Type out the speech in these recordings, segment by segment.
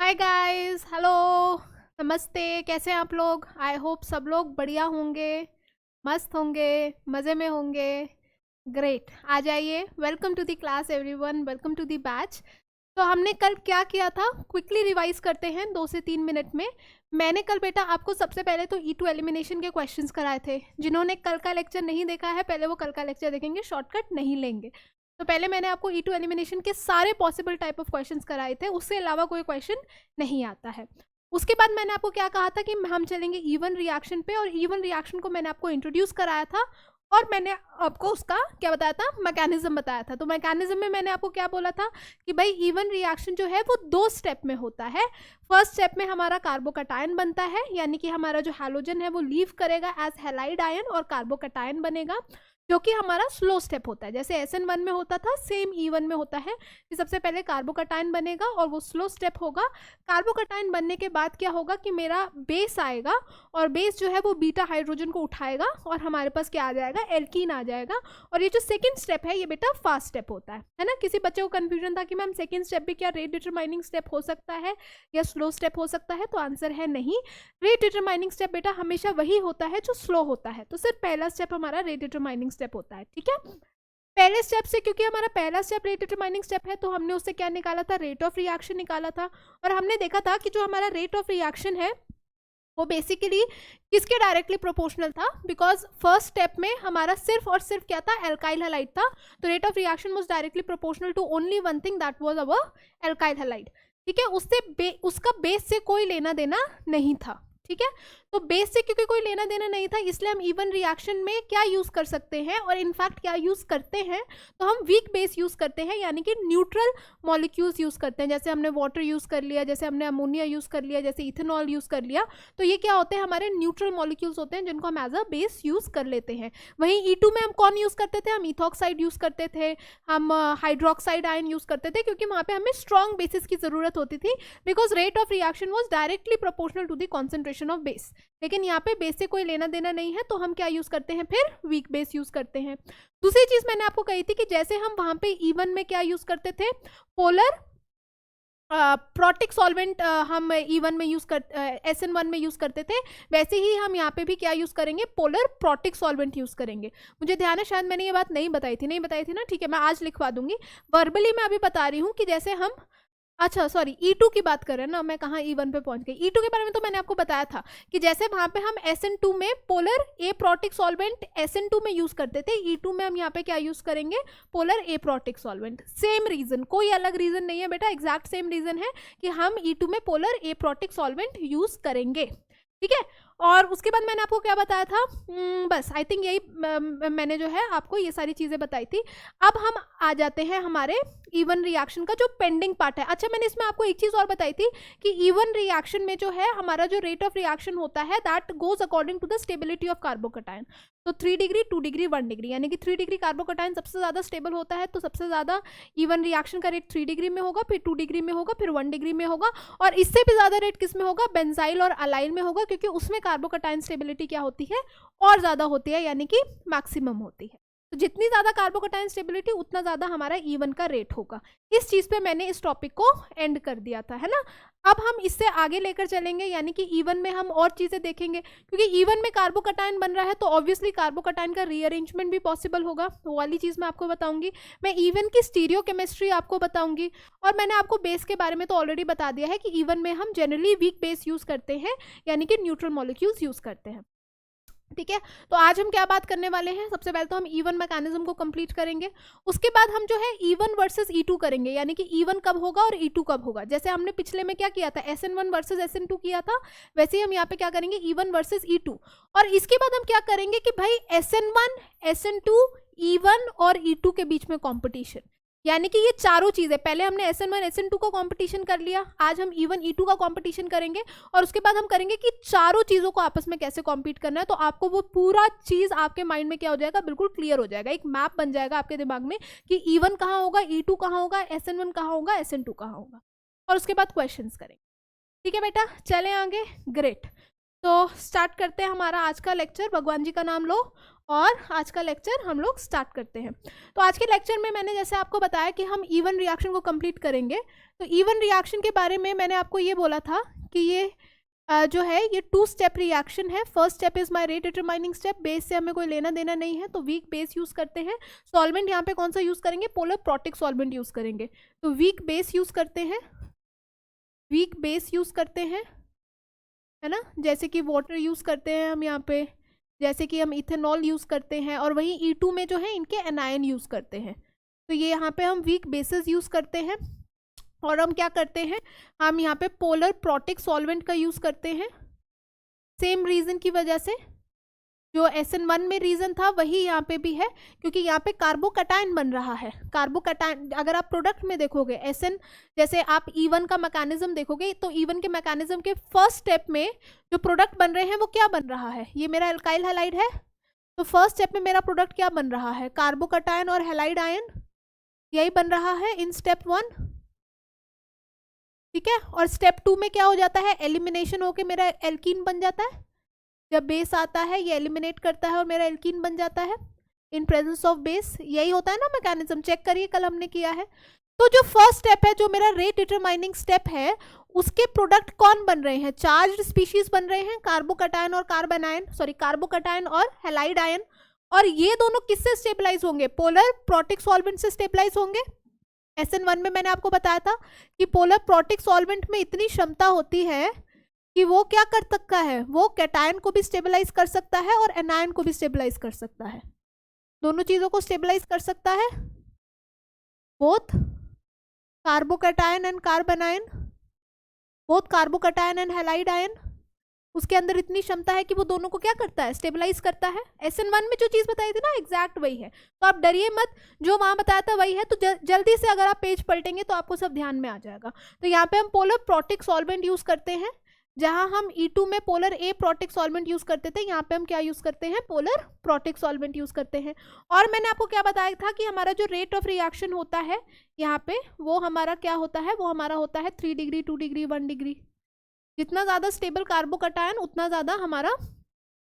Hi guys, hello, नमस्ते। कैसे हैं आप लोग? आई होप सब लोग बढ़िया होंगे, मस्त होंगे, मज़े में होंगे। ग्रेट, आ जाइए। Welcome to the class everyone, welcome to the batch. तो हमने कल क्या किया था, क्विकली रिवाइज करते हैं 2 से 3 मिनट में। मैंने कल बेटा आपको सबसे पहले तो E2 एलिमिनेशन के क्वेश्चंस कराए थे। जिन्होंने कल का लेक्चर नहीं देखा है, पहले वो कल का लेक्चर देखेंगे, शॉर्टकट नहीं लेंगे। तो पहले मैंने आपको E2 एलिमिनेशन के सारे पॉसिबल टाइप ऑफ क्वेश्चंस कराए थे, उससे अलावा कोई क्वेश्चन नहीं आता है। उसके बाद मैंने आपको क्या कहा था कि हम चलेंगे इवन रिएक्शन पे, और इवन रिएक्शन को मैंने आपको इंट्रोड्यूस कराया था और मैंने आपको उसका क्या बताया था, मैकेनिज्म बताया था। तो मैकेनिज्म में मैंने आपको क्या बोला था कि भाई इवन रिएक्शन जो है वो 2 स्टेप में होता है। फर्स्ट स्टेप में हमारा कार्बोकटायन बनता है, यानी कि हमारा जो हैलोजन है वो लीव करेगा एज हैलाइड आयन और कार्बोकटायन बनेगा, जो कि हमारा स्लो स्टेप होता है। जैसे SN1 में होता था, सेम E1 में होता है कि सबसे पहले कार्बोकटायन बनेगा और वो स्लो स्टेप होगा। कार्बोकटायन बनने के बाद क्या होगा कि मेरा बेस आएगा, और बेस जो है वो बीटा हाइड्रोजन को उठाएगा और हमारे पास क्या आ जाएगा, एल्कीन आ जाएगा। और ये जो सेकंड स्टेप है ये बेटा फास्ट स्टेप होता है ना। किसी बच्चे को कन्फ्यूजन था कि मैम सेकंड स्टेप भी क्या रेट डिटरमाइनिंग स्टेप हो सकता है या स्लो स्टेप हो सकता है, तो आंसर है नहीं। रेट डिटरमाइनिंग स्टेप बेटा हमेशा वही होता है जो स्लो होता है। तो सिर्फ पहला स्टेप हमारा रेट डिटरमाइनिंग स्टेप होता है, ठीक है। पहले स्टेप से, क्योंकि हमारा पहला स्टेप रेट डिटरमाइनिंग स्टेप है, तो हमने उससे क्या निकाला था, रेट ऑफ रिएक्शन निकाला था। और हमने देखा था कि जो हमारा रेट ऑफ रिएक्शन है वो बेसिकली किसके डायरेक्टली प्रोपोर्शनल था, बिकॉज फर्स्ट स्टेप में हमारा सिर्फ और सिर्फ क्या था, एल्काइल हैलाइड था। तो rate of reaction was directly proportional to only one thing, that was our alkyl halide, ठीक है। उसका बेस से कोई लेना देना नहीं था, ठीक है। तो बेस से क्योंकि कोई लेना देना नहीं था, इसलिए हम इवन रिएक्शन में क्या यूज कर सकते हैं, और इनफैक्ट क्या यूज करते हैं, तो हम वीक बेस यूज करते हैं, यानी कि न्यूट्रल मॉलिक्यूल्स यूज करते हैं। जैसे हमने वाटर यूज कर लिया, जैसे हमने अमोनिया यूज कर लिया, जैसे इथेनॉल यूज कर लिया, तो ये क्या होते हैं, हमारे न्यूट्रल मॉलिक्यूल्स होते हैं जिनको हम एज अ बेस यूज कर लेते हैं। वहीं E2 में हम कौन यूज करते थे, हम इथॉक्साइड यूज करते थे, हम हाइड्रोक्साइड आयन यूज करते थे, क्योंकि वहां पे हमें स्ट्रॉन्ग बेसिस की जरूरत होती थी, because rate of reaction was directly proportional to the concentration of base. लेकिन यहाँ पे बेस से कोई लेना देना नहीं है, तो हम क्या यूज करते हैं, फिर वीक बेस यूज करते हैं। दूसरी चीज मैंने आपको कही थी कि जैसे हम वहां पे E1 में क्या यूज करते थे, पोलर प्रोटिक सॉल्वेंट हम E1 में यूज कर SN1 में यूज करते थे, वैसे ही हम यहाँ पे भी क्या यूज करेंगे, पोलर प्रोटिक सॉल्वेंट यूज करेंगे। मुझे ध्यान है शायद मैंने ये बात नहीं बताई थी ना, ठीक है, मैं आज लिखवा दूंगी। वर्बली मैं अभी बता रही हूँ कि जैसे हम, अच्छा सॉरी, E2 की बात कर रहे हैं ना, मैं कहाँ E1 पे पहुंच गई। E2 के बारे में तो मैंने आपको बताया था कि जैसे वहां पे हम SN2 में पोलर ए प्रोटिक सॉल्वेंट SN2 में यूज करते थे, E2 में हम यहाँ पे क्या यूज करेंगे, पोलर ए प्रोटिक सॉल्वेंट। सेम रीजन, कोई अलग रीजन नहीं है बेटा, एग्जैक्ट सेम रीजन है कि हम E2 में पोलर ए प्रोटिक सॉल्वेंट यूज करेंगे, ठीक है। और उसके बाद मैंने आपको क्या बताया था, बस आई थिंक यही मैंने जो है आपको ये सारी चीजें बताई थी। अब हम आ जाते हैं हमारे इवन रिएक्शन का जो पेंडिंग पार्ट है। अच्छा, मैंने इसमें आपको एक चीज और बताई थी कि इवन रिएक्शन में जो है हमारा जो रेट ऑफ रिएक्शन होता है, that goes according to the stability of carbocation. तो 3 डिग्री, 2 डिग्री, 1 डिग्री, यानी कि 3 डिग्री कार्बोकटायन सबसे ज्यादा स्टेबल होता है, तो सबसे ज्यादा इवन रिएक्शन का रेट 3 डिग्री में होगा, फिर 2 डिग्री में होगा, फिर 1 डिग्री में होगा, और इससे भी ज्यादा रेट किस में होगा, बेंजाइल और अलाइल में होगा, क्योंकि उसमें कार्बोकटायन स्टेबिलिटी क्या होती है, और ज्यादा होती है, यानी कि मैक्सिमम होती है। तो जितनी ज्यादा कार्बोकटायन स्टेबिलिटी उतना ज्यादा हमारा E1 का रेट होगा। इस चीज पे मैंने इस टॉपिक को एंड कर दिया था, है ना। अब हम इससे आगे लेकर चलेंगे, यानी कि E1 में हम और चीजें देखेंगे, क्योंकि E1 में कार्बोकटायन बन रहा है तो ऑब्वियसली कार्बोकटायन का रीअरेंजमेंट भी पॉसिबल होगा, वो वाली चीज मैं आपको बताऊंगी। मैं E1 की स्टीरियो केमिस्ट्री आपको बताऊंगी, और मैंने आपको बेस के बारे में तो ऑलरेडी बता दिया है कि E1 में हम जनरली वीक बेस यूज करते हैं, यानी कि न्यूट्रल मॉलिक्यूल्स यूज करते हैं, ठीक है। तो आज हम क्या बात करने वाले हैं, सबसे पहले तो हम E1 मैकेनिज्म को कंप्लीट करेंगे। उसके बाद हम जो है E1 वर्सेस E2 करेंगे, यानी कि E1 कब होगा और E2 कब होगा। जैसे हमने पिछले में क्या किया था, SN1 वर्सेस SN2 किया था, वैसे ही हम यहाँ पे क्या करेंगे, E1 वर्सेस E2। और इसके बाद हम क्या करेंगे कि भाई SN1, SN2, E1 और E2 के बीच में कॉम्पिटिशन, यानी कि ये चारों चीजें, पहले हमने SN1 SN2 का कंपटीशन कर लिया, आज हम E1 E2 का कंपटीशन करेंगे, और उसके बाद हम करेंगे कि चारों चीजों को आपस में कैसे कॉम्पीट करना है। तो आपको वो पूरा चीज आपके माइंड में क्या हो जाएगा, बिल्कुल क्लियर हो जाएगा, एक मैप बन जाएगा आपके दिमाग में कि E1 कहाँ होगा, E2 कहाँ होगा, SN1 कहाँ होगा, SN2 कहाँ होगा, और उसके बाद क्वेश्चन करेंगे, ठीक है बेटा। चले आगे, ग्रेट। तो स्टार्ट करते हैं हमारा आज का लेक्चर। भगवान जी का नाम लो और आज का लेक्चर हम लोग स्टार्ट करते हैं। तो आज के लेक्चर में मैंने जैसे आपको बताया कि हम इवन रिएक्शन को कंप्लीट करेंगे। तो इवन रिएक्शन के बारे में मैंने आपको ये बोला था कि ये जो है ये 2 स्टेप रिएक्शन है। First step is my rate determining step, base से हमें कोई लेना देना नहीं है तो वीक बेस यूज करते हैं। सॉल्वेंट यहाँ पे कौन सा यूज करेंगे, पोलर प्रोटिक सॉल्वेंट यूज करेंगे। तो वीक बेस यूज करते हैं, वीक बेस यूज करते हैं, है ना, जैसे कि वाटर यूज करते हैं हम यहाँ पे, जैसे कि हम इथेनॉल यूज करते हैं, और वहीं E2 में जो है इनके एनायन यूज करते हैं। तो ये यहाँ पे हम वीक बेसिस यूज करते हैं। और हम क्या करते हैं, हम यहाँ पे पोलर प्रोटिक सॉल्वेंट का यूज करते हैं। सेम रीजन की वजह से जो SN1 में रीजन था वही यहाँ पे भी है, क्योंकि यहाँ पे कार्बोकटायन बन रहा है। कार्बोकटायन अगर आप प्रोडक्ट में देखोगे SN, जैसे आप E1 का मैकेनिज्म देखोगे तो E1 के मैकेनिज्म के फर्स्ट स्टेप में जो प्रोडक्ट बन रहे हैं वो क्या बन रहा है, ये मेरा एल्काइल हैलाइड है। तो फर्स्ट स्टेप में मेरा प्रोडक्ट क्या बन रहा है, कार्बोकटायन और हैलाइड आयन, यही बन रहा है इन स्टेप 1, ठीक है। और स्टेप 2 में क्या हो जाता है, एलिमिनेशन होके मेरा एल्कीन बन जाता है। जब बेस आता है ये एलिमिनेट करता है और मेरा एल्कीन बन जाता है इन प्रेजेंस ऑफ बेस। यही होता है ना मैकेनिज्म, चेक करिए कल हमने किया है। तो जो फर्स्ट स्टेप है, जो मेरा रेट डिटरमाइनिंग स्टेप है, उसके प्रोडक्ट कौन बन रहे हैं, चार्ज्ड स्पीशीज बन रहे हैं, कार्बोकटायन और कार्बोनायन, सॉरी कार्बोकटायन और हैलाइड आयन। और ये दोनों किससे स्टेबलाइज होंगे, पोलर प्रोटिक सॉल्वेंट से स्टेबलाइज होंगे। SN1 में मैंने आपको बताया था कि पोलर प्रोटिक सॉल्वेंट में इतनी क्षमता होती है कि वो क्या कर सकता है, वो कैटायन को भी स्टेबलाइज कर सकता है और एनायन को भी स्टेबलाइज कर सकता है, दोनों चीजों को स्टेबलाइज कर सकता है, both carbocation and carbanion, both carbocation and halide ion. उसके अंदर इतनी क्षमता है कि वो दोनों को क्या करता है, स्टेबलाइज करता है। SN1 में जो चीज बताई थी ना एग्जैक्ट वही है, तो आप डरिए मत, जो वहां बताया था वही है। तो जल्दी से अगर आप पेज पलटेंगे तो आपको सब ध्यान में आ जाएगा। तो यहाँ पे हम पोलर प्रोटिक सॉल्वेंट यूज करते हैं, जहां हम E2 में पोलर ए प्रोटिक सॉल्वेंट यूज करते थे, यहाँ पे हम क्या यूज करते हैं, पोलर प्रोटिक सॉल्वेंट यूज करते हैं। और मैंने आपको क्या बताया था कि हमारा जो रेट ऑफ रिएक्शन होता है यहाँ पे, वो हमारा क्या होता है, वो हमारा होता है 3 डिग्री 2 डिग्री 1 डिग्री। जितना ज़्यादा स्टेबल कार्बोकटायन उतना ज़्यादा हमारा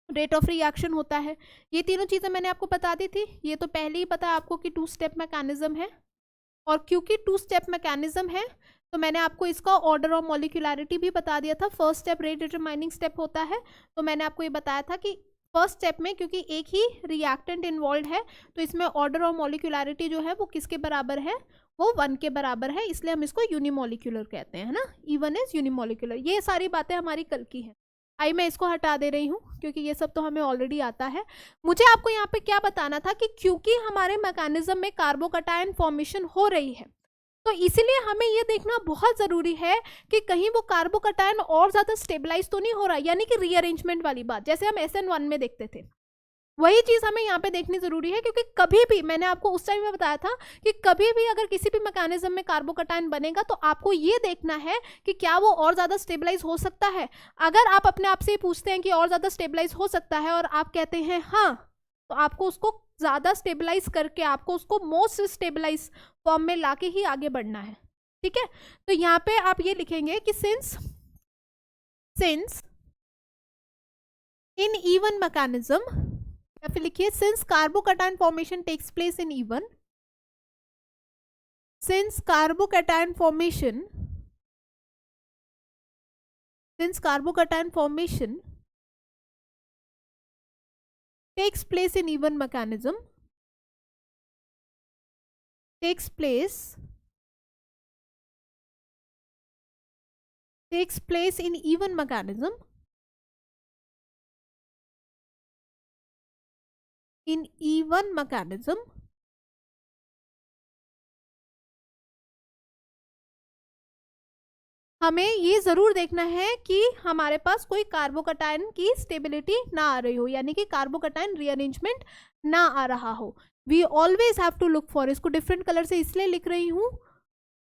रेट ऑफ रिएक्शन होता है। ये तीनों चीज़ें मैंने आपको बता दी थी। ये तो पहले ही पता है आपको कि 2 स्टेप मैकेनिज्म है, और क्योंकि 2 स्टेप मैकेनिज्म है तो मैंने आपको इसका ऑर्डर ऑफ मॉलिक्यूलैरिटी भी बता दिया था। First step rate determining step होता है, तो मैंने आपको ये बताया था कि फर्स्ट स्टेप में क्योंकि एक ही रिएक्टेंट इन्वॉल्व है तो इसमें ऑर्डर ऑफ मॉलिक्यूलैरिटी जो है वो किसके बराबर है, वो 1 के बराबर है, इसलिए हम इसको यूनिमोलिक्यूलर कहते हैं, है ना। E1 is unimolecular. ये सारी बातें हमारी कल की हैं। आई मैं इसको हटा दे रही हूँ क्योंकि ये सब तो हमें ऑलरेडी आता है। मुझे आपको यहाँ पे क्या बताना था कि क्योंकि हमारे मैकेनिज्म में कार्बोकटायन फॉर्मेशन हो रही है तो इसीलिए हमें ये देखना बहुत ज़रूरी है कि कहीं वो कार्बोकटायन और ज़्यादा स्टेबलाइज तो नहीं हो रहा, यानी कि रीअरेंजमेंट वाली बात, जैसे हम SN1 में देखते थे वही चीज़ हमें यहाँ पे देखनी ज़रूरी है। क्योंकि कभी भी, मैंने आपको उस टाइम में बताया था कि कभी भी अगर किसी भी मैकेनिज्म में कार्बोकटायन बनेगा तो आपको ये देखना है कि क्या वो और ज़्यादा स्टेबलाइज हो सकता है। अगर आप अपने आप से पूछते हैं कि और ज़्यादा स्टेबलाइज हो सकता है और आप कहते हैं हाँ, तो आपको उसको ज़्यादा स्टेबलाइज करके आपको उसको मोस्ट स्टेबलाइज फॉर्म में लाके ही आगे बढ़ना है, ठीक है। तो यहाँ पे आप ये लिखेंगे कि सिंस इन E1 मैकेनिज्म, या फिर लिखिए since carbocation formation takes place in E1, since carbocation formation takes place in E1 mechanism, takes place in E1 mechanism, in E1 mechanism हमें ये ज़रूर देखना है कि हमारे पास कोई कार्बोकटायन की स्टेबिलिटी ना आ रही हो, यानी कि कार्बोकटायन रीअरेंजमेंट ना आ रहा हो। We always have to look for, इसको डिफरेंट कलर से इसलिए लिख रही हूँ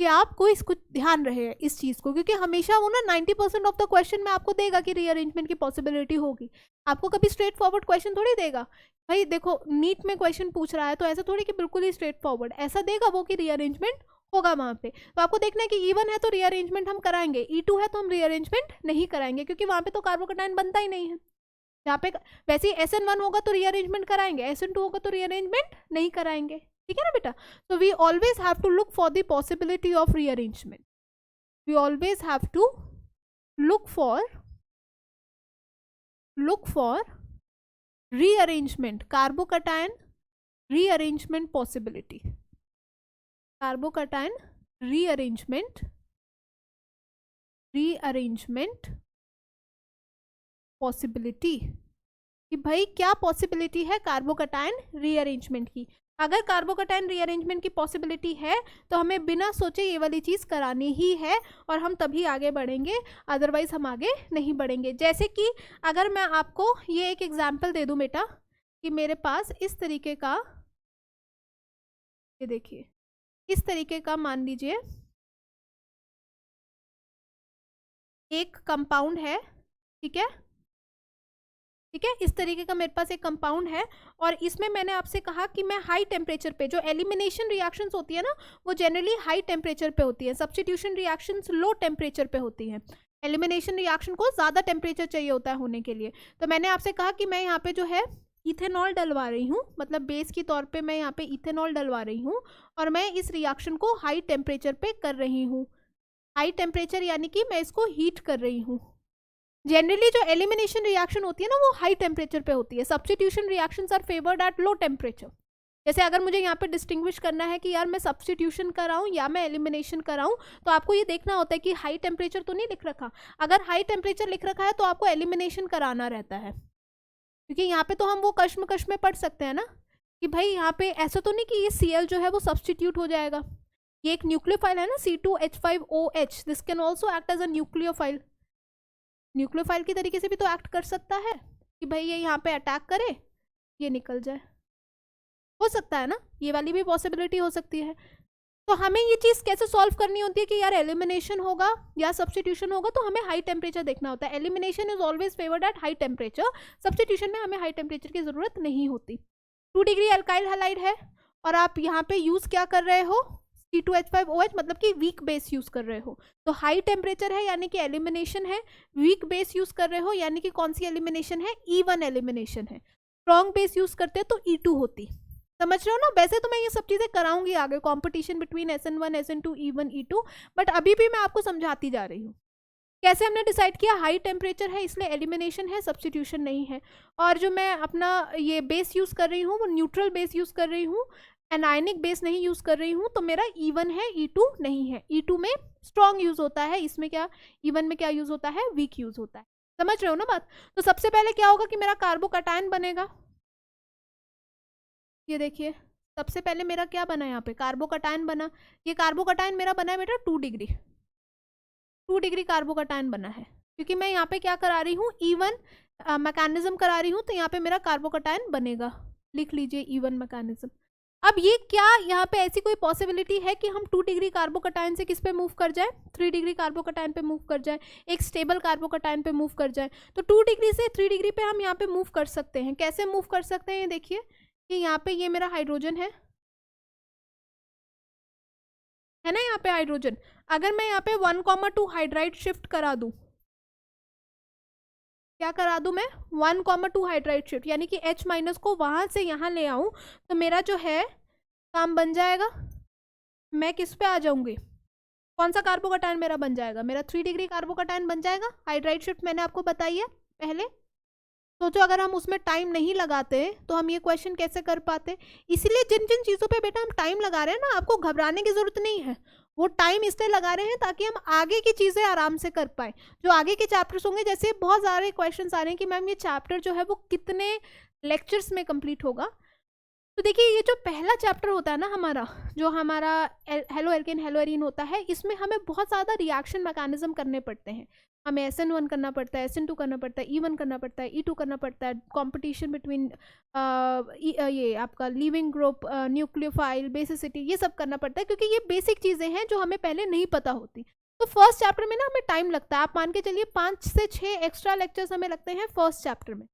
कि आपको इसको ध्यान रहे इस चीज़ को, क्योंकि हमेशा वो ना 90% ऑफ द क्वेश्चन में आपको देगा कि रीअरेंजमेंट की पॉसिबिलिटी होगी। आपको कभी स्ट्रेट फॉरवर्ड क्वेश्चन थोड़ी देगा। भाई देखो नीट में क्वेश्चन पूछ रहा है तो ऐसा थोड़ी कि बिल्कुल ही स्ट्रेट फॉरवर्ड ऐसा देगा वो कि रीअरेंजमेंट होगा वहाँ पे। तो आपको देखना है कि E1 है तो रीअरेंजमेंट हम कराएंगे, E2 है तो हम रीअरेंजमेंट नहीं कराएंगे, क्योंकि वहाँ पे तो कार्बोकटायन बनता ही नहीं है। यहाँ पे वैसे ही SN1 होगा तो रीअरेंजमेंट कराएंगे, SN2 होगा तो रीअरेंजमेंट नहीं कराएंगे, ठीक है ना बेटा। तो we always have to look for the possibility of rearrangement, we always have to look for rearrangement, carbocation rearrangement possibility, carbocation rearrangement possibility, कि भाई क्या पॉसिबिलिटी है कार्बोकटायन रीअरेंजमेंट की। अगर कार्बोकटायन रीअरेंजमेंट की पॉसिबिलिटी है तो हमें बिना सोचे ये वाली चीज़ करानी ही है और हम तभी आगे बढ़ेंगे, अदरवाइज हम आगे नहीं बढ़ेंगे। जैसे कि अगर मैं आपको ये एक एग्जांपल दे दूं बेटा कि मेरे पास इस तरीके का, ये देखिए इस तरीके का मान लीजिए एक कंपाउंड है, ठीक है, ठीक है, इस तरीके का मेरे पास एक कंपाउंड है और इसमें मैंने आपसे कहा कि मैं हाई टेम्परेचर पे, जो एलिमिनेशन रिएक्शंस होती है ना वो जनरली हाई टेम्परेचर पे होती है, सब्स्टिट्यूशन रिएक्शंस लो टेम्परेचर पे होती हैं, एलिमिनेशन रिएक्शन को ज़्यादा टेम्परेचर चाहिए होता है होने के लिए। तो मैंने आपसे कहा कि मैं यहाँ पे जो है इथेनॉल डलवा रही हूँ, मतलब बेस के तौर पे मैं यहाँ पे इथेनॉल डलवा रही हूँ और मैं इस रिएक्शन को हाई टेम्परेचर पे कर रही हूँ। हाई टेम्परेचर यानी कि मैं इसको हीट कर रही हूँ। जनरली जो एलिमिनेशन रिएक्शन होती है ना वो हाई टेम्परेचर पे होती है, substitution reactions are favoured at low temperature. जैसे अगर मुझे यहाँ पे डिस्टिंग्विश करना है कि यार मैं सब्स्टिट्यूशन कराऊँ या मैं एलिमिनेशन कराऊँ, तो आपको ये देखना होता है कि हाई टेम्परेचर तो नहीं लिख रखा। अगर हाई टेम्परेचर लिख रखा है तो आपको एलिमिनेशन कराना रहता है, क्योंकि यहाँ पे तो हम वो कश्मकश में पढ़ सकते हैं ना कि भाई यहाँ पे ऐसा तो नहीं कि ये Cl जो है वो सब्स्टिट्यूट हो जाएगा। ये एक न्यूक्लियोफाइल है ना C2H5OH, this can also act as a nucleophile. Nucleophile की तरीके से भी तो एक्ट कर सकता है कि भाई ये यहाँ पे अटैक करे, ये निकल जाए, हो सकता है ना, ये वाली भी पॉसिबिलिटी हो सकती है। तो हमें ये चीज़ कैसे सॉल्व करनी होती है कि यार एलिमिनेशन होगा या सब्स्टिट्यूशन होगा तो हमें हाई टेम्परेचर देखना होता है। Elimination is always favoured at high temperature, substitution में हमें हाई टेम्परेचर की ज़रूरत नहीं होती। 2 डिग्री अल्काइल हैलाइड है और आप यहाँ पे यूज़ क्या कर रहे हो, C2H5OH, मतलब कि वीक बेस यूज़ कर रहे हो। तो हाई टेम्परेचर है यानी कि एलिमिनेशन है, वीक बेस यूज़ कर रहे हो यानी कि कौन सी एलिमिनेशन है, E1 एलिमिनेशन है। स्ट्रॉन्ग बेस यूज़ करते तो E2 होती। समझ रहे हो ना। वैसे तो मैं ये सब चीज़ें कराऊंगी आगे, competition between SN1 SN2 E1 E2, but अभी भी मैं आपको समझाती जा रही हूँ कैसे हमने डिसाइड किया। हाई टेम्परेचर है इसलिए एलिमिनेशन है, सब्स्टिट्यूशन नहीं है। और जो मैं अपना ये बेस यूज़ कर रही हूँ वो न्यूट्रल बेस यूज़ कर रही हूँ, एनायनिक बेस नहीं यूज़ कर रही हूँ, तो मेरा E1 है, E2 नहीं है। E2 में स्ट्रॉन्ग यूज़ होता है, इसमें क्या E1 में क्या यूज़ होता है, वीक यूज़ होता है। समझ रहे हो ना बात। तो सबसे पहले क्या होगा कि मेरा कार्बोकटायन बनेगा। ये देखिए सबसे पहले मेरा क्या बना, यहाँ पे कार्बोकटायन बना। ये कार्बोकटायन मेरा बना है बेटा 2 डिग्री, 2 डिग्री कार्बोकटायन बना है, क्योंकि मैं यहाँ पे क्या करा रही हूँ, E1 मैकेनिज्म करा रही हूँ, तो यहाँ पे मेरा कार्बोकटायन बनेगा। लिख लीजिए E1 मैकेनिज्म। अब ये क्या यहाँ पे ऐसी कोई पॉसिबिलिटी है कि हम 2 डिग्री कार्बोकटायन से किस पे मूव कर जाए, 3 डिग्री कार्बोकटायन पे मूव कर जाए, एक स्टेबल कार्बोकटायन पे मूव कर जाए। तो 2 डिग्री से 3 डिग्री पे हम यहाँ पे मूव कर सकते हैं। कैसे मूव कर सकते हैं, देखिए कि यहाँ पे ये मेरा हाइड्रोजन है ना, यहाँ पे हाइड्रोजन। अगर मैं यहाँ पे 1,2 हाइड्राइड शिफ्ट करा दूं, क्या करा दूं मैं, 1,2 हाइड्राइड शिफ्ट, यानी कि H- को वहां से यहाँ ले आऊं, तो मेरा जो है काम बन जाएगा। मैं किस पे आ जाऊंगी, कौन सा कार्बोकटायन मेरा बन जाएगा, मेरा 3 डिग्री कार्बोकटायन बन जाएगा। हाइड्राइड शिफ्ट मैंने आपको बताई है पहले। सोचो अगर हम उसमें टाइम नहीं लगाते तो हम ये क्वेश्चन कैसे कर पाते। इसलिए जिन जिन चीज़ों पे बेटा हम टाइम लगा रहे हैं ना, आपको घबराने की जरूरत नहीं है। वो टाइम इसलिए लगा रहे हैं ताकि हम आगे की चीज़ें आराम से कर पाए। जो आगे के चैप्टर्स होंगे, जैसे बहुत सारे क्वेश्चन आ रहे हैं कि मैम ये चैप्टर जो है वो कितने लेक्चर्स में कंप्लीट होगा। तो देखिए ये जो पहला चैप्टर होता है ना हमारा, जो हमारा हेलो एल्केन हेलो एरीन होता है, इसमें हमें बहुत ज़्यादा रिएक्शन मैकेनिज्म करने पड़ते हैं। हमें SN1 करना पड़ता है, SN2 करना पड़ता है, E1 करना पड़ता है, E2 करना पड़ता है, कंपटीशन बिटवीन ये आपका लीविंग ग्रुप, न्यूक्लियोफाइल, बेसिसिटी, ये सब करना पड़ता है, क्योंकि ये बेसिक चीज़ें हैं जो हमें पहले नहीं पता होती। तो फर्स्ट चैप्टर में ना हमें टाइम लगता है, आप मान के चलिए 5 से 6 एक्स्ट्रा लेक्चर्स हमें लगते हैं फर्स्ट चैप्टर में,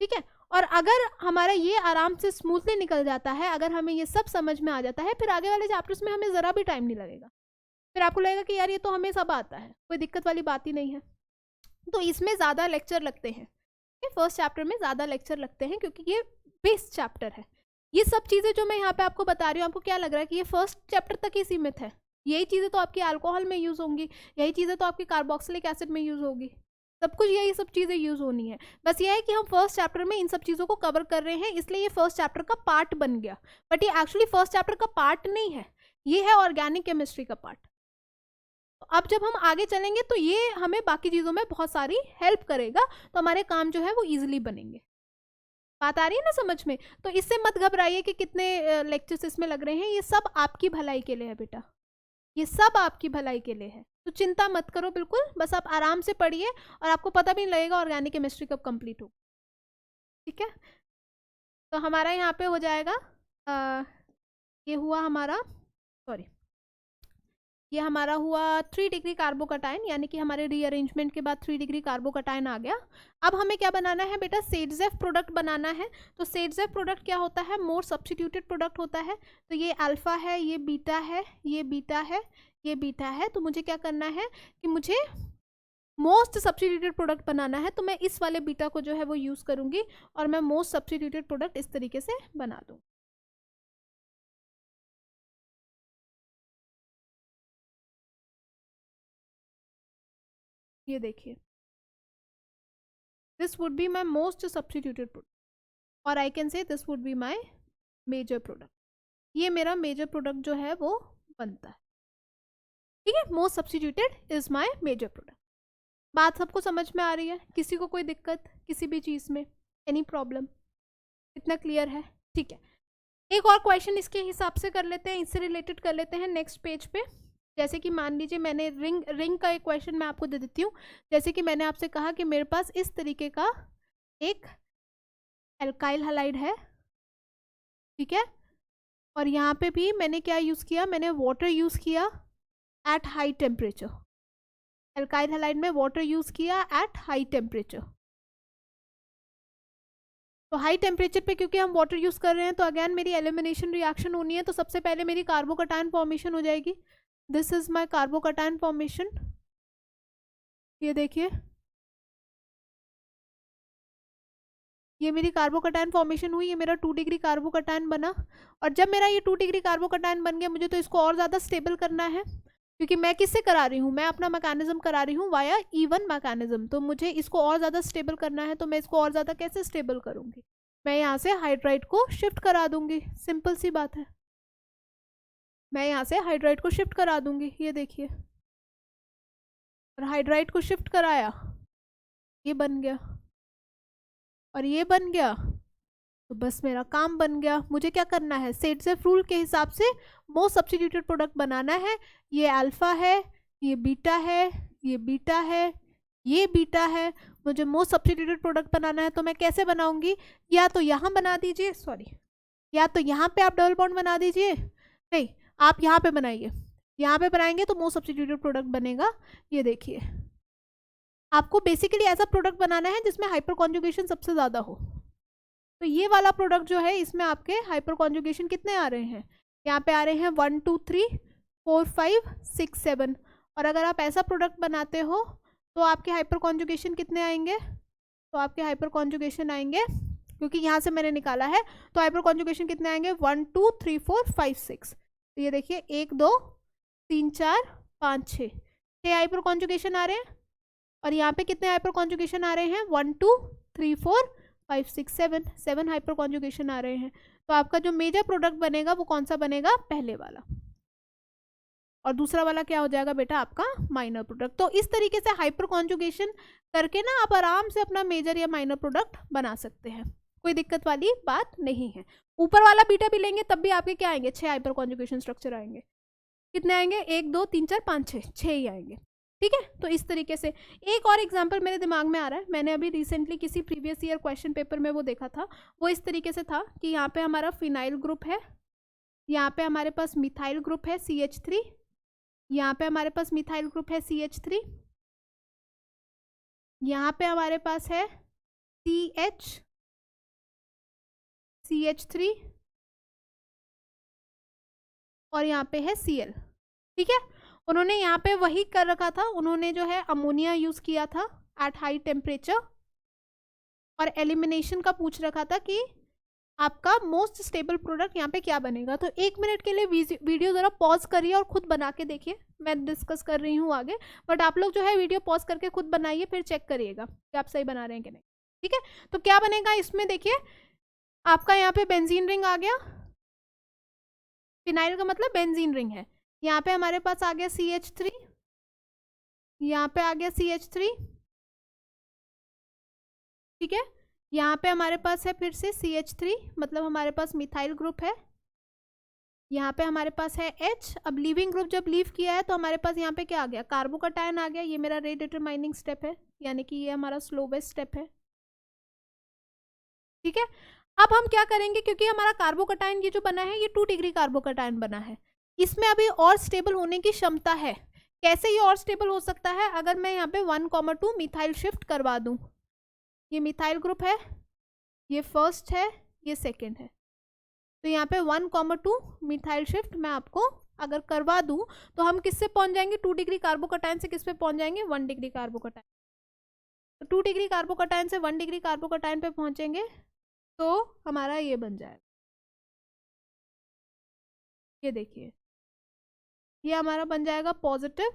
ठीक है। और अगर हमारा ये आराम से स्मूथली निकल जाता है, अगर हमें ये सब समझ में आ जाता है, फिर आगे वाले चैप्टर्स में हमें ज़रा भी टाइम नहीं लगेगा। फिर आपको लगेगा कि यार ये तो हमें सब आता है, कोई दिक्कत वाली बात ही नहीं है। तो इसमें ज़्यादा लेक्चर लगते हैं, फर्स्ट चैप्टर में ज़्यादा लेक्चर लगते हैं क्योंकि ये बेस चैप्टर है। ये सब चीज़ें जो मैं यहाँ पे आपको बता रही हूँ, आपको क्या लग रहा है कि ये फर्स्ट चैप्टर तक ही सीमित है? यही चीज़ें तो आपकी अल्कोहल में यूज़ होंगी, यही चीज़ें तो आपकी कार्बोक्सिलिक एसिड में यूज़ होगी, सब कुछ यही सब चीज़ें यूज़ होनी है। बस ये है कि हम फर्स्ट चैप्टर में इन सब चीज़ों को कवर कर रहे हैं, इसलिए ये फर्स्ट चैप्टर का पार्ट बन गया, बट ये एक्चुअली फर्स्ट चैप्टर का पार्ट नहीं है, ये है ऑर्गेनिक केमिस्ट्री का पार्ट। अब जब हम आगे चलेंगे तो ये हमें बाकी चीज़ों में बहुत सारी हेल्प करेगा, तो हमारे काम जो है वो ईजिली बनेंगे। बात आ रही है ना समझ में? तो इससे मत घबराइए कि कितने लेक्चर्स इसमें लग रहे हैं, ये सब आपकी भलाई के लिए है बेटा, ये सब आपकी भलाई के लिए है, तो चिंता मत करो बिल्कुल, बस आप आराम से पढ़िए और आपको पता भी नहीं लगेगा ऑर्गेनिक केमिस्ट्री कब कंप्लीट हो। ठीक है, तो हमारा यहाँ पे हो जाएगा ये हुआ हमारा, सॉरी, ये हमारा हुआ 3 डिग्री कार्बोकटायन, यानी कि हमारे रीअरेंजमेंट के बाद 3 डिग्री कार्बोकटायन आ गया। अब हमें क्या बनाना है बेटा? सेडजेफ प्रोडक्ट बनाना है। तो सेडजेफ प्रोडक्ट क्या होता है? मोर सब्स्टिट्यूटेड प्रोडक्ट होता है। तो ये अल्फा है, ये बीटा है, ये बीटा है, ये बीटा है। तो मुझे क्या करना है कि मुझे मोस्ट सब्स्टिट्यूटेड प्रोडक्ट बनाना है, तो मैं इस वाले बीटा को जो है वो यूज़ करूँगी और मैं मोस्ट सब्स्टिट्यूटेड प्रोडक्ट इस तरीके से बना दूँ। ये देखिए, this would be my most substituted product और I can say this would be my major product. ये मेरा मेजर प्रोडक्ट जो है वो बनता है। ठीक है, most substituted is my major product. बात सबको समझ में आ रही है? किसी को कोई दिक्कत किसी भी चीज़ में, एनी प्रॉब्लम? इतना क्लियर है? ठीक है, एक और क्वेश्चन इसके हिसाब से कर लेते हैं, इससे रिलेटेड कर लेते हैं नेक्स्ट पेज पे। जैसे कि मान लीजिए मैंने रिंग का एक क्वेश्चन मैं आपको दे देती हूँ। जैसे कि मैंने आपसे कहा कि मेरे पास इस तरीके का एक एल्काइल हैलाइड है, ठीक है, और यहाँ पे भी मैंने क्या यूज़ किया? मैंने वाटर यूज़ किया at high temperature. Alkyl halide में वाटर यूज़ किया एट हाई टेम्परेचर। तो हाई टेम्परेचर पे क्योंकि हम वाटर यूज़ कर रहे हैं, तो अगेन मेरी एलिमिनेशन रिएक्शन होनी है। तो सबसे पहले मेरी कार्बोकटायन फॉर्मेशन हो जाएगी। This is my carbocation formation. ये देखिए, ये मेरी कार्बोकटायन फॉर्मेशन हुई, ये मेरा 2 डिग्री कार्बोकटायन बना। और जब मेरा ये 2 डिग्री कार्बोकटायन बन गया, मुझे तो इसको और ज़्यादा स्टेबल करना है, क्योंकि मैं किससे करा रही हूँ? मैं अपना मैकेनिज्म करा रही हूँ वाया E1 मैकेनिज्म। तो मुझे इसको और ज़्यादा स्टेबल करना है, तो मैं इसको और ज़्यादा कैसे स्टेबल करूँगी? मैं यहाँ से हाइड्राइड को शिफ्ट करा दूंगी, सिंपल सी बात है। मैं यहाँ से हाइड्राइड को शिफ्ट करा दूंगी, ये देखिए, और हाइड्राइड को शिफ्ट कराया, ये बन गया और ये बन गया, तो बस मेरा काम बन गया। मुझे क्या करना है? सेडजेफ रूल के हिसाब से मोस्ट सब्स्टिट्यूटेड प्रोडक्ट बनाना है। ये अल्फा है, ये बीटा है, ये बीटा है, ये बीटा है। मुझे मोस्ट सब्स्टिट्यूटेड प्रोडक्ट बनाना है, तो मैं कैसे बनाऊंगी? या तो यहाँ बना दीजिए, सॉरी, या तो यहाँ पे आप डबल बॉन्ड बना दीजिए, नहीं आप यहाँ पे बनाइए, यहाँ पे बनाएंगे तो मोस्ट सब्स्टिट्यूटेड प्रोडक्ट बनेगा। ये देखिए, आपको बेसिकली ऐसा प्रोडक्ट बनाना है जिसमें हाइपर कॉन्जुगेशन सबसे ज़्यादा हो। तो ये वाला प्रोडक्ट जो है, इसमें आपके हाइपर कॉन्जुगेशन कितने आ रहे हैं? यहाँ पे आ रहे हैं 1 2 3 4 5 6 7। और अगर आप ऐसा प्रोडक्ट बनाते हो तो आपके हाइपर कॉन्जुगेशन कितने आएंगे? तो आपके हाइपर कॉन्जुगेशन आएंगे, क्योंकि यहाँ से मैंने निकाला है, तो हाइपर कॉन्जुगेशन कितने आएंगे? 1 2 3 4 5 6। तो ये देखिए 1 2 3 4 5 6 हाइपर कॉन्जुगेशन आ रहे हैं। और यहाँ पे कितने हाइपर कॉन्जुगेशन आ रहे हैं? 1 2 3 4 5 6 7 हाइपर कॉन्जुगेशन आ रहे हैं। तो आपका जो मेजर प्रोडक्ट बनेगा वो कौन सा बनेगा? पहले वाला। और दूसरा वाला क्या हो जाएगा बेटा? आपका माइनर प्रोडक्ट। तो इस तरीके से हाइपर कॉन्जुगेशन करके ना आप आराम से अपना मेजर या माइनर प्रोडक्ट बना सकते हैं, कोई दिक्कत वाली बात नहीं है। ऊपर वाला बीटा भी लेंगे तब भी आपके क्या आएंगे? 6 हाइपर कॉन्जुगेशन स्ट्रक्चर आएंगे। कितने आएंगे? 1 2 3 4 5 6, 6 ही आएंगे। ठीक है, तो इस तरीके से एक और एग्जाम्पल मेरे दिमाग में आ रहा है, मैंने अभी रिसेंटली किसी प्रीवियस ईयर क्वेश्चन पेपर में वो देखा था। वो इस तरीके से था कि यहाँ पे हमारा फिनाइल ग्रुप है, यहाँ पे हमारे पास मिथाइल ग्रुप है CH3, यहाँ पे हमारे पास मिथाइल ग्रुप है CH3, यहाँ पे हमारे पास है CH3 और यहाँ पे है Cl। ठीक है, उन्होंने यहाँ पे वही कर रखा था, उन्होंने जो है अमोनिया यूज़ किया था एट हाई टेम्परेचर। और एलिमिनेशन का पूछ रखा था कि आपका मोस्ट स्टेबल प्रोडक्ट यहाँ पे क्या बनेगा। तो 1 मिनट के लिए वीडियो ज़रा पॉज करिए और खुद बना के देखिए, मैं डिस्कस कर रही हूँ आगे, बट आप लोग जो है वीडियो पॉज करके खुद बनाइए, फिर चेक करिएगा कि आप सही बना रहे हैं कि नहीं। ठीक है, तो क्या बनेगा इसमें, देखिए आपका यहाँ पे बेंजीन रिंग आ गया, फिनाइल का मतलब बेंजीन रिंग है। यहाँ पे हमारे पास आ गया CH3, यहाँ पे आ गया CH3, ठीक है। यहाँ पे हमारे पास है फिर से CH3, मतलब हमारे पास मिथाइल ग्रुप है। यहाँ पे हमारे पास है H। अब लीविंग ग्रुप जब लीव किया है तो हमारे पास यहाँ पे क्या आ गया, कार्बोकटायन आ गया। ये मेरा रेट डिटरमाइनिंग स्टेप है, यानी कि ये हमारा स्लोवेस्ट स्टेप है, ठीक है। अब हम क्या करेंगे, क्योंकि हमारा कार्बोकटायन ये जो बना है ये 2 डिग्री कार्बोकटायन बना है, इसमें अभी और स्टेबल होने की क्षमता है। कैसे ये और स्टेबल हो सकता है, अगर मैं यहाँ पे 1,2 मिथाइल शिफ्ट करवा दूँ। ये मिथाइल ग्रुप है, ये फर्स्ट है, ये सेकेंड है, तो यहाँ पे 1,2 मिथाइल शिफ्ट मैं आपको अगर करवा दूं तो हम किससे पहुंच जाएंगे, 2 डिग्री कार्बोकटायन से किस पे पहुंच जाएंगे, 1 डिग्री कार्बोकटायन। तो 2 डिग्री कार्बोकटायन से 1 डिग्री कार्बोकटायन पे पहुंचेंगे तो हमारा ये बन जाएगा, ये देखिए ये हमारा बन जाएगा पॉजिटिव,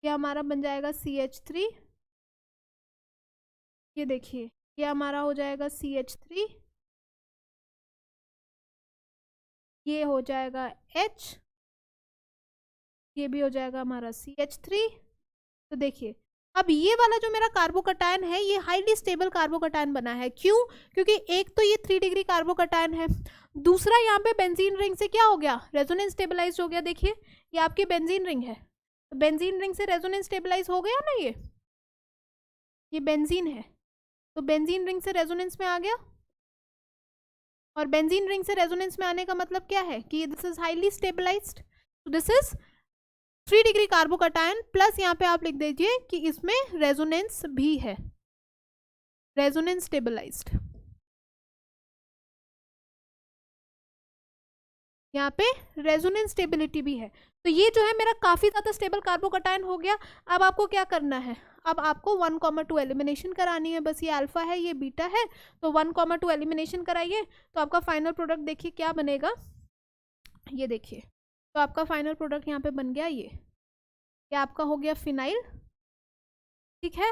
ये हमारा बन जाएगा CH3, ये देखिए ये हमारा हो जाएगा CH3, ये हो जाएगा H, ये भी हो जाएगा हमारा CH3। तो देखिए अब ये वाला जो मेरा कार्बोकटायन है ये हाईली स्टेबल कार्बोकटायन बना है। क्यों, क्योंकि एक तो ये 3 डिग्री कार्बोकटायन है, दूसरा यहाँ पे बेंजीन रिंग से क्या हो गया, रेजोनेंस स्टेबलाइज हो गया। देखिए ये आपकी बेंजीन रिंग है, तो बेंजीन रिंग से रेजोनेंस स्टेबलाइज हो गया ना, ये बेंजीन है, तो बेंजीन रिंग से रेजोनेंस में आ गया। और बेंजीन रिंग से रेजोनेंस में आने का मतलब क्या है कि दिस इज हाईली स्टेबलाइज्ड, तो this is 3 degree carbocation plus यहाँ पे आप लिख दीजिए कि इसमें रेजोनेंस भी है, रेजोनेंस स्टेबलाइज्ड, यहाँ पे रेजोनेंस स्टेबिलिटी भी है। तो ये जो है मेरा काफी ज्यादा स्टेबल कार्बोकटायन हो गया। अब आपको क्या करना है, अब आपको 1,2 एलिमिनेशन करानी है, बस ये अल्फा है ये बीटा है, तो 1,2 एलिमिनेशन कराइए, तो आपका फाइनल प्रोडक्ट देखिए क्या बनेगा, ये देखिए। तो आपका फाइनल प्रोडक्ट यहाँ पे बन गया, ये आपका हो गया फिनाइल, ठीक है।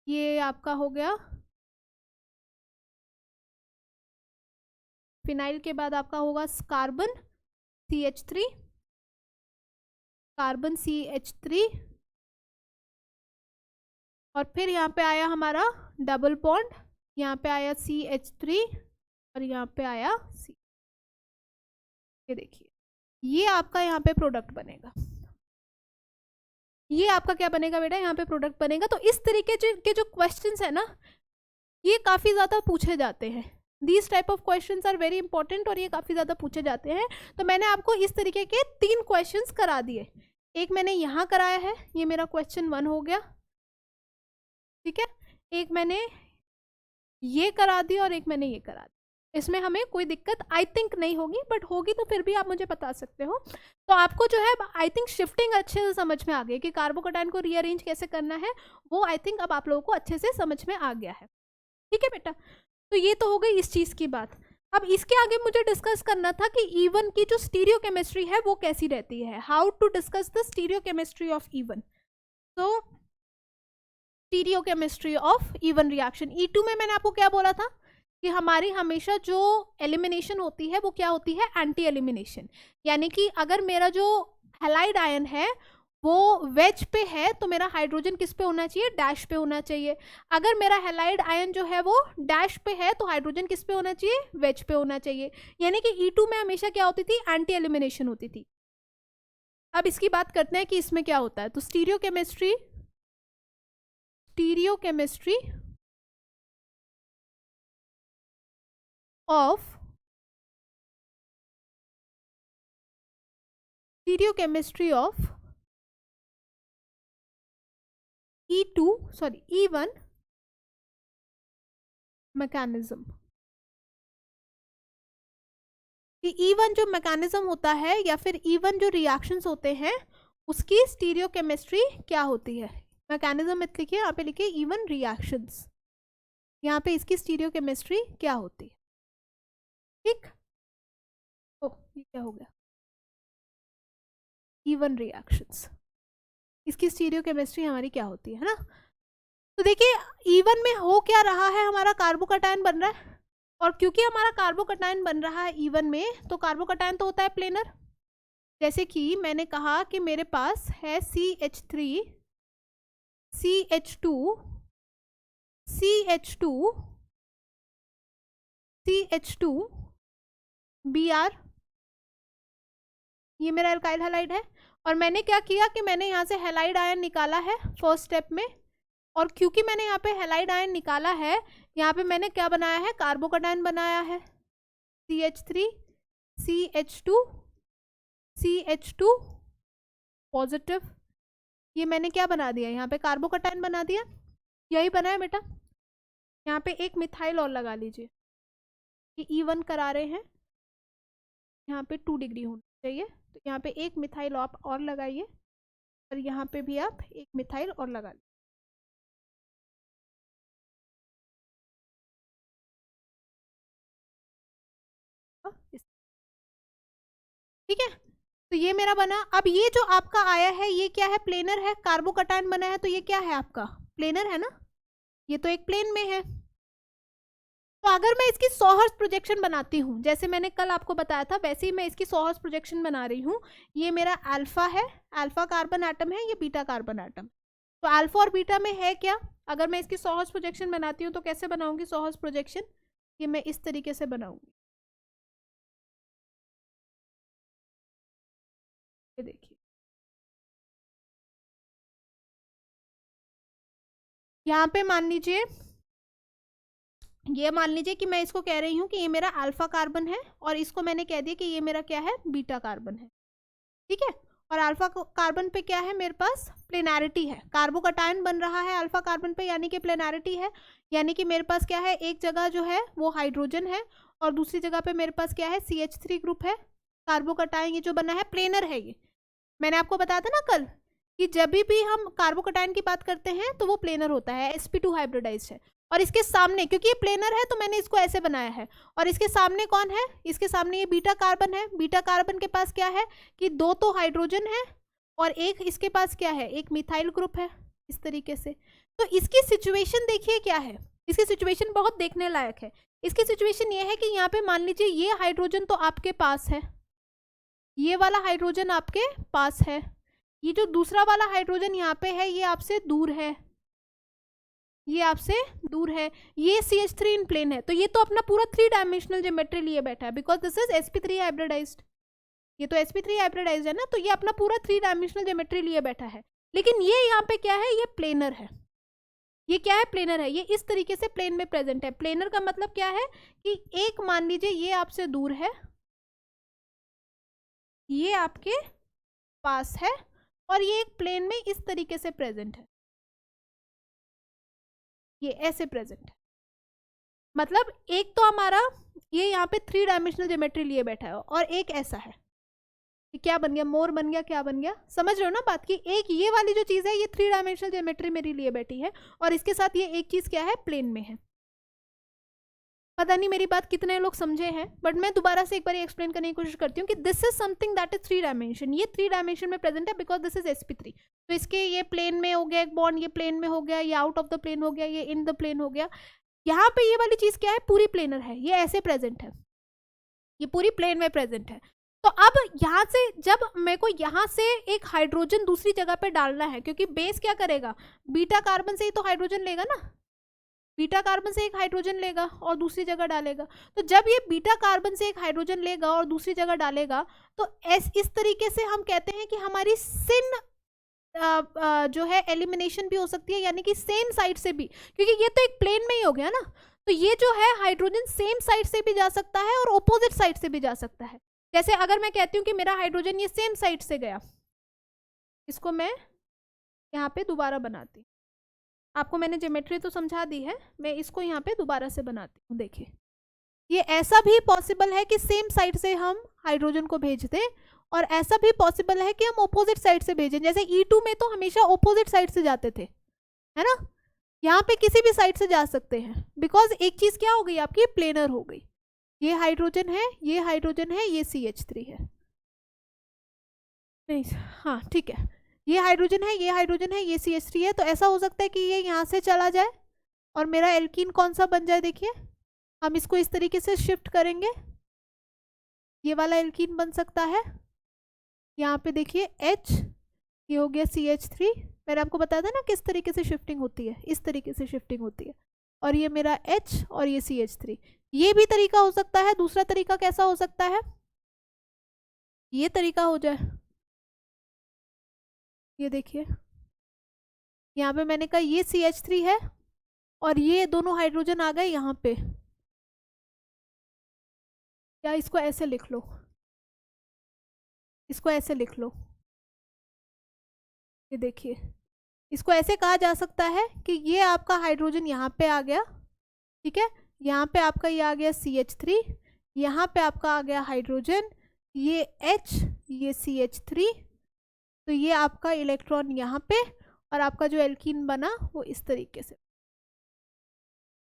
ये आपका हो गया फिनाइल, के बाद आपका होगा कार्बन CH3, कार्बन CH3, और फिर यहाँ पे आया हमारा डबल बॉन्ड, यहाँ पे आया CH3 और यहाँ पे आया C। ये देखिए ये आपका यहाँ पे प्रोडक्ट बनेगा, ये आपका क्या बनेगा बेटा, यहाँ पे प्रोडक्ट बनेगा। तो इस तरीके के जो क्वेश्चंस है ना ये काफ़ी ज़्यादा पूछे जाते हैं, these type of questions are very important और ये काफ़ी ज़्यादा पूछे जाते हैं। तो मैंने आपको इस तरीके के 3 क्वेश्चंस करा दिए, एक मैंने यहाँ कराया है, ये मेरा क्वेश्चन 1 हो गया, ठीक है, एक मैंने ये करा दी और एक मैंने ये करा दी। इसमें हमें कोई दिक्कत आई थिंक नहीं होगी, बट होगी तो फिर भी आप मुझे बता सकते हो। तो आपको जो है आई थिंक शिफ्टिंग अच्छे से समझ में आ गई कि कार्बोकटायन को रीअरेंज कैसे करना है, वो आई थिंक अब आप लोगों को अच्छे से समझ में आ गया है, ठीक है बेटा। तो ये तो हो गई इस चीज़ की बात। अब इसके आगे मुझे डिस्कस करना था कि E1 की जो स्टीरियो केमिस्ट्री है वो कैसी रहती है, how to discuss the stereo chemistry of E1। तो stereo chemistry of E1 reaction, E2 में मैंने आपको क्या बोला था कि हमारी हमेशा जो एलिमिनेशन होती है वो क्या होती है, एंटी एलिमिनेशन। यानी कि अगर मेरा जो हैलाइड आयन है वो वेज पे है तो मेरा हाइड्रोजन किस पे होना चाहिए, डैश पे होना चाहिए। अगर मेरा हैलाइड आयन जो है वो डैश पे है तो हाइड्रोजन किस पे होना चाहिए, वेज पे होना चाहिए। यानी कि E2 में हमेशा क्या होती थी, एंटी एलिमिनेशन होती थी। अब इसकी बात करते हैं कि इसमें क्या होता है। तो stereo chemistry of E1 mechanism. E1 जो मैकेनिज्म होता है या फिर E1 जो रिएक्शंस होते हैं उसकी स्टीरियो केमिस्ट्री क्या होती है। मैकेनिज्म मत लिखिए, यहाँ पे लिखिए E1 रिएक्शंस। यहाँ पे इसकी स्टीरियोकेमिस्ट्री क्या होती है, ठीक। ओ ये क्या हो गया, इवन रिएक्शंस, इसकी स्टीरियोकेमिस्ट्री हमारी क्या होती है ना। तो देखिए इवन में हो क्या रहा है, हमारा कार्बोकटायन बन रहा है, और क्योंकि हमारा कार्बोकटायन बन रहा है इवन में, तो कार्बोकटायन तो होता है प्लेनर। जैसे कि मैंने कहा कि मेरे पास है CH3 CH2 CH2 CH2 Br, ये मेरा एल्काइल हैलाइड है। और मैंने क्या किया कि मैंने यहाँ से हैलाइड आयन निकाला है फर्स्ट स्टेप में, और क्योंकि मैंने यहाँ पे हैलाइड आयन निकाला है, यहाँ पे मैंने क्या बनाया है, कार्बोकटायन बनाया है, CH3 CH2 CH2 पॉजिटिव, ये मैंने क्या बना दिया, यहाँ पे कार्बोकटायन बना दिया, यही बना है बेटा। यहाँ पे एक मिथाइल और लगा लीजिए, ये E1 करा रहे हैं, यहाँ पे 2 डिग्री होना चाहिए, तो यहाँ पे एक मिथाइल आप और लगाइए, और यहाँ पे भी आप एक मिथाइल और लगा लीजिए। ठीक है, तो ये मेरा बना। अब ये जो आपका आया है ये क्या है, प्लेनर है, कार्बोकटायन बना है, तो ये क्या है आपका प्लेनर है ना, ये तो एक प्लेन में है। तो अगर मैं इसकी सॉहर्स प्रोजेक्शन बनाती हूँ, जैसे मैंने कल आपको बताया था, वैसे ही मैं इसकी सॉहर्स प्रोजेक्शन बना रही हूँ। ये मेरा अल्फा है, अल्फा कार्बन एटम है, ये बीटा कार्बन एटम। तो अल्फा और बीटा में है क्या, अगर मैं इसकी सॉहर्स प्रोजेक्शन बनाती हूँ तो कैसे बनाऊंगी सॉहर्स प्रोजेक्शन, ये मैं इस तरीके से बनाऊंगी, ये देखिए, यहाँ पे मान लीजिए, ये मान लीजिए कि मैं इसको कह रही हूँ कि ये मेरा अल्फा कार्बन है, और इसको मैंने कह दिया कि ये मेरा क्या है, बीटा कार्बन है, ठीक है। और अल्फा कार्बन पे क्या है, मेरे पास प्लेनैरिटी है, कार्बोकटायन बन रहा है अल्फा कार्बन पे, यानी कि प्लेनैरिटी है, यानी कि मेरे पास क्या है, एक जगह जो है वो हाइड्रोजन है, और दूसरी जगह पे मेरे पास क्या है, CH3 ग्रुप है। कार्बोकटायन ये जो बना है प्लेनर है, ये मैंने आपको बताया था ना कल कि जब भी हम कार्बोकटायन की बात करते हैं तो वो प्लेनर होता है, sp2 हाइब्रिडाइज्ड है। और इसके सामने, क्योंकि ये प्लेनर है तो मैंने इसको ऐसे बनाया है, और इसके सामने कौन है, इसके सामने ये बीटा कार्बन है। बीटा कार्बन के पास क्या है कि 2 तो हाइड्रोजन है, और एक इसके पास क्या है, एक मिथाइल ग्रुप है, इस तरीके से। तो इसकी सिचुएशन देखिए क्या है, इसकी सिचुएशन बहुत देखने लायक है। इसकी सिचुएशन ये है कि यहाँ पे मान लीजिए ये हाइड्रोजन तो आपके पास है, ये वाला हाइड्रोजन आपके पास है, ये जो दूसरा वाला हाइड्रोजन यहाँ पे है ये आपसे दूर है, ये आपसे दूर है, ये CH3 इन प्लेन है, तो ये तो अपना पूरा 3 डायमेंशनल ज्योमेट्री लिए बैठा है, because this is sp3 hybridised, ये तो sp3 हाइब्रिडाइज्ड है ना, तो ये अपना पूरा 3 डायमेंशनल ज्योमेट्री लिए बैठा है। लेकिन ये यहाँ पे क्या है, ये प्लेनर है, ये क्या है, प्लेनर है, ये इस तरीके से प्लेन में प्रेजेंट है। प्लेनर का मतलब क्या है कि एक मान लीजिए ये आपसे दूर है, ये आपके पास है, और ये एक प्लेन में इस तरीके से प्रेजेंट है, ये ऐसे प्रेजेंट है। मतलब एक तो हमारा ये यहाँ पे 3 डायमेंशनल ज्योमेट्री लिए बैठा है, और एक ऐसा है, ये क्या बन गया, मोर बन गया, क्या बन गया, समझ रहे हो ना बात की। एक ये वाली जो चीज़ है ये 3 डायमेंशनल ज्योमेट्री मेरी लिए बैठी है, और इसके साथ ये एक चीज़ क्या है, प्लेन में है। पता नहीं मेरी बात कितने लोग समझे हैं, बट मैं दोबारा से एक बार एक्सप्लेन करने की कोशिश करती हूँ कि this is something that is 3 dimension, ये 3 डायमेंशन में प्रेजेंट है बिकॉज दिस इज sp3। तो इसके ये प्लेन में हो गया एक बॉन्ड, ये प्लेन में हो गया, ये आउट ऑफ द प्लेन हो गया, ये इन द प्लेन हो गया। यहाँ पे ये वाली चीज क्या है, पूरी प्लेनर है, ये ऐसे प्रेजेंट है, ये पूरी प्लेन में प्रेजेंट है। तो अब यहाँ से जब मेरे को यहाँ से एक हाइड्रोजन दूसरी जगह पे डालना है, क्योंकि बेस क्या करेगा, बीटा कार्बन से ही तो हाइड्रोजन लेगा ना, बीटा कार्बन से एक हाइड्रोजन लेगा और दूसरी जगह डालेगा। तो जब ये बीटा कार्बन से एक हाइड्रोजन लेगा और दूसरी जगह डालेगा, तो इस तरीके से हम कहते हैं कि हमारी सिन जो है एलिमिनेशन भी हो सकती है, यानी कि सेम साइड से भी, क्योंकि ये तो एक प्लेन में ही हो गया ना, तो ये जो है हाइड्रोजन सेम साइड से भी जा सकता है और ऑपोजिट साइड से भी जा सकता है। जैसे अगर मैं कहती हूँ कि मेरा हाइड्रोजन ये सेम साइड से गया, इसको मैं यहाँ पे दोबारा बनाती हूँ, आपको मैंने ज्योमेट्री तो समझा दी है, मैं इसको यहाँ पे दोबारा से बनाती हूँ। देखिए ये ऐसा भी पॉसिबल है कि सेम साइड से हम हाइड्रोजन को भेज दें, और ऐसा भी पॉसिबल है कि हम ऑपोजिट साइड से भेजें। जैसे E2 में तो हमेशा ऑपोजिट साइड से जाते थे, है ना, यहाँ पे किसी भी साइड से जा सकते हैं, बिकॉज एक चीज क्या हो गई आपकी, प्लेनर हो गई। ये हाइड्रोजन है, ये हाइड्रोजन है, ये CH3 है, नहीं हाँ ठीक है, ये हाइड्रोजन है, ये हाइड्रोजन है, ये CH3 है। तो ऐसा हो सकता है कि ये यहाँ से चला जाए और मेरा एल्कीन कौन सा बन जाए, देखिए हम इसको इस तरीके से शिफ्ट करेंगे, ये वाला एल्कीन बन सकता है। यहाँ पे देखिए H, ये हो गया CH3। मैंने आपको बताया था ना किस तरीके से शिफ्टिंग होती है, इस तरीके से शिफ्टिंग होती है। और ये मेरा H और ये CH3। ये भी तरीका हो सकता है। दूसरा तरीका कैसा हो सकता है, ये तरीका हो जाए, ये देखिए यहाँ पे मैंने कहा ये CH3 है और ये दोनों हाइड्रोजन आ गए यहाँ पे, या इसको ऐसे लिख लो, इसको ऐसे लिख लो, ये देखिए इसको ऐसे कहा जा सकता है कि ये आपका हाइड्रोजन यहाँ पे आ गया, ठीक है, यहाँ पे आपका ये आ गया CH3, यहाँ पे आपका आ गया हाइड्रोजन, ये H, ये CH3, तो ये आपका इलेक्ट्रॉन यहाँ पे, और आपका जो एल्कीन बना वो इस तरीके से।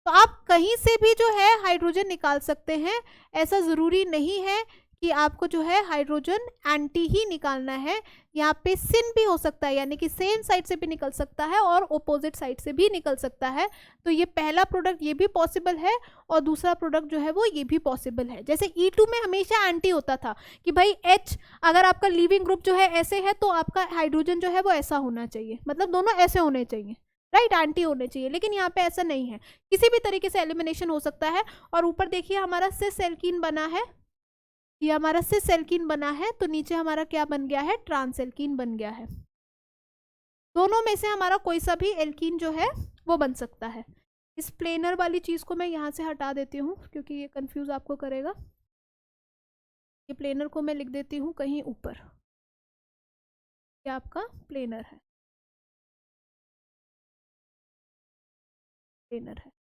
तो आप कहीं से भी जो है हाइड्रोजन निकाल सकते हैं, ऐसा ज़रूरी नहीं है कि आपको जो है हाइड्रोजन एंटी ही निकालना है। यहाँ पे सिन भी हो सकता है, यानी कि सेम साइड से भी निकल सकता है और ओपोजिट साइड से भी निकल सकता है। तो ये पहला प्रोडक्ट ये भी पॉसिबल है और दूसरा प्रोडक्ट जो है वो ये भी पॉसिबल है। जैसे E2 में हमेशा एंटी होता था कि भाई H, अगर आपका लीविंग ग्रुप जो है ऐसे है तो आपका हाइड्रोजन जो है वो ऐसा होना चाहिए, मतलब दोनों ऐसे होने चाहिए, राइट, एंटी होने चाहिए। लेकिन यहाँ पे ऐसा नहीं है, किसी भी तरीके से एलिमिनेशन हो सकता है। और ऊपर देखिए हमारा सिस एल्कीन बना है, ये हमारा सिस एल्कीन बना है, तो नीचे हमारा क्या बन गया है, ट्रांस एल्कीन बन गया है। दोनों में से हमारा कोई सा भी एल्कीन जो है वो बन सकता है। इस प्लेनर वाली चीज को मैं यहाँ से हटा देती हूँ क्योंकि ये कंफ्यूज आपको करेगा। ये प्लेनर को मैं लिख देती हूँ कहीं ऊपर, ये आपका प्लेनर है, प्लेनर है,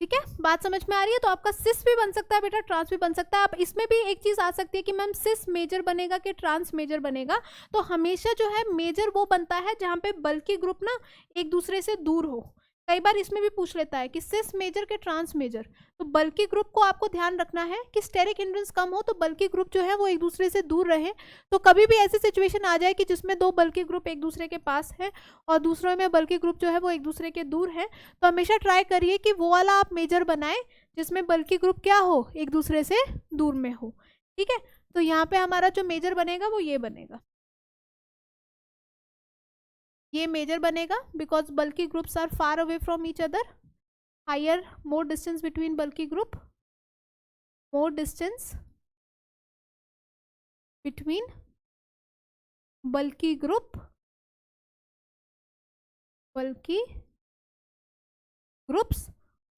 ठीक है, बात समझ में आ रही है। तो आपका सिस भी बन सकता है बेटा, ट्रांस भी बन सकता है। आप इसमें भी एक चीज आ सकती है कि मैम सिस मेजर बनेगा कि ट्रांस मेजर बनेगा। तो हमेशा जो है मेजर वो बनता है जहाँ पे बल्कि ग्रुप ना एक दूसरे से दूर हो। कई बार इसमें भी पूछ लेता है कि सिस मेजर के ट्रांस मेजर। तो बल्कि ग्रुप को आपको ध्यान रखना है कि स्टेरिक हिंड्रेंस कम हो, तो बल्कि ग्रुप जो है वो एक दूसरे से दूर रहे। तो कभी भी ऐसी सिचुएशन आ जाए कि जिसमें दो बल्कि ग्रुप एक दूसरे के पास है और दूसरों में बल्कि ग्रुप जो है वो एक दूसरे के दूर है, तो हमेशा ट्राई करिए कि वो वाला आप मेजर बनाए जिसमें बल्कि ग्रुप क्या हो, एक दूसरे से दूर में हो, ठीक है। तो यहाँ पे हमारा जो मेजर बनेगा वो ये बनेगा, ये मेजर बनेगा because bulky groups are far away from each other, higher more distance between bulky group, more distance between bulky group, bulky groups,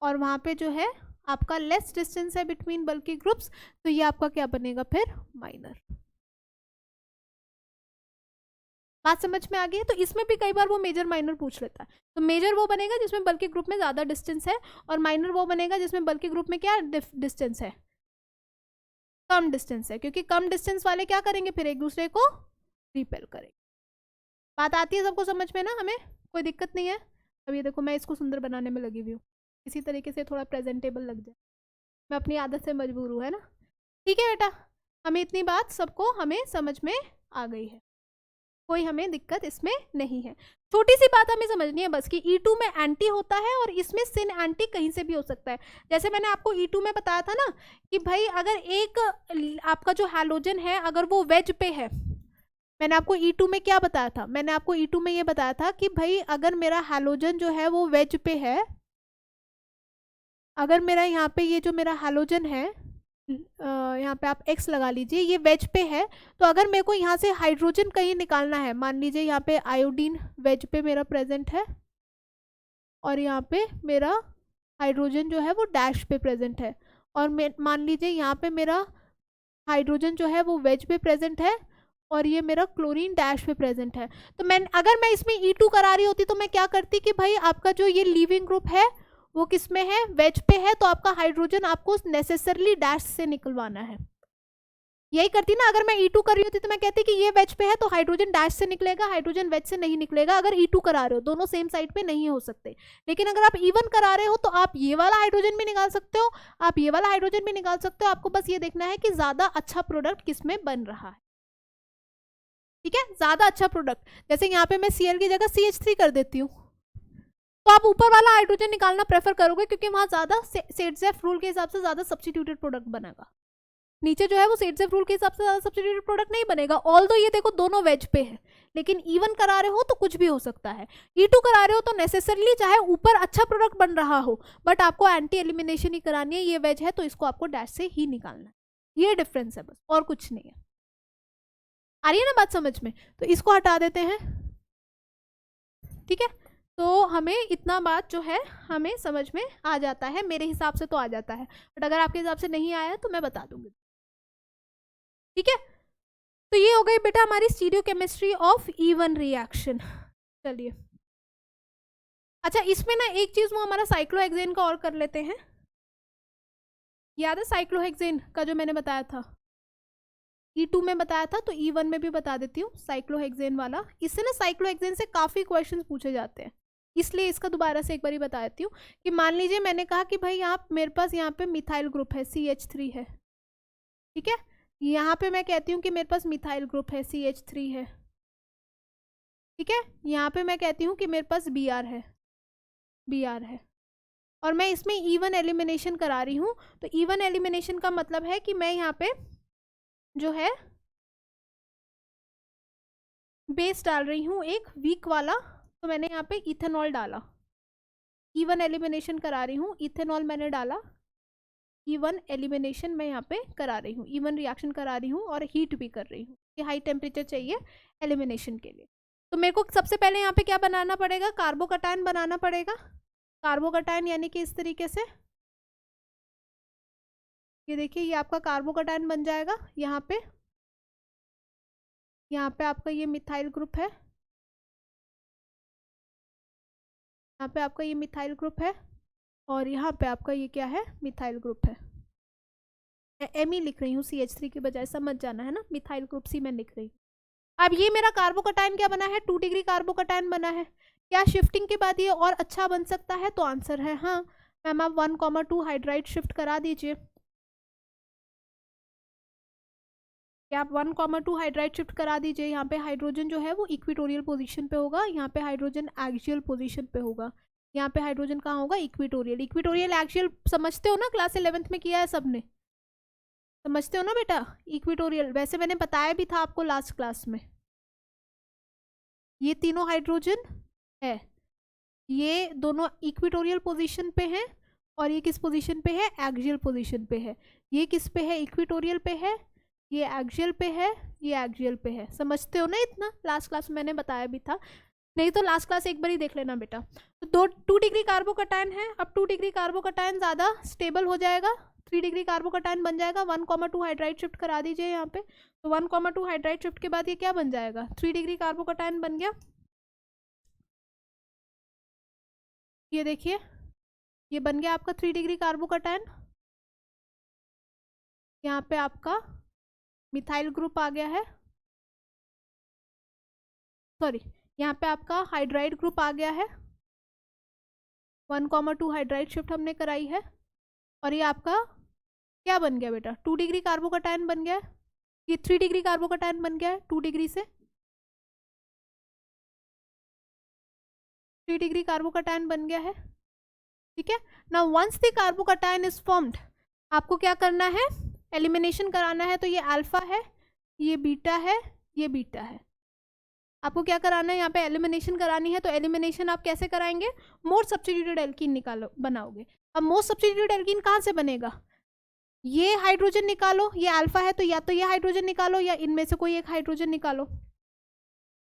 और वहां पे जो है आपका लेस डिस्टेंस है बिटवीन बल्कि ग्रुप्स, तो ये आपका क्या बनेगा फिर, माइनर। बात समझ में आ गई है। तो इसमें भी कई बार वो मेजर माइनर पूछ लेता है। तो मेजर वो बनेगा जिसमें बल्कि ग्रुप में ज्यादा डिस्टेंस है, और माइनर वो बनेगा जिसमें बल्कि ग्रुप में क्या डिस्टेंस है, कम डिस्टेंस है, क्योंकि कम डिस्टेंस वाले क्या करेंगे, फिर एक दूसरे को रिपेल करेंगे। बात आती है सबको समझ में ना, हमें कोई दिक्कत नहीं है। अब ये देखो मैं इसको सुंदर बनाने में लगी हुई हूँ, इसी तरीके से थोड़ा प्रेजेंटेबल लग जाए, मैं अपनी आदत से मजबूर हूँ, है ना। ठीक है बेटा, हमें इतनी बात सबको हमें समझ में आ गई है, कोई हमें दिक्कत इसमें नहीं है। छोटी सी बात हमें समझनी है बस कि E2 में एंटी होता है और इसमें सिन एंटी कहीं से भी हो सकता है। जैसे मैंने आपको E2 में बताया था ना कि भाई अगर एक आपका जो हैलोजन है अगर वो वेज पे है, मैंने आपको E2 में क्या बताया था, मैंने आपको E2 में ये बताया था कि भाई अगर मेरा हैलोजन जो है वो वेज पे है, अगर मेरा यहाँ पे ये जो मेरा हैलोजन है, यहाँ पे आप X लगा लीजिए, ये वेज पे है, तो अगर मेरे को यहाँ से हाइड्रोजन कहीं निकालना है, मान लीजिए यहाँ पे आयोडीन वेज पे मेरा प्रेजेंट है और यहाँ पे मेरा हाइड्रोजन जो है वो डैश पे प्रेजेंट है, और मान लीजिए यहाँ पे मेरा हाइड्रोजन जो है वो वेज पे प्रेजेंट है और ये मेरा क्लोरीन डैश पे प्रेजेंट है। तो अगर मैं इसमें E2 करा रही होती तो मैं क्या करती कि भाई आपका जो ये लीविंग ग्रुप है वो किस में है, वेज पे है, तो आपका हाइड्रोजन आपको नेसेसरली डैश से निकलवाना है, यही करती ना, अगर मैं E2 कर रही होती तो मैं कहती कि ये वेज पे है तो हाइड्रोजन डैश से निकलेगा, हाइड्रोजन वेज से नहीं निकलेगा। अगर E2 करा रहे हो, दोनों सेम साइड पे नहीं हो सकते। लेकिन अगर आप E1 करा रहे हो तो आप ये वाला हाइड्रोजन भी निकाल सकते हो, आप ये वाला हाइड्रोजन भी निकाल सकते हो। आपको बस ये देखना है कि ज्यादा अच्छा प्रोडक्ट किसमें बन रहा है। ठीक है, ज्यादा अच्छा प्रोडक्ट, जैसे यहाँ पे मैं Cl की जगह CH3 कर देती हूँ, तो आप ऊपर वाला हाइड्रोजन निकालना प्रेफर करोगे, क्योंकि वहां ज्यादा सेट्जेफ रूल के हिसाब से ज्यादा सब्स्टिट्यूटेड प्रोडक्ट बनेगा। नीचे जो है वो सेट्जेफ रूल के हिसाब से ज्यादा सब्स्टिट्यूटेड प्रोडक्ट नहीं बनेगा। ऑल दो ये देखो दोनों वेज पे है, लेकिन E1 करा रहे हो तो कुछ भी हो सकता है, E2 करा रहे हो तो नेसेसरली चाहे ऊपर अच्छा प्रोडक्ट बन रहा हो, बट आपको एंटी एलिमिनेशन ही करानी है। ये वेज है तो इसको आपको डैश से ही निकालना है, ये डिफरेंस है बस, और कुछ नहीं है। आ रही है ना बात समझ में? तो इसको हटा देते हैं। ठीक है, तो हमें इतना बात जो है हमें समझ में आ जाता है, मेरे हिसाब से तो आ जाता है, बट अगर आपके हिसाब से नहीं आया तो मैं बता दूंगी। ठीक है, तो ये हो गई बेटा हमारी स्टीरियोकेमिस्ट्री ऑफ E1 रिएक्शन। चलिए, अच्छा इसमें ना एक चीज वो हमारा साइक्लोहेक्सेन का और कर लेते हैं। याद है साइक्लोहेक्सेन का जो मैंने बताया था, E2 में बताया था, तो E1 में भी बता देती हूँ साइक्लोहेक्सेन वाला। इससे ना साइक्लोहेक्सेन से काफी क्वेश्चंस पूछे जाते हैं, इसलिए इसका दोबारा से एक बार बता देती हूँ कि मान लीजिए मैंने कहा कि भाई आप मेरे पास यहाँ पे मिथाइल ग्रुप है CH3 है। ठीक है, यहाँ पे मैं कहती हूँ कि मेरे पास मिथाइल ग्रुप है CH3 है। ठीक है, यहाँ पे मैं कहती हूँ कि मेरे पास Br है, और मैं इसमें E1 एलिमिनेशन करा रही हूँ। तो E1 एलिमिनेशन का मतलब है कि मैं यहाँ पे जो है बेस डाल रही हूँ एक वीक वाला, तो मैंने यहाँ पे इथेनॉल डाला। E1 एलिमिनेशन करा रही हूँ, इथेनॉल मैंने डाला, E1 एलिमिनेशन मैं यहाँ पे करा रही हूँ, E1 रिएक्शन करा रही हूँ और हीट भी कर रही हूँ कि हाई टेम्परेचर चाहिए एलिमिनेशन के लिए। तो मेरे को सबसे पहले यहाँ पे क्या बनाना पड़ेगा, कार्बोकटायन बनाना पड़ेगा। कार्बोकटायन यानी कि इस तरीके से, ये देखिए ये आपका कार्बोकटायन बन जाएगा। यहाँ पे आपका ये मिथाइल ग्रुप है, यहाँ पे आपका ये मिथाइल ग्रुप है, और यहाँ पे आपका ये क्या है, मिथाइल ग्रुप है। मैं लिख रही हूँ CH3 की बजाय, समझ जाना है ना, मिथाइल ग्रुप C मैं लिख रही हूँ। अब ये मेरा कार्बोकटायन क्या बना है, 2 डिग्री कार्बोकटायन बना है। क्या शिफ्टिंग के बाद ये और अच्छा बन सकता है? तो आंसर है हाँ। मैम आप 1,2 हाइड्राइड शिफ्ट करा दीजिए। क्या आप 1,2 हाइड्राइड शिफ्ट करा दीजिए। यहाँ पे हाइड्रोजन जो है वो इक्विटोरियल पोजीशन पे होगा, यहाँ पे हाइड्रोजन एक्सियल पोजीशन पे होगा। यहाँ पे हाइड्रोजन कहाँ होगा, इक्विटोरियल। इक्विटोरियल एक्सियल समझते हो ना, क्लास 11th में किया है सबने, समझते हो ना बेटा इक्विटोरियल। वैसे मैंने बताया भी था आपको लास्ट क्लास में। ये तीनों हाइड्रोजन है, ये दोनों इक्विटोरियल पोजीशन पे हैं, और ये किस पोजीशन पे है, एक्सियल पोजीशन पे है। ये किस पे है, इक्विटोरियल पे है, ये एक्सियल पे है, ये एक्सियल पे है। समझते हो ना इतना, लास्ट क्लास में मैंने बताया भी था, नहीं तो लास्ट क्लास एक बार ही देख लेना बेटा। तो 2 डिग्री कार्बोकटायन है। अब 2 डिग्री कार्बोकटायन ज़्यादा स्टेबल हो जाएगा, 3 डिग्री कार्बोकटायन बन जाएगा। 1,2 हाइड्राइड शिफ्ट करा दीजिए यहाँ पे। तो 1,2 हाइड्राइड शिफ्ट के बाद ये क्या बन जाएगा, 3 डिग्री कार्बोकटायन बन गया। ये देखिए ये बन गया आपका 3 डिग्री कार्बोकटायन। यहाँ पे आपका मिथाइल ग्रुप आ गया है, सॉरी यहाँ पे आपका हाइड्राइड ग्रुप आ गया है। 1,2 हाइड्राइड शिफ्ट हमने कराई है, और ये आपका क्या बन गया बेटा, 2 डिग्री कार्बोकटायन बन गया है। ये 3 डिग्री कार्बोकटायन बन गया है, 2 डिग्री से 3 डिग्री कार्बोकटायन बन गया है। ठीक है, now once the carbocation is formed, आपको क्या करना है, एलिमिनेशन कराना है। तो ये अल्फा है, ये बीटा है, ये बीटा है। आपको क्या कराना है, यहाँ पे एलिमिनेशन करानी है। तो एलिमिनेशन आप कैसे कराएंगे, मोस्ट सब्स्टिट्यूटेड एल्कीन निकालो बनाओगे। अब मोस्ट सब्स्टिट्यूटेड एल्कीन कहाँ से बनेगा, ये हाइड्रोजन निकालो, ये अल्फा है तो या तो ये हाइड्रोजन निकालो या इनमें से कोई एक हाइड्रोजन निकालो।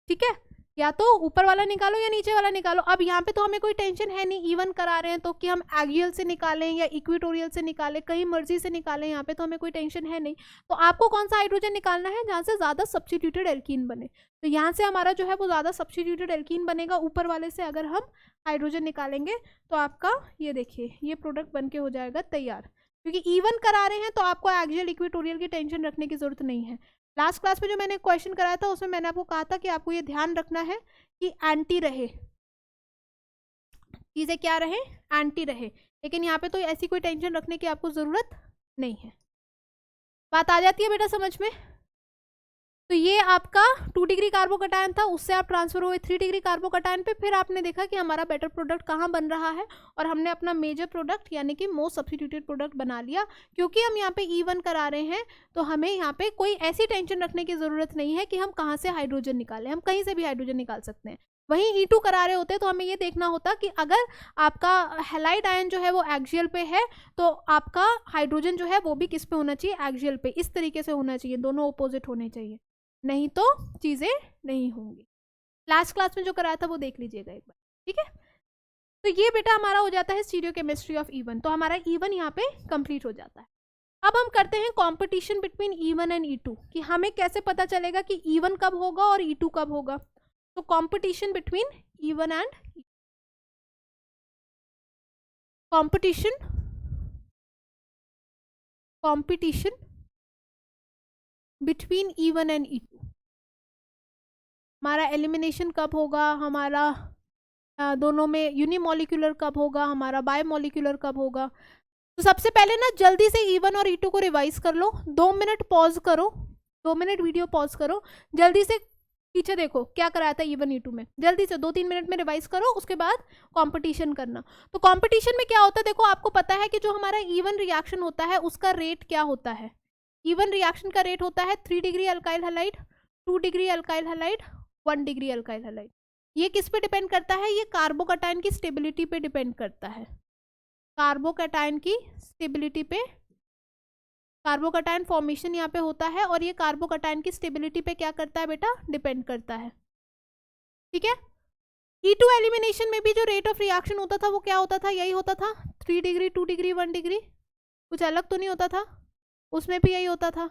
ठीक है, या तो ऊपर वाला निकालो या नीचे वाला निकालो। अब यहाँ पे तो हमें कोई टेंशन है नहीं, E1 करा रहे हैं तो कि हम एक्सियल से निकालें या इक्विटोरियल से निकालें, कहीं मर्जी से निकालें, यहाँ पे तो हमें कोई टेंशन है नहीं। तो आपको कौन सा हाइड्रोजन निकालना है, जहाँ से ज़्यादा सब्स्टिट्यूटेड एल्कीन बने। तो यहाँ से हमारा जो है वो ज़्यादा सब्स्टिट्यूटेड एल्कीन बनेगा। ऊपर वाले से अगर हम हाइड्रोजन निकालेंगे तो आपका ये देखिए ये प्रोडक्ट बन के हो जाएगा तैयार, क्योंकि इवन करा रहे हैं तो आपको एक्सियल इक्वेटोरियल की टेंशन रखने की जरूरत नहीं है। लास्ट क्लास में जो मैंने क्वेश्चन कराया था उसमें मैंने आपको कहा था कि आपको ये ध्यान रखना है कि एंटी रहे, चीजें क्या रहे, एंटी रहे, लेकिन यहाँ पे तो ऐसी कोई टेंशन रखने की आपको जरूरत नहीं है। बात आ जाती है बेटा समझ में? तो ये आपका 2 डिग्री कार्बोकटायन था, उससे आप ट्रांसफर हुए 3 डिग्री कार्बोकटायन पे। फिर आपने देखा कि हमारा बेटर प्रोडक्ट कहाँ बन रहा है, और हमने अपना मेजर प्रोडक्ट यानी कि मोस्ट सब्स्टिट्यूटेड प्रोडक्ट बना लिया। क्योंकि हम यहाँ पे E1 करा रहे हैं तो हमें यहाँ पे कोई ऐसी टेंशन रखने की जरूरत नहीं है कि हम कहाँ से हाइड्रोजन निकालें, हम कहीं से भी हाइड्रोजन निकाल सकते हैं। वहीं E2 करा रहे होते तो हमें ये देखना होता कि अगर आपका हैलाइड आयन जो है वो एक्सियल पे है तो आपका हाइड्रोजन जो है वो भी किस पे होना चाहिए, एक्सियल पे। इस तरीके से होना चाहिए, दोनों अपोजिट होने चाहिए, नहीं तो चीजें नहीं होंगी। लास्ट क्लास में जो कराया था वो देख लीजिएगा एक बार, ठीक है? तो ये बेटा हमारा हो जाता है स्टीरियोकेमिस्ट्री ऑफ E1। तो हमारा E1 यहाँ पे कंप्लीट हो जाता है। अब हम करते हैं competition between E1 and E2 कि हमें कैसे पता चलेगा कि E1 कब होगा और E2 कब होगा। तो competition between E1 and competition between E1 and E2, हमारा एलिमिनेशन कब होगा, हमारा दोनों में यूनिमोलिकुलर कब होगा, हमारा बायोमोलिकुलर कब होगा। तो सबसे पहले ना जल्दी से E1 और E2 को रिवाइज कर लो। 2 मिनट पॉज करो, 2 मिनट वीडियो पॉज करो, जल्दी से पीछे देखो क्या कराया था E1 E2 में, जल्दी से 2-3 मिनट में रिवाइज करो, उसके बाद कंपटीशन करना। तो कंपटीशन में क्या होता है, देखो आपको पता है कि जो हमारा E1 रिएक्शन होता है उसका रेट क्या होता है। E1 रिएक्शन का रेट होता है 3 degree alkyl halide, 2 degree alkyl halide, 1 degree alkyl halide. ये किस पे डिपेंड करता है, ये कार्बोकैटायन की स्टेबिलिटी पे डिपेंड करता है। कार्बोकैटायन की स्टेबिलिटी पे, कार्बोकैटायन फॉर्मेशन यहाँ पे होता है और ये कार्बोकैटायन की स्टेबिलिटी पे क्या करता है बेटा, डिपेंड करता है, ठीक है? E2 एलिमिनेशन में भी जो रेट ऑफ रिएक्शन होता था वो क्या होता था, यही होता था 3 डिग्री, 2 डिग्री, 1 डिग्री, कुछ अलग तो नहीं होता था, उसमें भी यही होता था।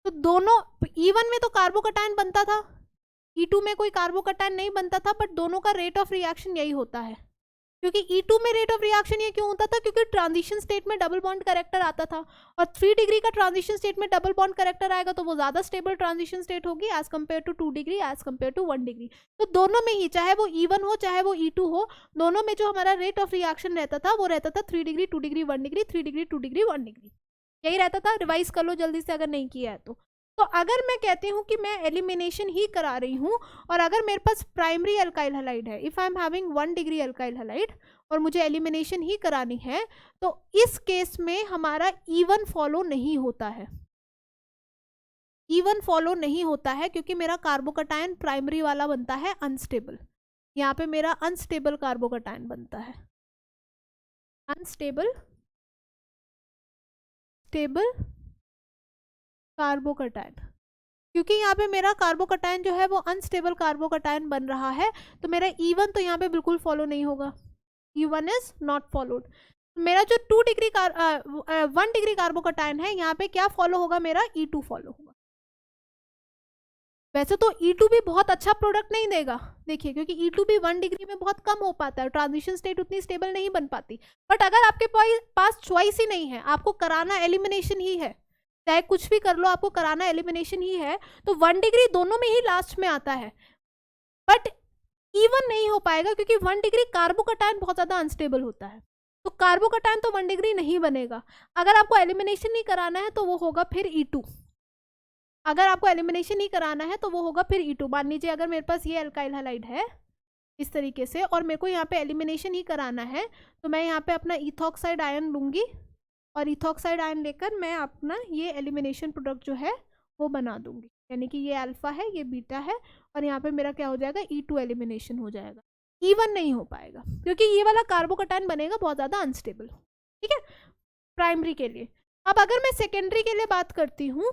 तो दोनों E1 में तो कार्बोकैटायन बनता था, E2 में कोई कार्बोकैटायन नहीं बनता था, बट दोनों का रेट ऑफ रिएक्शन यही होता है। क्योंकि E2 में रेट ऑफ रिएक्शन ये क्यों होता था, क्योंकि ट्रांजिशन स्टेट में डबल बॉन्ड कैरेक्टर आता था, और 3 डिग्री का ट्रांजिशन स्टेट में डबल बॉन्ड कैरेक्टर आएगा तो वो ज्यादा स्टेबल ट्रांजिशन स्टेट होगी as compare to 2 degree, as compare to 1 degree. तो दोनों में ही, चाहे वो E1 हो चाहे वो E2 हो, दोनों में जो हमारा रेट ऑफ रिएक्शन रहता था वो रहता था 3 degree, 2 degree, 1 degree, 3 degree, 2 degree, 1 degree, यही रहता था। रिवाइज कर लो जल्दी से अगर नहीं किया है तो अगर मैं कहती हूँ कि मैं एलिमिनेशन ही करा रही हूँ और अगर मेरे पास प्राइमरी अल्काइल हैलाइड है, if I am having 1 degree alkyl halide और मुझे एलिमिनेशन ही करानी है, तो इस केस में हमारा E1 फॉलो नहीं होता है। E1 फॉलो नहीं होता है क्योंकि मेरा कार्बोकैटायन प्राइमरी वाला बनता है अनस्टेबल। यहाँ पे मेरा अनस्टेबल कार्बोकैटायन बनता है, अनस्टेबल स्टेबल कार्बोकैटायन। क्योंकि यहाँ पे मेरा कार्बोकैटायन जो है वो अनस्टेबल कार्बोकैटायन बन रहा है, तो मेरा E1 तो यहाँ पे बिल्कुल फॉलो नहीं होगा, E1 इज नॉट फॉलोड। मेरा जो 1 डिग्री कार्बोकैटायन है यहाँ पे क्या फॉलो होगा, मेरा E2 फॉलो होगा। वैसे तो E2 भी बहुत अच्छा प्रोडक्ट नहीं देगा, देखिए, क्योंकि E2 भी 1 डिग्री में बहुत कम हो पाता है, ट्रांजिशन स्टेट उतनी स्टेबल नहीं बन पाती। बट अगर आपके पास चॉइस ही नहीं है, आपको कराना एलिमिनेशन ही है, चाहे कुछ भी कर लो आपको कराना एलिमिनेशन ही है, तो 1 डिग्री दोनों में ही लास्ट में आता है, बट E1 नहीं हो पाएगा क्योंकि 1 डिग्री कार्बोकैटायन बहुत ज्यादा अनस्टेबल होता है, तो कार्बोकैटायन तो 1 डिग्री नहीं बनेगा। अगर आपको एलिमिनेशन नहीं कराना है तो वो होगा फिर E2, अगर आपको एलिमिनेशन ही कराना है तो वो होगा फिर E2। मान लीजिए अगर मेरे पास ये अल्काइल हैलाइड है इस तरीके से और मेरे को यहाँ पे एलिमिनेशन ही कराना है, तो मैं यहाँ पे अपना इथॉक्साइड आयन लूंगी और इथॉक्साइड आयन लेकर मैं अपना ये एलिमिनेशन प्रोडक्ट जो है वो बना दूंगी, यानी कि ये अल्फा है, ये बीटा है, और यहाँ पे मेरा क्या हो जाएगा, E2 एलिमिनेशन हो जाएगा। E1 नहीं हो पाएगा क्योंकि ये वाला कार्बोकैटायन बनेगा बहुत ज़्यादा अनस्टेबल, ठीक है, प्राइमरी के लिए। अब अगर मैं सेकेंडरी के लिए बात करती हूँ,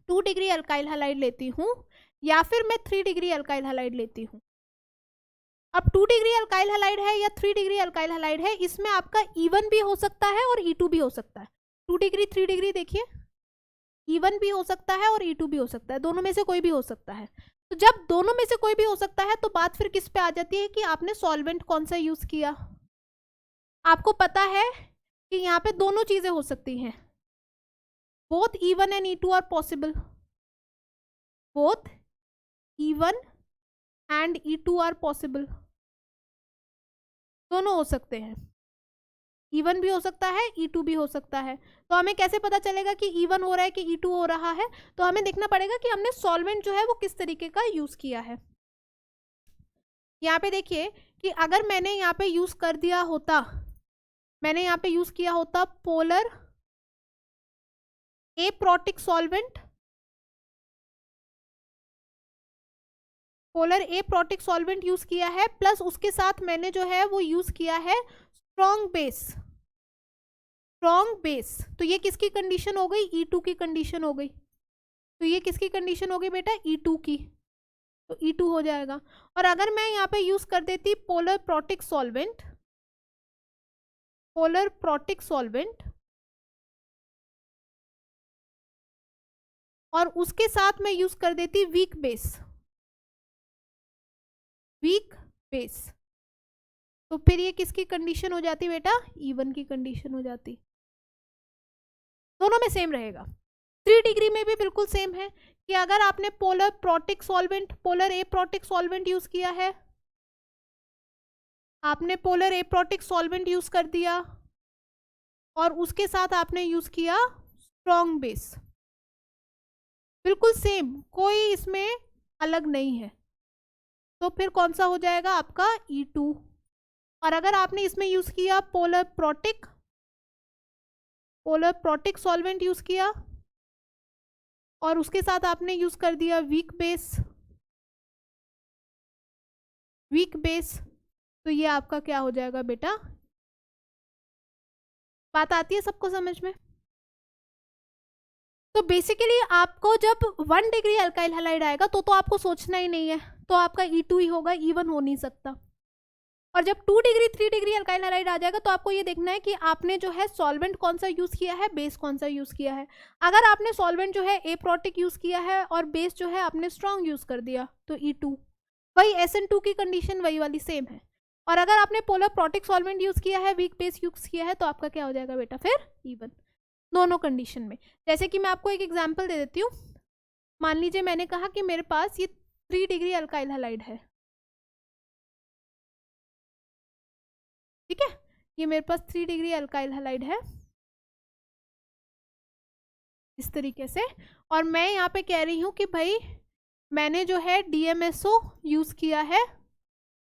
2 डिग्री अल्काइल हैलाइड लेती हूँ या फिर मैं 3 डिग्री अल्काइल हैलाइड लेती हूँ। अब 2 डिग्री अल्काइल हैलाइड है या 3 डिग्री अल्काइल हैलाइड है, इसमें आपका E1 भी हो सकता है और E2 भी हो सकता है। 2 डिग्री 3 डिग्री देखिए, E1 भी हो सकता है और E2 भी हो सकता है, दोनों में से कोई भी हो सकता है। तो जब दोनों में से कोई भी हो सकता है तो बात फिर किस पे आ जाती है कि आपने सॉल्वेंट कौन सा यूज किया। आपको पता है कि यहाँ पे दोनों चीजें हो सकती हैं, both E1 and E2 are possible, both E1 and E2 are possible, दोनों हो सकते हैं, E1 भी हो सकता है, E2 भी हो सकता है। तो हमें कैसे पता चलेगा कि E1 हो रहा है कि E2 हो रहा है? तो हमें देखना पड़ेगा कि हमने सॉल्वेंट जो है वो किस तरीके का यूज किया है। यहाँ पे देखिए कि अगर मैंने यहाँ पे यूज कर दिया होता, मैंने यहाँ पे यूज किया होता polar aprotic solvent, polar aprotic solvent use किया है, प्लस उसके साथ मैंने जो है वो यूज किया है स्ट्रॉन्ग बेस, स्ट्रॉन्ग बेस। तो ये किसकी कंडीशन हो गई? E2 की कंडीशन हो गई। तो ये किसकी कंडीशन हो गई बेटा? E2 की। तो E2 हो जाएगा। और अगर मैं यहाँ पे यूज कर देती polar protic solvent, polar protic solvent, और उसके साथ मैं यूज कर देती वीक बेस, वीक बेस, तो फिर ये किसकी कंडीशन हो जाती बेटा? E1 की कंडीशन हो जाती। दोनों में सेम रहेगा। 3 डिग्री में भी बिल्कुल सेम है कि अगर आपने polar protic solvent, polar aprotic solvent use किया है, आपने पोलर एप्रोटिक सॉल्वेंट यूज कर दिया और उसके साथ आपने यूज किया स्ट्रॉन्ग बेस, बिल्कुल सेम, कोई इसमें अलग नहीं है। तो फिर कौन सा हो जाएगा आपका? E2। और अगर आपने इसमें यूज किया पोलर प्रोटिक सॉल्वेंट यूज किया और उसके साथ आपने यूज कर दिया वीक बेस, वीक बेस, तो ये आपका क्या हो जाएगा बेटा? बात आती है सबको समझ में? तो बेसिकली आपको जब 1 डिग्री अल्काइल हैलाइड आएगा तो आपको सोचना ही नहीं है, तो आपका E2 ही होगा, E1 हो नहीं सकता। और जब 2 डिग्री 3 डिग्री अल्काइल हैलाइड आ जाएगा तो आपको ये देखना है कि आपने जो है सॉल्वेंट कौन सा यूज किया है, बेस कौन सा यूज किया है। अगर आपने सॉल्वेंट जो है एप्रोटिक यूज किया है और बेस जो है आपने स्ट्रॉन्ग यूज कर दिया तो E2, वही SN2 की कंडीशन वही वाली सेम है। और अगर आपने पोलर प्रोटिक सॉल्वेंट यूज किया है, वीक बेस यूज किया है, तो आपका क्या हो जाएगा बेटा? फिर E1, दोनों कंडीशन में। जैसे कि मैं आपको एक एग्जाम्पल दे देती हूँ। मान लीजिए मैंने कहा कि मेरे पास ये 3 डिग्री अल्काइल हैलाइड है, ठीक है, ये मेरे पास 3 डिग्री अल्काइल हैलाइड है इस तरीके से। और मैं यहाँ पे कह रही हूँ कि भाई मैंने जो है DMSO यूज किया है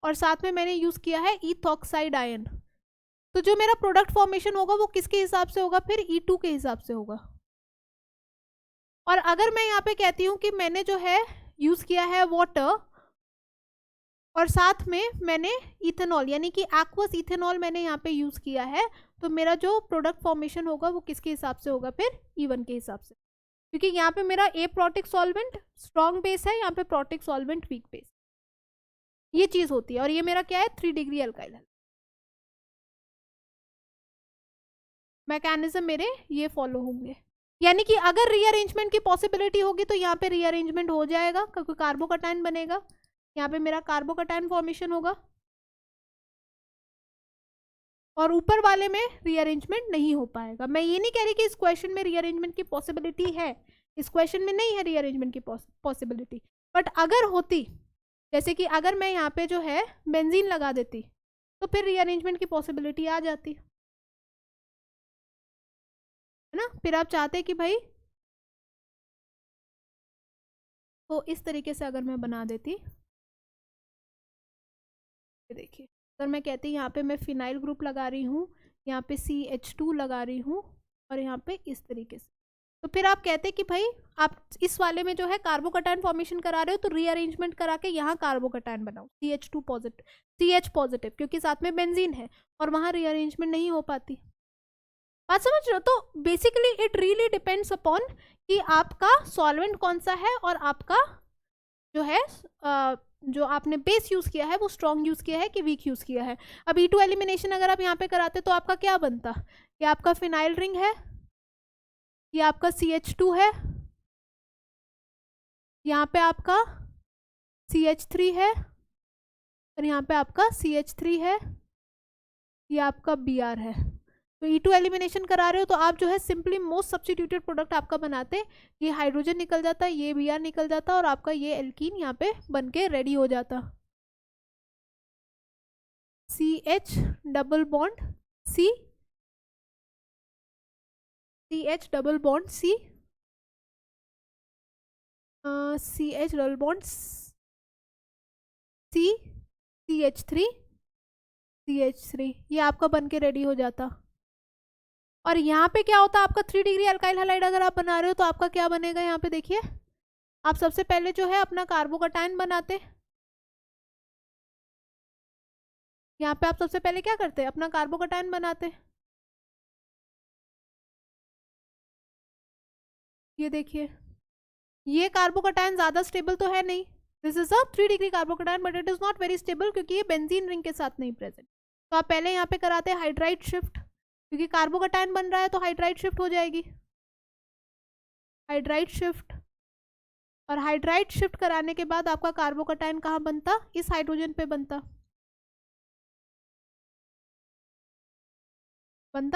और साथ में मैंने यूज किया है इथॉक्साइड आयन। तो जो मेरा प्रोडक्ट फॉर्मेशन होगा वो किसके हिसाब से होगा? फिर E2 के हिसाब से होगा। और अगर मैं यहाँ पे कहती हूँ कि मैंने जो है यूज किया है वाटर और साथ में मैंने इथेनॉल यानी कि एक्वस इथेनॉल मैंने यहाँ पे यूज किया है, तो मेरा जो प्रोडक्ट फॉर्मेशन होगा वो किसके हिसाब से होगा? फिर E1 के हिसाब से, क्योंकि यहाँ पे मेरा एप्रोटिक सॉल्वेंट स्ट्रॉन्ग बेस है, यहाँ पे प्रोटिक सॉल्वेंट वीक बेस, ये चीज होती है। और ये मेरा क्या है? 3 डिग्री अल्काइल है। मैकेनिज्म मेरे ये फॉलो होंगे, यानी कि अगर रीअरेंजमेंट की पॉसिबिलिटी होगी तो यहाँ पे रीअरेंजमेंट हो जाएगा क्योंकि कार्बोकटायन बनेगा, यहाँ पे मेरा कार्बोकटायन फॉर्मेशन होगा, और ऊपर वाले में रीअरेंजमेंट नहीं हो पाएगा। मैं ये नहीं कह रही कि इस क्वेश्चन में रीअरेंजमेंट की पॉसिबिलिटी है, इस क्वेश्चन में नहीं है रीअरेंजमेंट की पॉसिबिलिटी, बट अगर होती, जैसे कि अगर मैं यहाँ पे जो है बेंजीन लगा देती तो फिर रीअरेंजमेंट की पॉसिबिलिटी आ जाती है ना। फिर आप चाहते कि भाई, तो इस तरीके से अगर मैं बना देती, देखिए अगर मैं कहती यहाँ पे मैं फिनाइल ग्रुप लगा रही हूँ, यहाँ पे CH2 लगा रही हूँ और यहाँ पे इस तरीके से, तो फिर आप कहते कि भाई आप इस वाले में जो है कार्बोकटायन फॉर्मेशन करा रहे हो तो रीअरेंजमेंट करा के यहाँ कार्बोकटायन बनाओ CH2 पॉजिटिव, CH पॉजिटिव, क्योंकि साथ में बेंजीन है और वहाँ रीअरेंजमेंट नहीं हो पाती। बात समझ रहे हो? तो basically it really depends upon कि आपका सॉल्वेंट कौन सा है और आपका जो है जो आपने बेस यूज किया है वो स्ट्रॉन्ग यूज किया है कि वीक यूज किया है। अब E2 एलिमिनेशन अगर आप यहाँ पे कराते तो आपका क्या बनता? ये आपका फिनाइल रिंग है, ये आपका CH2 है, यहाँ पे आपका CH3 है और यहाँ पे आपका CH3 है, ये आपका Br है। तो E2 एलिमिनेशन करा रहे हो तो आप जो है सिंपली मोस्ट सब्स्टिट्यूटेड प्रोडक्ट आपका बनाते, ये हाइड्रोजन निकल जाता, ये Br निकल जाता और आपका ये एल्कीन यहाँ पे बन के रेडी हो जाता। CH double bond C, CH double bond C, CH double bond C, CH3, CH3, ये आपका बन के रेडी हो जाता। और यहाँ पे क्या होता है आपका 3 डिग्री अल्काइल हैलाइड अगर आप बना रहे हो तो आपका क्या बनेगा, यहाँ पे देखिए आप सबसे पहले जो है अपना कार्बोकटायन बनाते, यहाँ पे आप सबसे पहले क्या करते, अपना कार्बोकटायन बनाते। ये देखिए ये कार्बोकटायन ज्यादा स्टेबल तो है नहीं, this is a 3 degree carbocation but it is not very stable क्योंकि ये बेंजीन रिंग के साथ नहीं प्रेजेंट। तो आप पहले यहाँ पे कराते हैं हाइड्राइड शिफ्ट, क्योंकि कार्बोकटायन बन रहा है तो हाइड्राइड शिफ्ट हो जाएगी, हाइड्राइड शिफ्ट। और हाइड्राइड शिफ्ट कराने के बाद आपका कार्बोकटायन कहाँ बनता, इस हाइड्रोजन पे बनता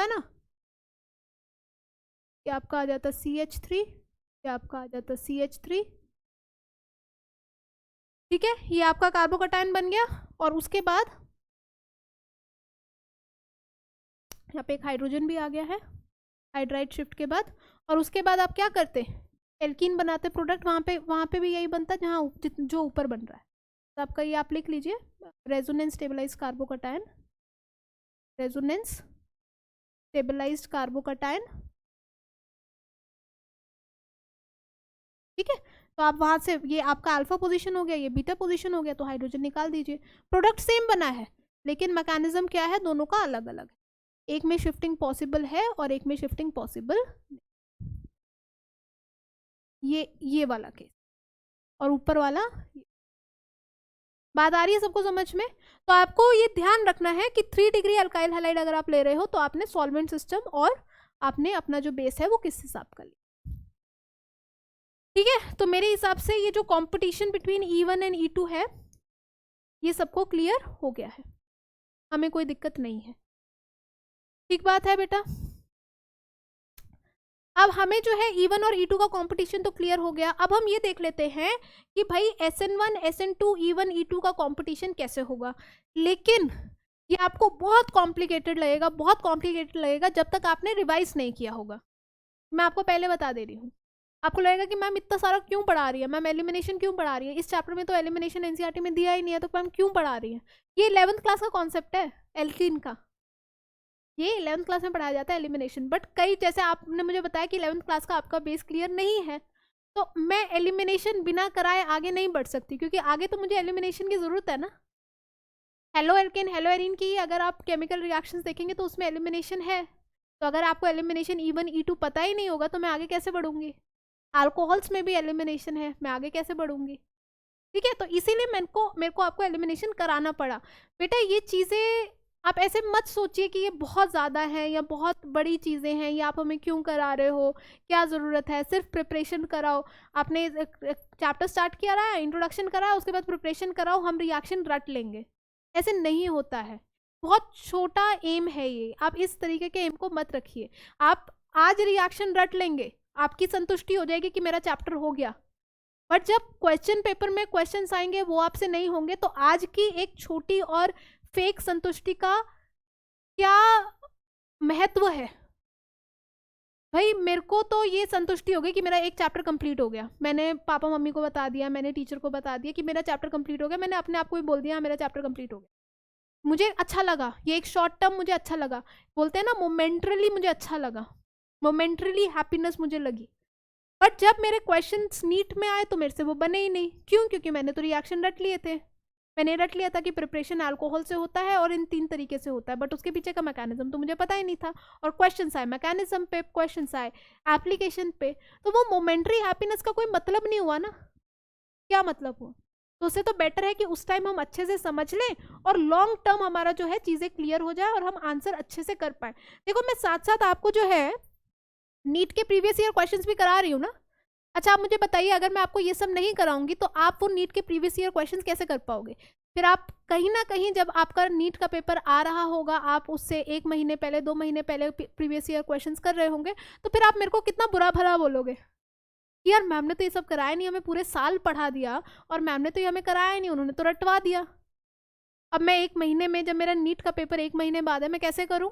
ना, ये आपका आ जाता CH3, ये आपका आ जाता CH3, ठीक है, ये आपका कार्बोकटायन बन गया। और उसके बाद यहाँ पे एक हाइड्रोजन भी आ गया है हाइड्राइड शिफ्ट के बाद। और उसके बाद आप क्या करते, एल्कीन बनाते प्रोडक्ट, वहाँ पे भी यही बनता जहाँ जो ऊपर बन रहा है। तो आपका ये आप लिख लीजिए, resonance stabilized carbocation, resonance stabilized carbocation, ठीक है। तो आप वहां से, ये आपका अल्फा पोजीशन हो गया, ये बीटा पोजीशन हो गया, तो हाइड्रोजन निकाल दीजिए। प्रोडक्ट सेम बना है लेकिन मैकेनिज्म क्या है, दोनों का अलग अलग है, एक में शिफ्टिंग पॉसिबल है और एक में शिफ्टिंग पॉसिबल, ये वाला केस, और ऊपर वाला। बात आ रही है सबको समझ में? तो आपको ये ध्यान रखना है कि 3 डिग्री अल्काइल हैलाइड अगर आप ले रहे हो तो आपने सॉल्वेंट सिस्टम और आपने अपना जो बेस है वो किस हिसाब का लिया, ठीक है। तो मेरे हिसाब से ये जो competition between E1 and E2 है ये सबको क्लियर हो गया है, हमें कोई दिक्कत नहीं है, ठीक बात है बेटा। अब हमें जो है E1 और E2 का कंपटीशन तो क्लियर हो गया। अब हम ये देख लेते हैं कि भाई SN1 SN2 E1 E2 का कंपटीशन कैसे होगा। लेकिन ये आपको बहुत कॉम्प्लिकेटेड लगेगा, बहुत कॉम्प्लिकेटेड लगेगा जब तक आपने रिवाइज नहीं किया होगा। मैं आपको पहले बता दे रही हूँ, आपको लगेगा कि मैम इतना सारा क्यों पढ़ा रही है, मैम एलिमिनेशन क्यों पढ़ा रही है, इस चैप्टर में तो एलिमिनेशन एनसीईआरटी में दिया ही नहीं है, तो मैम क्यों पढ़ा रही है। ये 11th क्लास का कॉन्सेप्ट है एल्कीन का, ये 11th क्लास में पढ़ाया जाता है एलिमिनेशन। बट कई, जैसे आपने मुझे बताया कि 11th क्लास का आपका बेस क्लियर नहीं है, तो मैं एलिमिनेशन बिना कराए आगे नहीं बढ़ सकती, क्योंकि आगे तो मुझे एलिमिनेशन की जरूरत है ना। हेलो एल्केन हेलो एरिन की अगर आप केमिकल रिएक्शंस देखेंगे तो उसमें एलिमिनेशन है, तो अगर आपको एलिमिनेशन E1 E2 पता ही नहीं होगा तो मैं आगे कैसे बढ़ूंगी। अल्कोहल्स में भी एलिमिनेशन है, मैं आगे कैसे बढ़ूंगी, ठीक है। तो इसीलिए मेरे को आपको एलिमिनेशन कराना पड़ा। बेटा ये चीज़ें आप ऐसे मत सोचिए कि ये बहुत ज़्यादा है या बहुत बड़ी चीज़ें हैं, ये आप हमें क्यों करा रहे हो, क्या ज़रूरत है, सिर्फ प्रिपरेशन कराओ। आपने चैप्टर स्टार्ट किया रहा है, इंट्रोडक्शन करा है, उसके बाद प्रिपरेशन कराओ, हम रिएक्शन रट लेंगे, ऐसे नहीं होता है। बहुत छोटा एम है ये, आप इस तरीके के एम को मत रखिए। आप आज रिएक्शन रट लेंगे, आपकी संतुष्टि हो जाएगी कि मेरा चैप्टर हो गया, बट जब क्वेश्चन पेपर में क्वेश्चंस आएंगे वो आपसे नहीं होंगे, तो आज की एक छोटी और फेक संतुष्टि का क्या महत्व है। भाई मेरे को तो ये संतुष्टि हो गई कि मेरा एक चैप्टर कंप्लीट हो गया, मैंने पापा मम्मी को बता दिया, मैंने टीचर को बता दिया कि मेरा चैप्टर कंप्लीट हो गया, मैंने अपने आप को भी बोल दिया मेरा चैप्टर कंप्लीट हो गया, मुझे अच्छा लगा, ये एक शॉर्ट टर्म मुझे अच्छा लगा, बोलते हैं ना मोमेंटरली मुझे अच्छा लगा, मोमेंटरली हैप्पीनेस मुझे लगी। बट जब मेरे क्वेश्चंस नीट में आए तो मेरे से वो बने ही नहीं, क्यों? क्योंकि मैंने तो रिएक्शन रट लिए थे, मैंने रट लिया था कि प्रिपरेशन अल्कोहल से होता है और इन 3 तरीके से होता है, बट उसके पीछे का मैकेनिज्म तो मुझे पता ही नहीं था। और क्वेश्चंस आए मैकेनिज्म पे, क्वेश्चंस आए एप्लीकेशन पे, तो वो मोमेंटरी हैप्पीनेस का कोई मतलब नहीं हुआ ना, क्या मतलब हुआ। तो उससे तो बेटर है कि उस टाइम हम अच्छे से समझ लें और लॉन्ग टर्म हमारा जो है चीज़ें क्लियर हो जाए और हम आंसर अच्छे से कर पाए। देखो मैं साथ साथ आपको जो है नीट के प्रीवियस ईयर क्वेश्चंस भी करा रही हूँ ना। अच्छा आप मुझे बताइए, अगर मैं आपको ये सब नहीं कराऊंगी तो आप वो नीट के प्रीवियस ईयर क्वेश्चंस कैसे कर पाओगे? फिर आप कहीं ना कहीं जब आपका नीट का पेपर आ रहा होगा, आप उससे 1 महीने पहले 2 महीने पहले प्रीवियस ईयर क्वेश्चंस कर रहे होंगे, तो फिर आप मेरे को कितना बुरा भला बोलोगे यार मैम ने तो ये सब कराया नहीं, हमें पूरे साल पढ़ा दिया और मैम ने तो ये हमें कराया नहीं, उन्होंने तो रटवा दिया। अब मैं 1 महीने में, जब मेरा नीट का पेपर 1 महीने बाद है, मैं कैसे करूँ?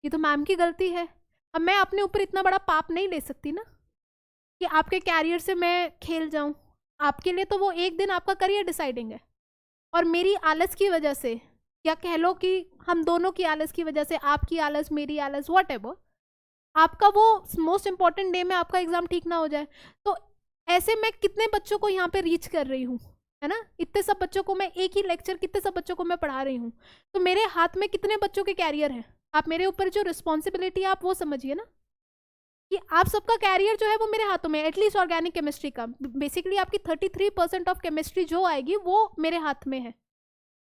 ये तो मैम की गलती है। अब मैं अपने ऊपर इतना बड़ा पाप नहीं ले सकती ना कि आपके कैरियर से मैं खेल जाऊं। आपके लिए तो वो एक दिन आपका करियर डिसाइडिंग है, और मेरी आलस की वजह से, या कह लो कि हम दोनों की आलस की वजह से, आपकी आलस मेरी आलस वॉट एवर, आपका वो मोस्ट इंपॉर्टेंट डे में आपका एग्जाम ठीक ना हो जाए। तो ऐसे मैं कितने बच्चों को यहाँ पे रीच कर रही हूँ, है ना? इतने सब बच्चों को मैं, एक ही लेक्चर कितने सब बच्चों को मैं पढ़ा रही हूँ, तो मेरे हाथ में कितने बच्चों के कैरियर है। आप मेरे ऊपर जो रिस्पॉन्सिबिलिटी है आप वो समझिए ना, कि आप सबका कैरियर जो है वो मेरे हाथों में, एटलीस्ट ऑर्गेनिक केमिस्ट्री का। बेसिकली आपकी 33% ऑफ केमिस्ट्री जो आएगी वो मेरे हाथ में है।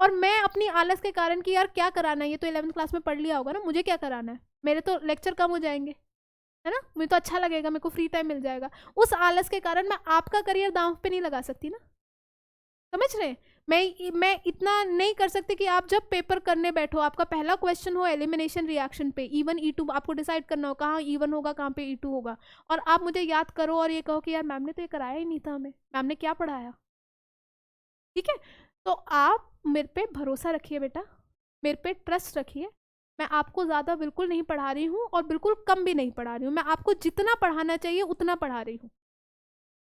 और मैं अपनी आलस के कारण कि यार क्या कराना है, ये तो 11th क्लास में पढ़ लिया होगा ना, मुझे क्या कराना है, मेरे तो लेक्चर कम हो जाएंगे, है ना, मुझे तो अच्छा लगेगा, मेरे को फ्री टाइम मिल जाएगा, उस आलस के कारण मैं आपका करियर दांव पे नहीं लगा सकती ना। समझ रहे? मैं इतना नहीं कर सकती कि आप जब पेपर करने बैठो, आपका पहला क्वेश्चन हो एलिमिनेशन रिएक्शन पे, E1 E2 आपको डिसाइड करना हो कहाँ E1 होगा कहाँ पे E2 होगा, और आप मुझे याद करो और ये कहो कि यार मैम ने तो ये कराया ही नहीं था, हमें मैम ने क्या पढ़ाया। ठीक है, तो आप मेरे पे भरोसा रखिए बेटा, मेरे पे ट्रस्ट रखिए। मैं आपको ज़्यादा बिल्कुल नहीं पढ़ा रही हूँ और बिल्कुल कम भी नहीं पढ़ा रही हूँ, मैं आपको जितना पढ़ाना चाहिए उतना पढ़ा रही हूँ।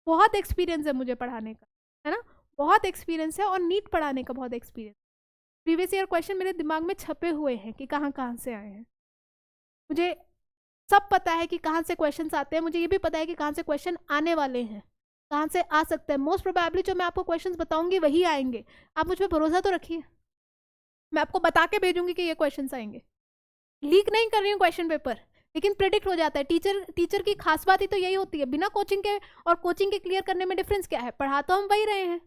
बहुत एक्सपीरियंस है मुझे पढ़ाने का, है ना, बहुत एक्सपीरियंस है, और नीट पढ़ाने का बहुत एक्सपीरियंस। प्रीवियस ईयर क्वेश्चन मेरे दिमाग में छपे हुए हैं कि कहाँ कहाँ से आए हैं, मुझे सब पता है कि कहाँ से क्वेश्चन आते हैं, मुझे ये भी पता है कि कहाँ से क्वेश्चन आने वाले हैं, कहाँ से आ सकते हैं। मोस्ट प्रोबेबली जो मैं आपको क्वेश्चंस बताऊंगी वही आएंगे, आप मुझ पर भरोसा तो रखिए। मैं आपको बता के भेजूंगी कि ये क्वेश्चंस आएंगे, लीक नहीं कर रही हूँ क्वेश्चन पेपर, लेकिन प्रेडिक्ट हो जाता है। टीचर की खास बात ही तो यही होती है, बिना कोचिंग के और कोचिंग के क्लियर करने में डिफरेंस क्या है? पढ़ा तो हम वही रहे हैं,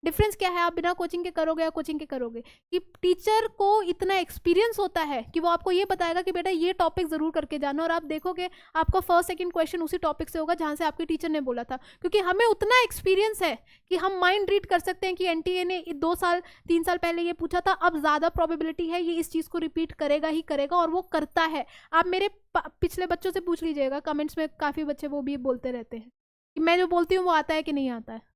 डिफरेंस क्या है? आप बिना कोचिंग के करोगे या कोचिंग के करोगे, कि टीचर को इतना एक्सपीरियंस होता है कि वो आपको ये बताएगा कि बेटा ये टॉपिक जरूर करके जाना, और आप देखोगे आपका फर्स्ट सेकंड क्वेश्चन उसी टॉपिक से होगा जहां से आपके टीचर ने बोला था, क्योंकि हमें उतना एक्सपीरियंस है कि हम माइंड रीड कर सकते हैं कि एनटीए ने 2 साल 3 साल पहले ये पूछा था, अब ज्यादा प्रोबेबिलिटी है ये इस चीज को रिपीट करेगा ही करेगा, और वो करता है। आप मेरे पिछले बच्चों से पूछ लीजिएगा, कमेंट्स में काफी बच्चे वो भी बोलते रहते हैं कि मैं जो बोलती हूँ वो आता है कि नहीं आता है।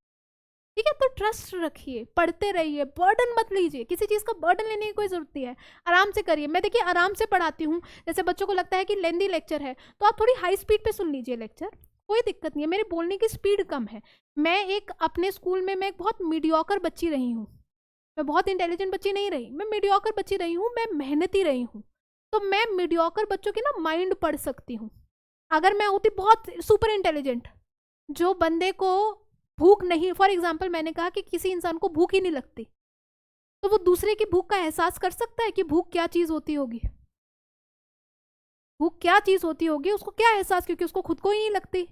ठीक है, तो ट्रस्ट रखिए, पढ़ते रहिए, बर्डन मत लीजिए, किसी चीज़ का बर्डन लेने की कोई जरूरत नहीं है, आराम से करिए। मैं देखिए आराम से पढ़ाती हूँ, जैसे बच्चों को लगता है कि लेंदी लेक्चर है तो आप थोड़ी हाई स्पीड पे सुन लीजिए लेक्चर, कोई दिक्कत नहीं है, मेरे बोलने की स्पीड कम है। मैं एक अपने स्कूल में मैं एक बहुत मीडियोकर बच्ची रही हूँ, मैं बहुत इंटेलिजेंट बच्ची नहीं रही, मैं मीडियोकर बच्ची रही हूँ, मैं मेहनती रही हूँ, तो मैं मीडियोकर बच्चों की ना माइंड पढ़ सकती हूँ। अगर मैं होती बहुत सुपर इंटेलिजेंट, जो बंदे को भूख नहीं, फॉर एग्जाम्पल मैंने कहा कि किसी इंसान को भूख ही नहीं लगती, तो वो दूसरे की भूख का एहसास कर सकता है कि भूख क्या चीज होती होगी, भूख क्या चीज होती होगी, उसको क्या एहसास, क्योंकि उसको खुद को ही नहीं लगती,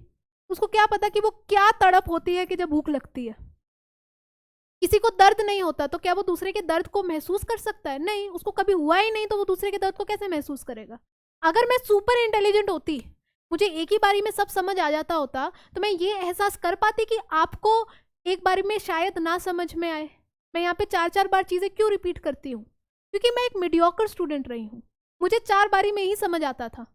उसको क्या पता कि वो क्या तड़प होती है कि जब भूख लगती है। किसी को दर्द नहीं होता तो क्या वो दूसरे के दर्द को महसूस कर सकता है? नहीं, उसको कभी हुआ ही नहीं, तो वो दूसरे के दर्द को कैसे महसूस करेगा? अगर मैं सुपर इंटेलिजेंट होती, मुझे एक ही बारी में सब समझ आ जाता होता, तो मैं ये एहसास कर पाती कि आपको एक बारी में शायद ना समझ में आए। मैं यहाँ पे 4-4 बार चीजें क्यों रिपीट करती हूँ? क्योंकि मैं एक मीडियोकर स्टूडेंट रही हूँ, मुझे 4 बारी में ही समझ आता था,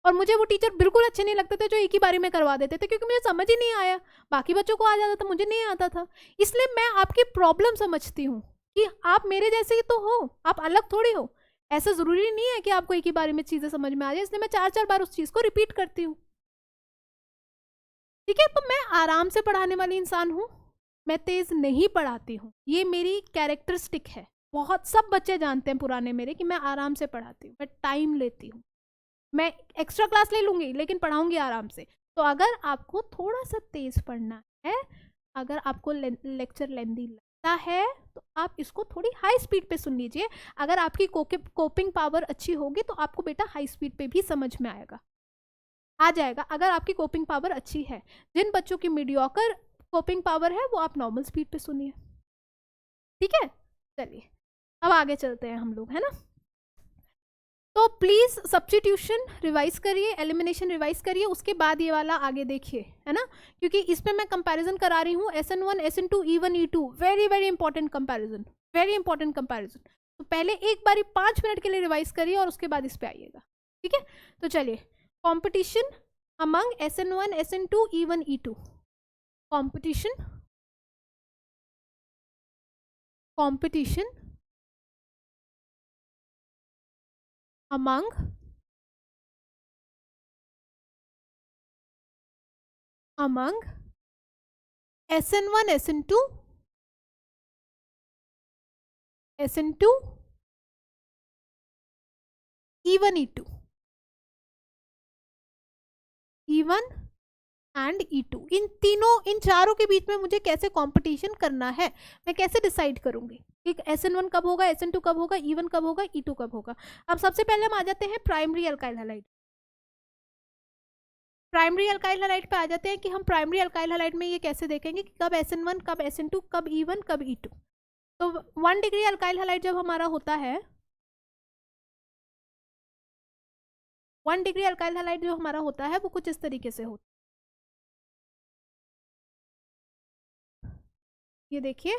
और मुझे वो टीचर बिल्कुल अच्छे नहीं लगते थे जो एक ही बारी में करवा देते थे, क्योंकि मुझे समझ ही नहीं आया, बाकी बच्चों को आ जाता था, मुझे नहीं आता था। इसलिए मैं आपकी प्रॉब्लम समझती हूँ कि आप मेरे जैसे ही तो हो, आप अलग थोड़ी हो, ऐसा जरूरी नहीं है कि आपको एक ही बारी में चीजें समझ में आ जाए, इसलिए मैं 4-4 बार उस चीज को रिपीट करती हूँ। ठीक है, तो मैं आराम से पढ़ाने वाली इंसान हूँ, मैं तेज नहीं पढ़ाती हूँ, ये मेरी कैरेक्टरिस्टिक है। बहुत सब बच्चे जानते हैं पुराने मेरे कि मैं आराम से पढ़ाती हूँ, मैं टाइम लेती हूँ, मैं एक्स्ट्रा क्लास ले लूंगी लेकिन पढ़ाऊंगी आराम से। तो अगर आपको थोड़ा सा तेज पढ़ना है, अगर आपको लेक्चर लेंदी लगता है, तो आप इसको थोड़ी हाई स्पीड पे सुन लीजिए। अगर आपकी कोपिंग पावर अच्छी होगी तो आपको बेटा हाई स्पीड पे भी समझ में आ जाएगा, अगर आपकी कोपिंग पावर अच्छी है। जिन बच्चों की मीडियोकर कोपिंग पावर है वो आप नॉर्मल स्पीड पे सुनिए। ठीक है, चलिए अब आगे चलते हैं हम लोग, है ना। तो प्लीज सब्स्टिट्यूशन रिवाइज करिए, एलिमिनेशन रिवाइज करिए, उसके बाद ये वाला आगे देखिए, है ना, क्योंकि इस पे मैं कंपैरिजन करा रही हूँ SN1 SN2 E1 E2, very very important comparison, very important comparison. तो पहले एक बारी 5 मिनट के लिए रिवाइज करिए और उसके बाद इस पे आइएगा, ठीक है। तो चलिए, competition among SN1, SN2, E1, E2। Competition among SN1, SN2, E1, E2, E1 and E2, इन चारों के बीच में मुझे कैसे कंपटीशन करना है, मैं कैसे डिसाइड करूंगी कि SN1 कब होगा, SN2 कब होगा, E1 कब होगा, E2 कब होगा। अब सबसे पहले हम आ जाते हैं primary alkyl halide. Primary alkyl halide पे आ जाते हैं कि हम प्राइमरी अल्काइल हैलाइड में ये कैसे देखेंगे कि कब SN1, कब SN2, कब E1, कब E2। तो 1 डिग्री अल्काइल हैलाइड जब हमारा होता है, 1 डिग्री अल्काइल हैलाइड जो हमारा होता है वो कुछ इस तरीके से होता है। ये देखिए,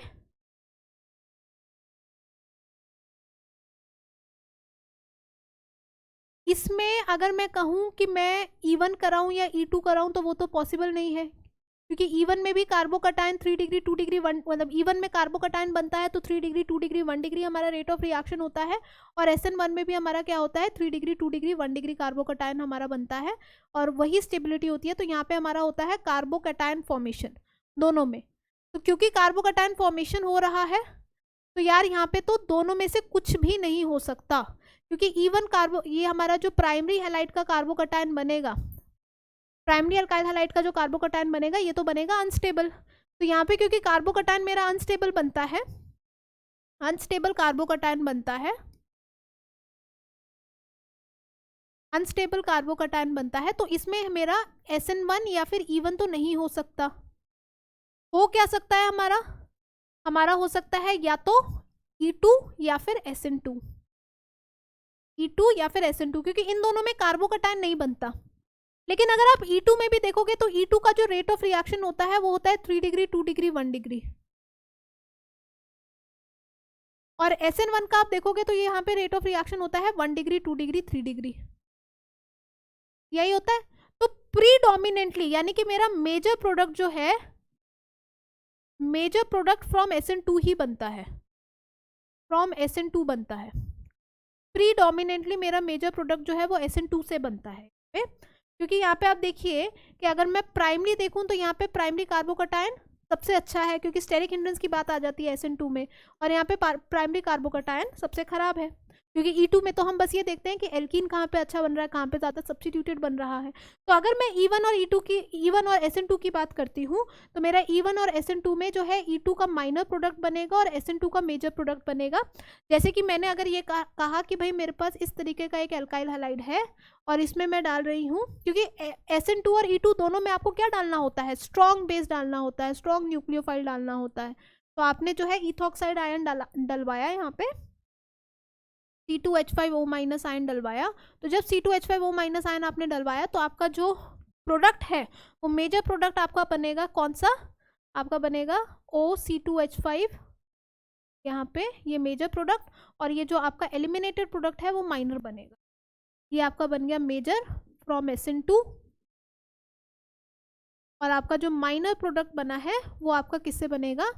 इसमें अगर मैं कहूँ कि मैं E1 कराऊँ या E2 कराऊँ तो वो तो पॉसिबल नहीं है, क्योंकि E1 में भी कार्बोकटायन 3 डिग्री 2 डिग्री 1, मतलब E1 में कार्बोकटायन बनता है तो 3 डिग्री 2 डिग्री 1 डिग्री हमारा रेट ऑफ रिएक्शन होता है, और SN1 में भी हमारा क्या होता है, 3 डिग्री 2 डिग्री 1 डिग्री कार्बोकटायन हमारा बनता है, और वही स्टेबिलिटी होती है। तो यहाँ पे हमारा होता है कार्बोकटायन फॉर्मेशन दोनों में। तो क्योंकि कार्बोकटायन फॉर्मेशन हो रहा है तो यार यहाँ पे तो दोनों में से कुछ भी नहीं हो सकता, क्योंकि E1 ये हमारा जो प्राइमरी हैलाइड का कार्बोकटायन बनेगा, प्राइमरी अल्काइल हैलाइड का जो कार्बोकटायन बनेगा ये तो बनेगा अनस्टेबल। तो यहाँ पे क्योंकि कार्बोकटायन मेरा अनस्टेबल बनता है, अनस्टेबल कार्बोकटायन बनता है, अनस्टेबल कार्बोकटायन बनता है, तो इसमें मेरा SN1 या फिर E1 तो नहीं हो सकता। हो क्या सकता है हमारा, हमारा हो सकता है या तो E2 या फिर SN2, E2 या फिर SN2, क्योंकि इन दोनों में कार्बोकटायन नहीं बनता। लेकिन अगर आप E2 में भी देखोगे तो E2 का जो रेट ऑफ रिएक्शन होता है वो होता है 3 डिग्री 2 डिग्री 1 डिग्री, और SN1 का आप देखोगे तो ये यहाँ पे रेट ऑफ रिएक्शन होता है 1 डिग्री 2 डिग्री 3 डिग्री, यही होता है। तो प्रीडोमिनेंटली यानी कि मेरा मेजर प्रोडक्ट जो है, मेजर प्रोडक्ट फ्रॉम SN2 ही बनता है, फ्रॉम SN2 बनता है। प्रीडोमिनेंटली मेरा मेजर प्रोडक्ट जो है वो SN2 से बनता है, क्योंकि यहाँ पे आप देखिए कि अगर मैं प्राइमरी देखूं तो यहाँ पे प्राइमरी कार्बोकटायन सबसे अच्छा है, क्योंकि स्टेरिक हिंड्रेंस की बात आ जाती है SN2 में, और यहाँ पे प्राइमरी कार्बोकटायन सबसे खराब है, क्योंकि E2 में तो हम बस ये देखते हैं कि एल्कीन कहाँ पे अच्छा बन रहा है, कहाँ पे ज़्यादा सब्स्टिट्यूटेड बन रहा है। तो अगर मैं E1 और SN2 की बात करती हूँ तो मेरा E1 और SN2 में जो है E2 का माइनर प्रोडक्ट बनेगा और SN2 का मेजर प्रोडक्ट बनेगा। जैसे कि मैंने अगर ये कहा कि भाई मेरे पास इस तरीके का एक एल्काइल हैलाइड है और इसमें मैं डाल रही हूँ, क्योंकि SN2 और E2 दोनों में आपको क्या डालना होता है, स्ट्रॉन्ग बेस डालना होता है, स्ट्रॉन्ग न्यूक्लियोफाइल डालना होता है। तो आपने जो है इथॉक्साइड आयन डलवाया यहाँ पे, C2H5O- आयन डलवाया। तो जब C2H5O- आयन आपने डलवाया तो आपका जो प्रोडक्ट है वो मेजर प्रोडक्ट आपका बनेगा कौन सा, आपका बनेगा OC2H5, यहाँ पे ये मेजर प्रोडक्ट, और ये जो आपका एलिमिनेटेड प्रोडक्ट है वो माइनर बनेगा। ये आपका बन गया मेजर फ्रॉम SN2, और आपका जो माइनर प्रोडक्ट बना है वो आपका किससे बनेगा,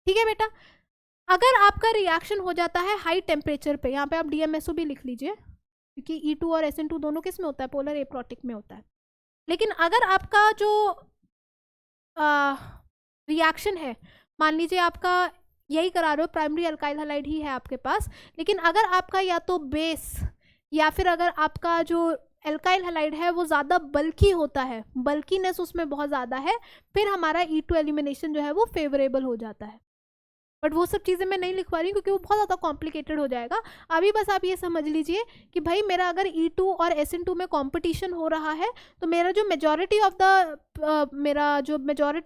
ठीक है बेटा। अगर आपका रिएक्शन हो जाता है हाई टेम्परेचर पे, यहाँ पे आप DMSO भी लिख लीजिए, क्योंकि E2 और SN2 दोनों किस में होता है, पोलर एप्रोटिक में होता है। लेकिन अगर आपका जो रिएक्शन है, मान लीजिए आपका यही करा रहे हो, प्राइमरी अल्काइल हैलाइड ही है आपके पास, लेकिन अगर आपका या तो बेस या फिर अगर आपका जो एल्काइल हैलाइड है वो ज़्यादा बल्की होता है, बल्कीनेस उसमें बहुत ज़्यादा है, फिर हमारा E2 एलिमिनेशन जो है वो फेवरेबल हो जाता है। बट वो सब चीज़ें मैं नहीं लिखवा रही हूँ क्योंकि वो बहुत ज़्यादा कॉम्प्लिकेटेड हो जाएगा। अभी बस आप ये समझ लीजिए कि भाई मेरा अगर E2 और SN2 में कंपटीशन हो रहा है तो मेरा जो मेजॉरिटी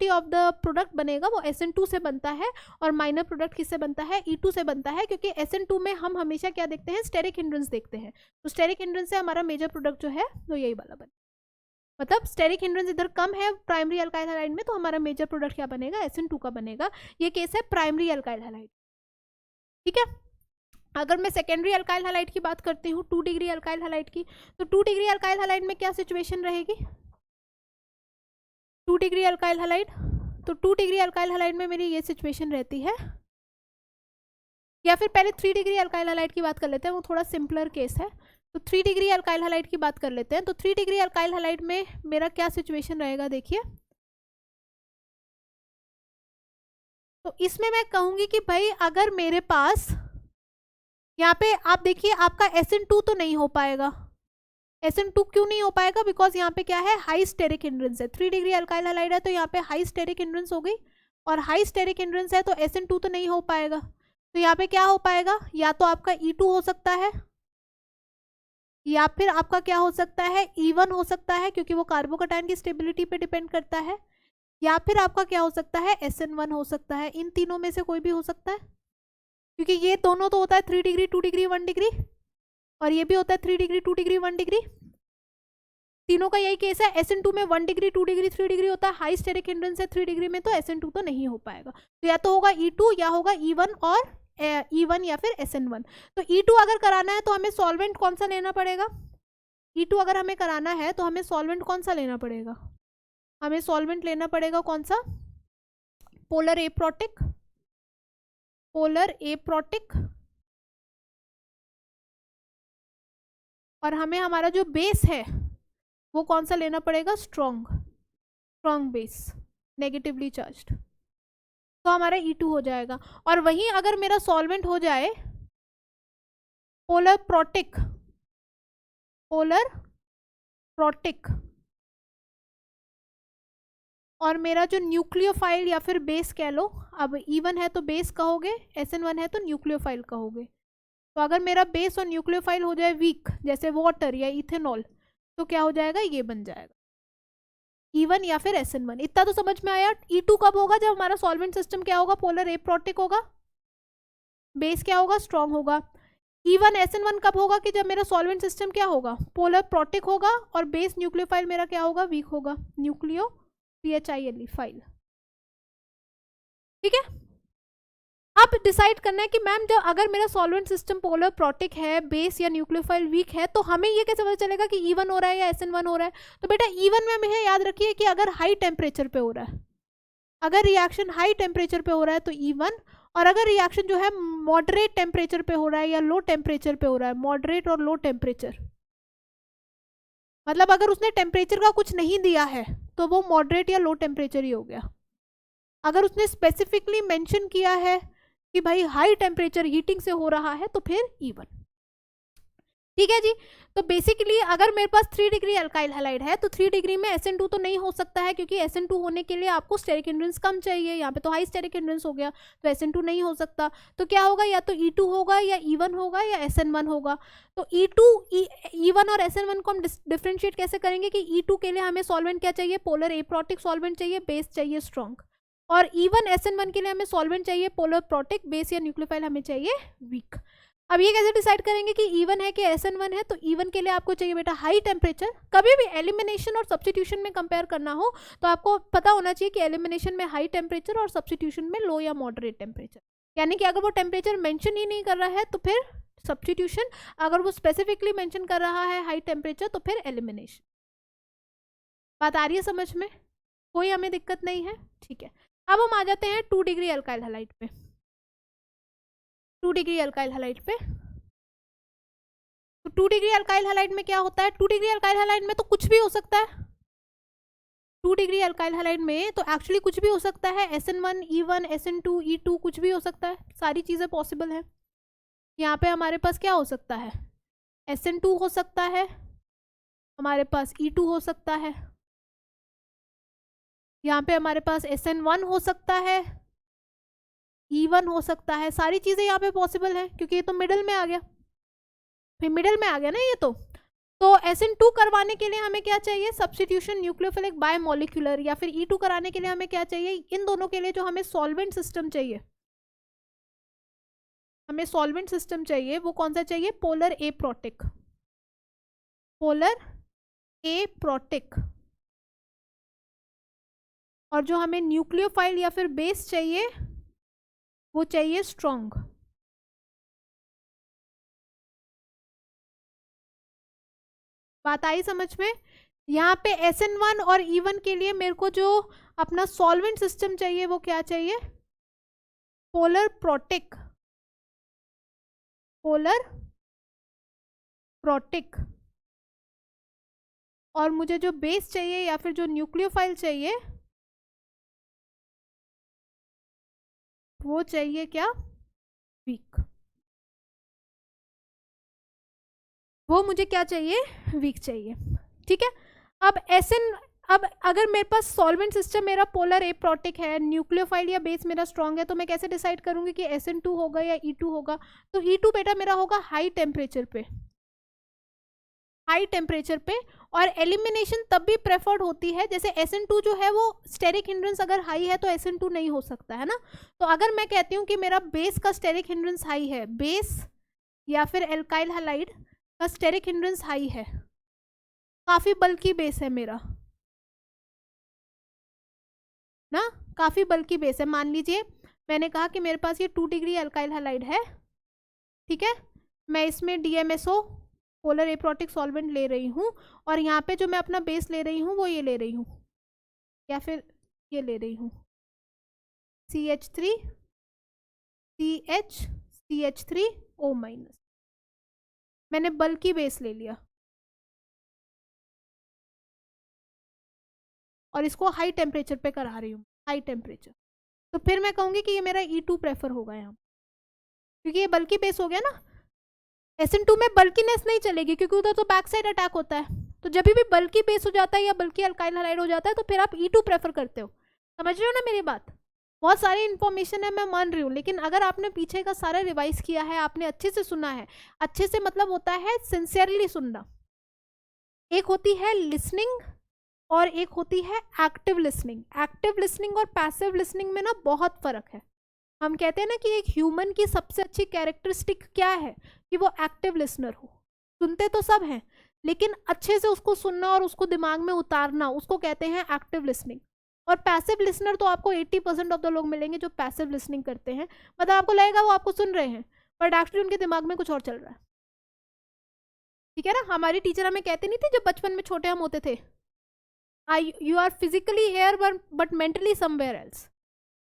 ऑफ द प्रोडक्ट बनेगा वो SN2 से बनता है, और माइनर प्रोडक्ट किससे बनता है, E2 से बनता है, क्योंकि SN2 में हम हमेशा क्या देखते हैं, स्टेरिक हिंड्रेंस देखते हैं। तो स्टेरिक हिंड्रेंस से हमारा मेजर प्रोडक्ट जो है वो यही वाला बने। मतलब स्टेरिक हिंड्रेंस इधर कम है प्राइमरी अल्काइल हैलाइड में, तो हमारा मेजर प्रोडक्ट क्या बनेगा, SN2 का बनेगा। ये केस है प्राइमरी अल्काइल हैलाइड, ठीक है। अगर मैं सेकेंडरी अल्काइल हैलाइड की बात करती हूँ 2 डिग्री अल्काइल हैलाइड की, तो 2 डिग्री अल्काइल हैलाइड में क्या सिचुएशन रहेगी, 2 डिग्री अल्काइल हैलाइड, तो 2 डिग्री अल्काइल हैलाइड में मेरी ये सिचुएशन रहती है। या फिर पहले 3 डिग्री अल्काइल हैलाइड की बात कर लेते हैं, वो थोड़ा सिंपलर केस है। तो 3 डिग्री अल्काइल हैलाइड की बात कर लेते हैं। तो 3 डिग्री अल्काइल हैलाइड में मेरा क्या सिचुएशन रहेगा, देखिए। तो इसमें मैं कहूंगी कि भाई अगर मेरे पास यहाँ पे आप देखिए आपका SN2 तो नहीं हो पाएगा। SN2 क्यों नहीं हो पाएगा, बिकॉज यहाँ पे क्या है, हाई स्टेरिक हिंड्रेंस है। 3 डिग्री अल्काइल हैलाइड है तो यहाँ पे हाई स्टेरिक हिंड्रेंस हो गई, और हाई स्टेरिक हिंड्रेंस है तो SN2 तो नहीं हो पाएगा। तो यहाँ पे क्या हो पाएगा, या तो आपका E2 हो सकता है, या फिर आपका क्या हो सकता है, E1 हो सकता है, क्योंकि वो कार्बोकैटायन की स्टेबिलिटी पे डिपेंड करता है, या फिर आपका क्या हो सकता है, SN1 हो सकता है। इन तीनों में से कोई भी हो सकता है, क्योंकि ये दोनों तो होता है 3 डिग्री 2 डिग्री 1 डिग्री, और ये भी होता है 3 डिग्री 2 डिग्री 1 डिग्री। तीनों का यही केस है। SN2 में 1 डिग्री 2 डिग्री 3 डिग्री होता है, हाई स्टेरिक हिंड्रेंस है 3 डिग्री में, तो SN2 तो नहीं हो पाएगा। तो या तो होगा E2 या होगा E1 और E1 या फिर SN1। तो E2 अगर कराना है तो हमें सॉल्वेंट कौन सा लेना पड़ेगा, E2 अगर हमें कराना है तो हमें सॉल्वेंट कौन सा लेना पड़ेगा, हमें सॉल्वेंट लेना पड़ेगा कौन सा, पोलर एप्रोटिक, पोलर एप्रोटिक। और हमें हमारा जो बेस है वो कौन सा लेना पड़ेगा, strong, strong base, negatively charged. तो हमारा E2 हो जाएगा। और वहीं अगर मेरा सॉल्वेंट हो जाए पोलर प्रोटिक, पोलर प्रोटिक, और मेरा जो न्यूक्लियोफाइल या फिर बेस कह लो, अब E1 है तो बेस कहोगे, SN1 है तो न्यूक्लियोफाइल कहोगे। तो अगर मेरा बेस और न्यूक्लियोफाइल हो जाए वीक, जैसे वाटर या इथेनॉल, तो क्या हो जाएगा, ये बन जाएगा E1 या फिर SN1। इतना तो समझ में आया। E2 कब होगा, जब हमारा सॉल्वेंट सिस्टम क्या होगा, पोलर एप्रोटिक होगा, बेस क्या होगा, स्ट्रॉन्ग होगा। E1 SN1 कब होगा, कि जब मेरा सॉल्वेंट सिस्टम क्या होगा, पोलर प्रोटिक होगा, और बेस न्यूक्लियोफाइल मेरा क्या होगा, वीक होगा, न्यूक्लियो PHILE फाइल, ठीक है। अब डिसाइड करना है कि मैम जब अगर मेरा सॉल्वेंट सिस्टम पोलर प्रोटिक है, बेस या न्यूक्लियोफाइल वीक है, तो हमें ये कैसे पता चलेगा कि E1 हो रहा है या SN1 हो रहा है। तो बेटा E1 में हमें याद रखिए कि अगर हाई टेम्परेचर पे हो रहा है, अगर रिएक्शन हाई टेम्परेचर पे हो रहा है तो E1, और अगर रिएक्शन जो है मॉडरेट टेम्परेचर पे हो रहा है या लो टेम्परेचर पे हो रहा है, मॉडरेट और लो टेम्परेचर, मतलब अगर उसने टेम्परेचर का कुछ नहीं दिया है तो वो मॉडरेट या लो टेम्परेचर ही हो गया। अगर उसने स्पेसिफिकली मेंशन किया है कि भाई हाई टेम्परेचर हीटिंग से हो रहा है, तो फिर E1, ठीक है जी। तो बेसिकली अगर मेरे पास 3 डिग्री अल्काइल हैलाइड है तो 3 डिग्री में SN2 तो नहीं हो सकता है, क्योंकि SN2 होने के लिए आपको स्टेरिक हिंड्रेंस कम चाहिए। यहाँ पे तो हाई स्टेरिक हिंड्रेंस हो गया, तो SN2 नहीं हो सकता। तो क्या होगा, या तो E2 होगा या E1 होगा या SN1 होगा। तो E1 और SN1 को हम डिफ्रेंशिएट कैसे करेंगे कि E2 के लिए हमें सॉल्वेंट क्या चाहिए, पोलर एप्रोटिक सॉल्वेंट चाहिए, बेस चाहिए स्ट्रॉन्ग, और E1 SN1 के लिए हमें सॉल्वेंट चाहिए पोलर प्रोटिक, बेस या न्यूक्लियोफाइल हमें चाहिए वीक। अब ये कैसे डिसाइड करेंगे कि E1 है कि SN1 है। तो E1 के लिए आपको चाहिए बेटा हाई टेम्परेचर। कभी भी एलिमिनेशन और सब्स्टिट्यूशन में कंपेयर करना हो तो आपको पता होना चाहिए कि एलिमिनेशन में हाई टेम्परेचर और सब्स्टिट्यूशन में लो या मॉडरेट टेम्परेचर। यानी कि अगर वो टेम्परेचर मेंशन ही नहीं कर रहा है तो फिर सब्स्टिट्यूशन, अगर वो स्पेसिफिकली मेंशन कर रहा है हाई टेम्परेचर तो फिर एलिमिनेशन। बात आ रही है समझ में, कोई हमें दिक्कत नहीं है, ठीक है। अब हम आ जाते हैं 2 डिग्री अल्काइल हैलाइड पे। 2 डिग्री अल्काइल हैलाइड पे, तो 2 डिग्री अल्काइल हैलाइड में क्या होता है, 2 डिग्री अल्काइल हैलाइड में तो कुछ भी हो सकता है। 2 डिग्री अल्काइल हैलाइड में तो एक्चुअली कुछ भी हो सकता है, SN1 E1 SN2 E2 कुछ भी हो सकता है, सारी चीजें पॉसिबल है। यहाँ पे हमारे पास क्या हो सकता है, SN2 हो सकता है, हमारे पास E2 हो सकता है, यहाँ पे हमारे पास SN1 हो सकता है, E1 हो सकता है, सारी चीजें यहाँ पे पॉसिबल है, क्योंकि ये तो मिडल में आ गया, फिर मिडल में आ गया ना ये तो SN2 करवाने के लिए हमें क्या चाहिए, सब्स्टिट्यूशन न्यूक्लियोफिलिक बायमोलिक्यूलर, या फिर E2 कराने के लिए हमें क्या चाहिए, इन दोनों के लिए जो हमें सॉल्वेंट सिस्टम चाहिए, हमें सॉल्वेंट सिस्टम चाहिए, वो कौन सा चाहिए, पोलर एप्रोटिक, पोलर एप्रोटिक। और जो हमें न्यूक्लियोफाइल या फिर बेस चाहिए वो चाहिए स्ट्रॉन्ग। बात आई समझ में? यहाँ पे SN1 और E1 के लिए मेरे को जो अपना सॉल्वेंट सिस्टम चाहिए वो क्या चाहिए? Polar protic. Polar protic. और मुझे जो बेस चाहिए या फिर जो न्यूक्लियोफाइल चाहिए वो चाहिए क्या? वीक। वो मुझे क्या चाहिए? वीक चाहिए। ठीक है। अब अगर मेरे पास सॉल्वेंट सिस्टम मेरा पोलर एप्रोटिक है, न्यूक्लियोफाइल या बेस मेरा स्ट्रॉन्ग है, तो मैं कैसे डिसाइड करूंगी कि SN2 होगा या E2 होगा? तो E2 बेटा मेरा होगा हाई टेम्परेचर पे, हाई टेम्परेचर पे। और एलिमिनेशन तब भी प्रेफर्ड होती है, जैसे SN2 जो है वो स्टेरिक हिंड्रेंस अगर हाई है तो SN2 नहीं हो सकता है ना। तो अगर मैं कहती हूँ कि मेरा बेस का स्टेरिक हिंड्रेंस हाई है, बेस या फिर एल्काइल हैलाइड का स्टेरिक हिंड्रेंस हाई है, काफी बल्कि बेस है मेरा ना, काफी बल्कि बेस है। मान लीजिए मैंने कहा कि मेरे पास ये 2 डिग्री अल्काइल हैलाइड है, ठीक है। मैं इसमें DMSO पोलर एप्रोटिक सॉल्वेंट ले रही हूँ, और यहाँ पे जो मैं अपना बेस ले रही हूँ वो ये ले रही हूँ, या फिर ये ले रही हूँ CH3 CH3O-। मैंने बल्कि बेस ले लिया और इसको हाई टेम्परेचर पे करा रही हूँ, हाई टेम्परेचर। तो फिर मैं कहूँगी कि ये मेरा E2 प्रेफर होगा यहाँ, क्योंकि ये बल्कि बेस हो गया ना। SN2 में बल्कीनेस नहीं चलेगी क्योंकि उधर तो बैक साइड अटैक होता है। तो जब भी बल्कि बेस हो जाता है या बल्कि अल्काइल हैलाइड हो जाता है तो फिर आप E2 प्रेफर करते हो। समझ रहे हो ना मेरी बात? बहुत सारी इन्फॉर्मेशन है, मैं मान रही हूँ, लेकिन अगर आपने पीछे का सारा रिवाइज किया है, आपने अच्छे से सुना है, अच्छे से मतलब होता है सिंसियरली सुनना। एक होती है लिसनिंग और एक होती है एक्टिव लिसनिंग। एक्टिव लिसनिंग और पैसिव लिसनिंग में ना बहुत फर्क है। हम कहते हैं ना कि एक ह्यूमन की सबसे अच्छी कैरेक्टरिस्टिक क्या है, कि वो एक्टिव लिसनर हो। सुनते तो सब हैं, लेकिन अच्छे से उसको सुनना और उसको दिमाग में उतारना, उसको कहते हैं एक्टिव लिसनिंग। और पैसिव लिसनर तो आपको 80% ऑफ द लोग मिलेंगे जो पैसिव लिसनिंग करते हैं, मतलब आपको लगेगा वो आपको सुन रहे हैं बट एक्चुअली उनके दिमाग में कुछ और चल रहा है। ठीक है ना? हमारी टीचर हमें कहते नहीं थे जब बचपन में छोटे हम होते थे, you are physically here but mentally somewhere else,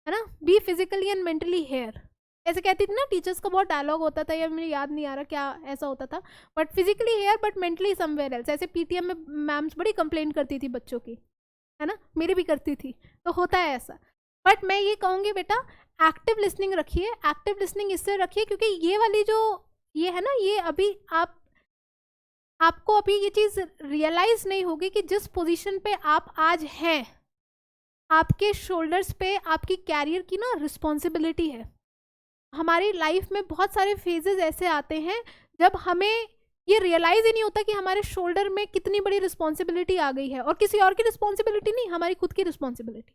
है ना? Be physically and mentally here, ऐसे कहती थी ना टीचर्स का। बहुत डायलॉग होता था, या मुझे याद नहीं आ रहा क्या ऐसा होता था, but physically here but mentally somewhere else. ऐसे PTM में मैम्स बड़ी कंप्लेन करती थी बच्चों की, है ना? मेरी भी करती थी, तो होता है ऐसा। बट मैं ये कहूँगी बेटा एक्टिव लिसनिंग रखिए। एक्टिव लिसनिंग इससे रखिए क्योंकि ये वाली जो ये है ना, ये अभी आपको अभी ये चीज़ रियलाइज नहीं होगी कि जिस पोजीशन पे आप आज हैं, आपके शोल्डर्स पे आपकी कैरियर की ना रिस्पॉन्सिबिलिटी है। हमारी लाइफ में बहुत सारे फेजेस ऐसे आते हैं जब हमें ये रियलाइज ही नहीं होता कि हमारे शोल्डर में कितनी बड़ी रिस्पॉन्सिबिलिटी आ गई है, और किसी और की रिस्पॉन्सिबिलिटी नहीं, हमारी खुद की रिस्पॉन्सिबिलिटी,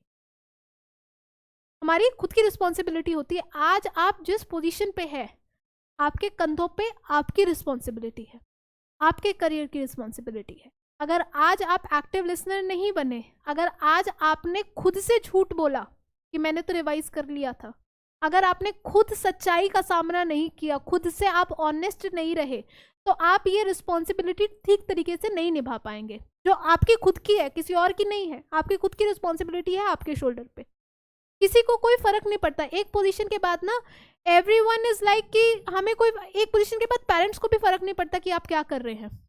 हमारी खुद की रिस्पॉन्सिबिलिटी होती है। आज आप जिस पोजीशन पे है, आपके कंधों पे आपकी रिस्पॉन्सिबिलिटी है, आपके करियर की रिस्पॉन्सिबिलिटी है। अगर आज आप एक्टिव लिसनर नहीं बने, अगर आज आपने खुद से झूठ बोला कि मैंने तो रिवाइज कर लिया था, अगर आपने खुद सच्चाई का सामना नहीं किया, खुद से आप ऑनेस्ट नहीं रहे, तो आप ये रिस्पॉन्सिबिलिटी ठीक तरीके से नहीं निभा पाएंगे, जो आपकी खुद की है, किसी और की नहीं है। आपकी खुद की रिस्पॉन्सिबिलिटी है आपके शोल्डर पे। किसी को कोई फर्क नहीं पड़ता। एक पोजीशन के बाद ना एवरीवन इज लाइक कि हमें कोई, एक पोजीशन के बाद पेरेंट्स को भी फर्क नहीं पड़ता कि आप क्या कर रहे हैं।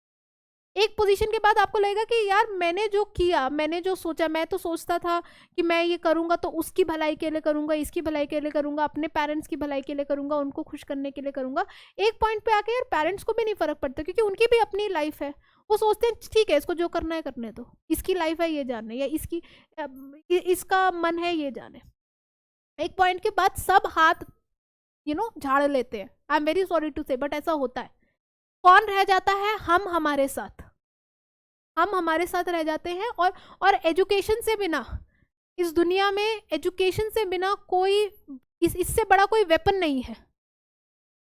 एक पोजीशन के बाद आपको लगेगा कि यार मैंने जो किया, मैंने जो सोचा, मैं तो सोचता था कि मैं ये करूंगा तो उसकी भलाई के लिए करूंगा, इसकी भलाई के लिए करूंगा, अपने पेरेंट्स की भलाई के लिए करूंगा, उनको खुश करने के लिए करूंगा। एक पॉइंट पे आके यार पेरेंट्स को भी नहीं फर्क पड़ता क्योंकि उनकी भी अपनी लाइफ है। वो सोचते हैं ठीक है इसको जो करना है करने दो, इसकी लाइफ है ये जाने, या इसका मन है ये जाने। एक पॉइंट के बाद सब हाथ झाड़ लेते हैं। I am very sorry to say, but ऐसा होता है। कौन रह जाता है? हम हमारे साथ रह जाते हैं। और एजुकेशन से बिना, इस दुनिया में एजुकेशन से बिना कोई इससे बड़ा कोई वेपन नहीं है।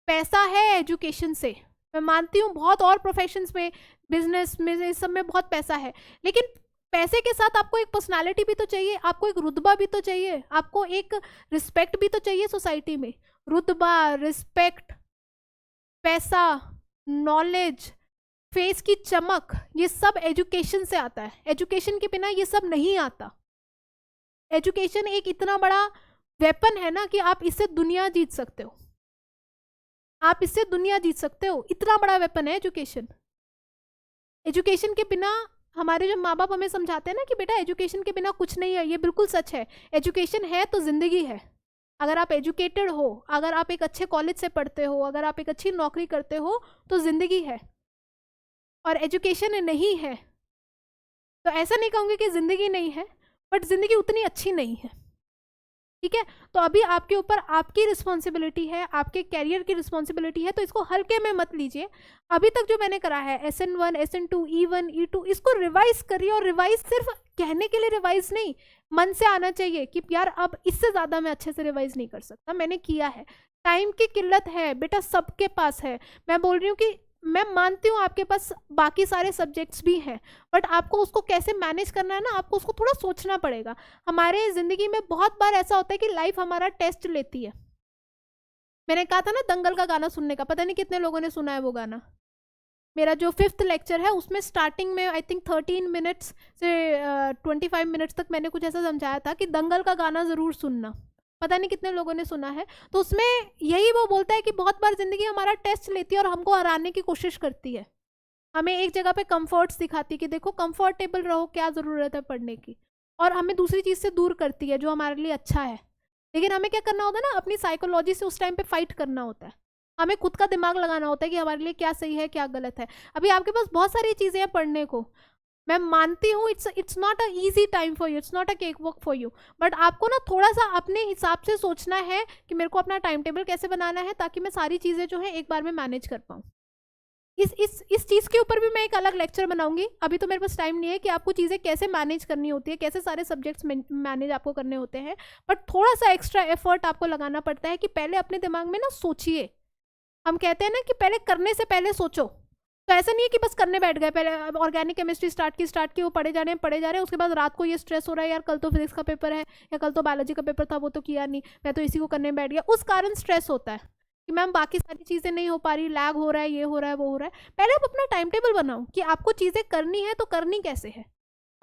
पैसा है एजुकेशन से, मैं मानती हूँ बहुत और प्रोफेशंस में, बिजनेस में, इस सब में बहुत पैसा है, लेकिन पैसे के साथ आपको एक पर्सनालिटी भी तो चाहिए, आपको एक रुतबा भी तो चाहिए, आपको एक रिस्पेक्ट भी तो चाहिए सोसाइटी में। रुतबा, रिस्पेक्ट, पैसा, नॉलेज, फेस की चमक, ये सब एजुकेशन से आता है। एजुकेशन के बिना ये सब नहीं आता। एजुकेशन एक इतना बड़ा वेपन है ना कि आप इससे दुनिया जीत सकते हो, आप इससे दुनिया जीत सकते हो, इतना बड़ा वेपन है एजुकेशन। एजुकेशन के बिना, हमारे जो माँ बाप हमें समझाते हैं ना कि बेटा एजुकेशन के बिना कुछ नहीं है, ये बिल्कुल सच है। एजुकेशन है तो जिंदगी है। अगर आप एजुकेटेड हो, अगर आप एक अच्छे कॉलेज से पढ़ते हो, अगर आप एक अच्छी नौकरी करते हो, तो जिंदगी है। और एजुकेशन नहीं है तो ऐसा नहीं कहूँगी कि ज़िंदगी नहीं है, बट ज़िंदगी उतनी अच्छी नहीं है। ठीक है, तो अभी आपके ऊपर आपकी रिस्पॉन्सिबिलिटी है, आपके कैरियर की रिस्पॉन्सिबिलिटी है, तो इसको हल्के में मत लीजिए। अभी तक जो मैंने करा है SN1, SN2, E1, E2, इसको रिवाइज करिए। और रिवाइज सिर्फ कहने के लिए रिवाइज नहीं, मन से आना चाहिए कि यार अब इससे ज़्यादा मैं अच्छे से रिवाइज नहीं कर सकता, मैंने किया है। टाइम की किल्लत है बेटा, सबके पास है। मैं बोल रही हूँ कि मैं मानती हूँ आपके पास बाकी सारे सब्जेक्ट्स भी हैं, बट आपको उसको कैसे मैनेज करना है ना, आपको उसको थोड़ा सोचना पड़ेगा। हमारे ज़िंदगी में बहुत बार ऐसा होता है कि लाइफ हमारा टेस्ट लेती है। मैंने कहा था ना दंगल का गाना सुनने का, पता नहीं कितने लोगों ने सुना है वो गाना। मेरा जो 5th लेक्चर है उसमें स्टार्टिंग में आई थिंक 13 मिनट्स से 25 मिनट्स तक मैंने कुछ ऐसा समझाया था कि दंगल का गाना ज़रूर सुनना। पता नहीं कितने लोगों ने सुना है। तो उसमें यही वो बोलता है कि बहुत बार ज़िंदगी हमारा टेस्ट लेती है और हमको हराने की कोशिश करती है। हमें एक जगह पे कंफर्ट्स दिखाती है कि देखो कंफर्टेबल रहो, क्या ज़रूरत है पढ़ने की, और हमें दूसरी चीज़ से दूर करती है जो हमारे लिए अच्छा है। लेकिन हमें क्या करना होता है ना, अपनी साइकोलॉजी से उस टाइम पे फाइट करना होता है। हमें खुद का दिमाग लगाना होता है कि हमारे लिए क्या सही है क्या गलत है। अभी आपके पास बहुत सारी चीज़ें हैं पढ़ने को, मैं मानती हूँ it's not a easy time for you, it's not a cake work for you, but आपको ना थोड़ा सा अपने हिसाब से सोचना है कि मेरे को अपना टाइम टेबल कैसे बनाना है ताकि मैं सारी चीज़ें जो है एक बार में मैनेज कर पाऊँ। इस चीज़ के ऊपर भी मैं एक अलग लेक्चर बनाऊंगी। अभी तो मेरे पास टाइम नहीं है कि आपको चीज़ें कैसे मैनेज करनी होती है, कैसे सारे सब्जेक्ट्स मैनेज आपको करने होते हैं, बट थोड़ा सा एक्स्ट्रा एफर्ट आपको लगाना पड़ता है कि पहले अपने दिमाग में ना सोचिए। हम कहते हैं ना कि पहले करने से पहले सोचो, तो ऐसा नहीं है कि बस करने बैठ गए, पहले ऑर्गेनिक केमिस्ट्री स्टार्ट की वो पढ़े जा रहे हैं, उसके बाद रात को ये स्ट्रेस हो रहा है यार कल तो फिजिक्स का पेपर है या कल तो बायोलॉजी का पेपर था वो तो किया नहीं, मैं तो इसी को करने बैठ गया। उस कारण स्ट्रेस होता है कि मैम बाकी सारी चीज़ें नहीं हो पा रही, लैग हो रहा है, ये हो रहा है, वो हो रहा है। पहले आप अपना टाइम टेबल बनाओ कि आपको चीज़ें करनी है तो करनी कैसे है,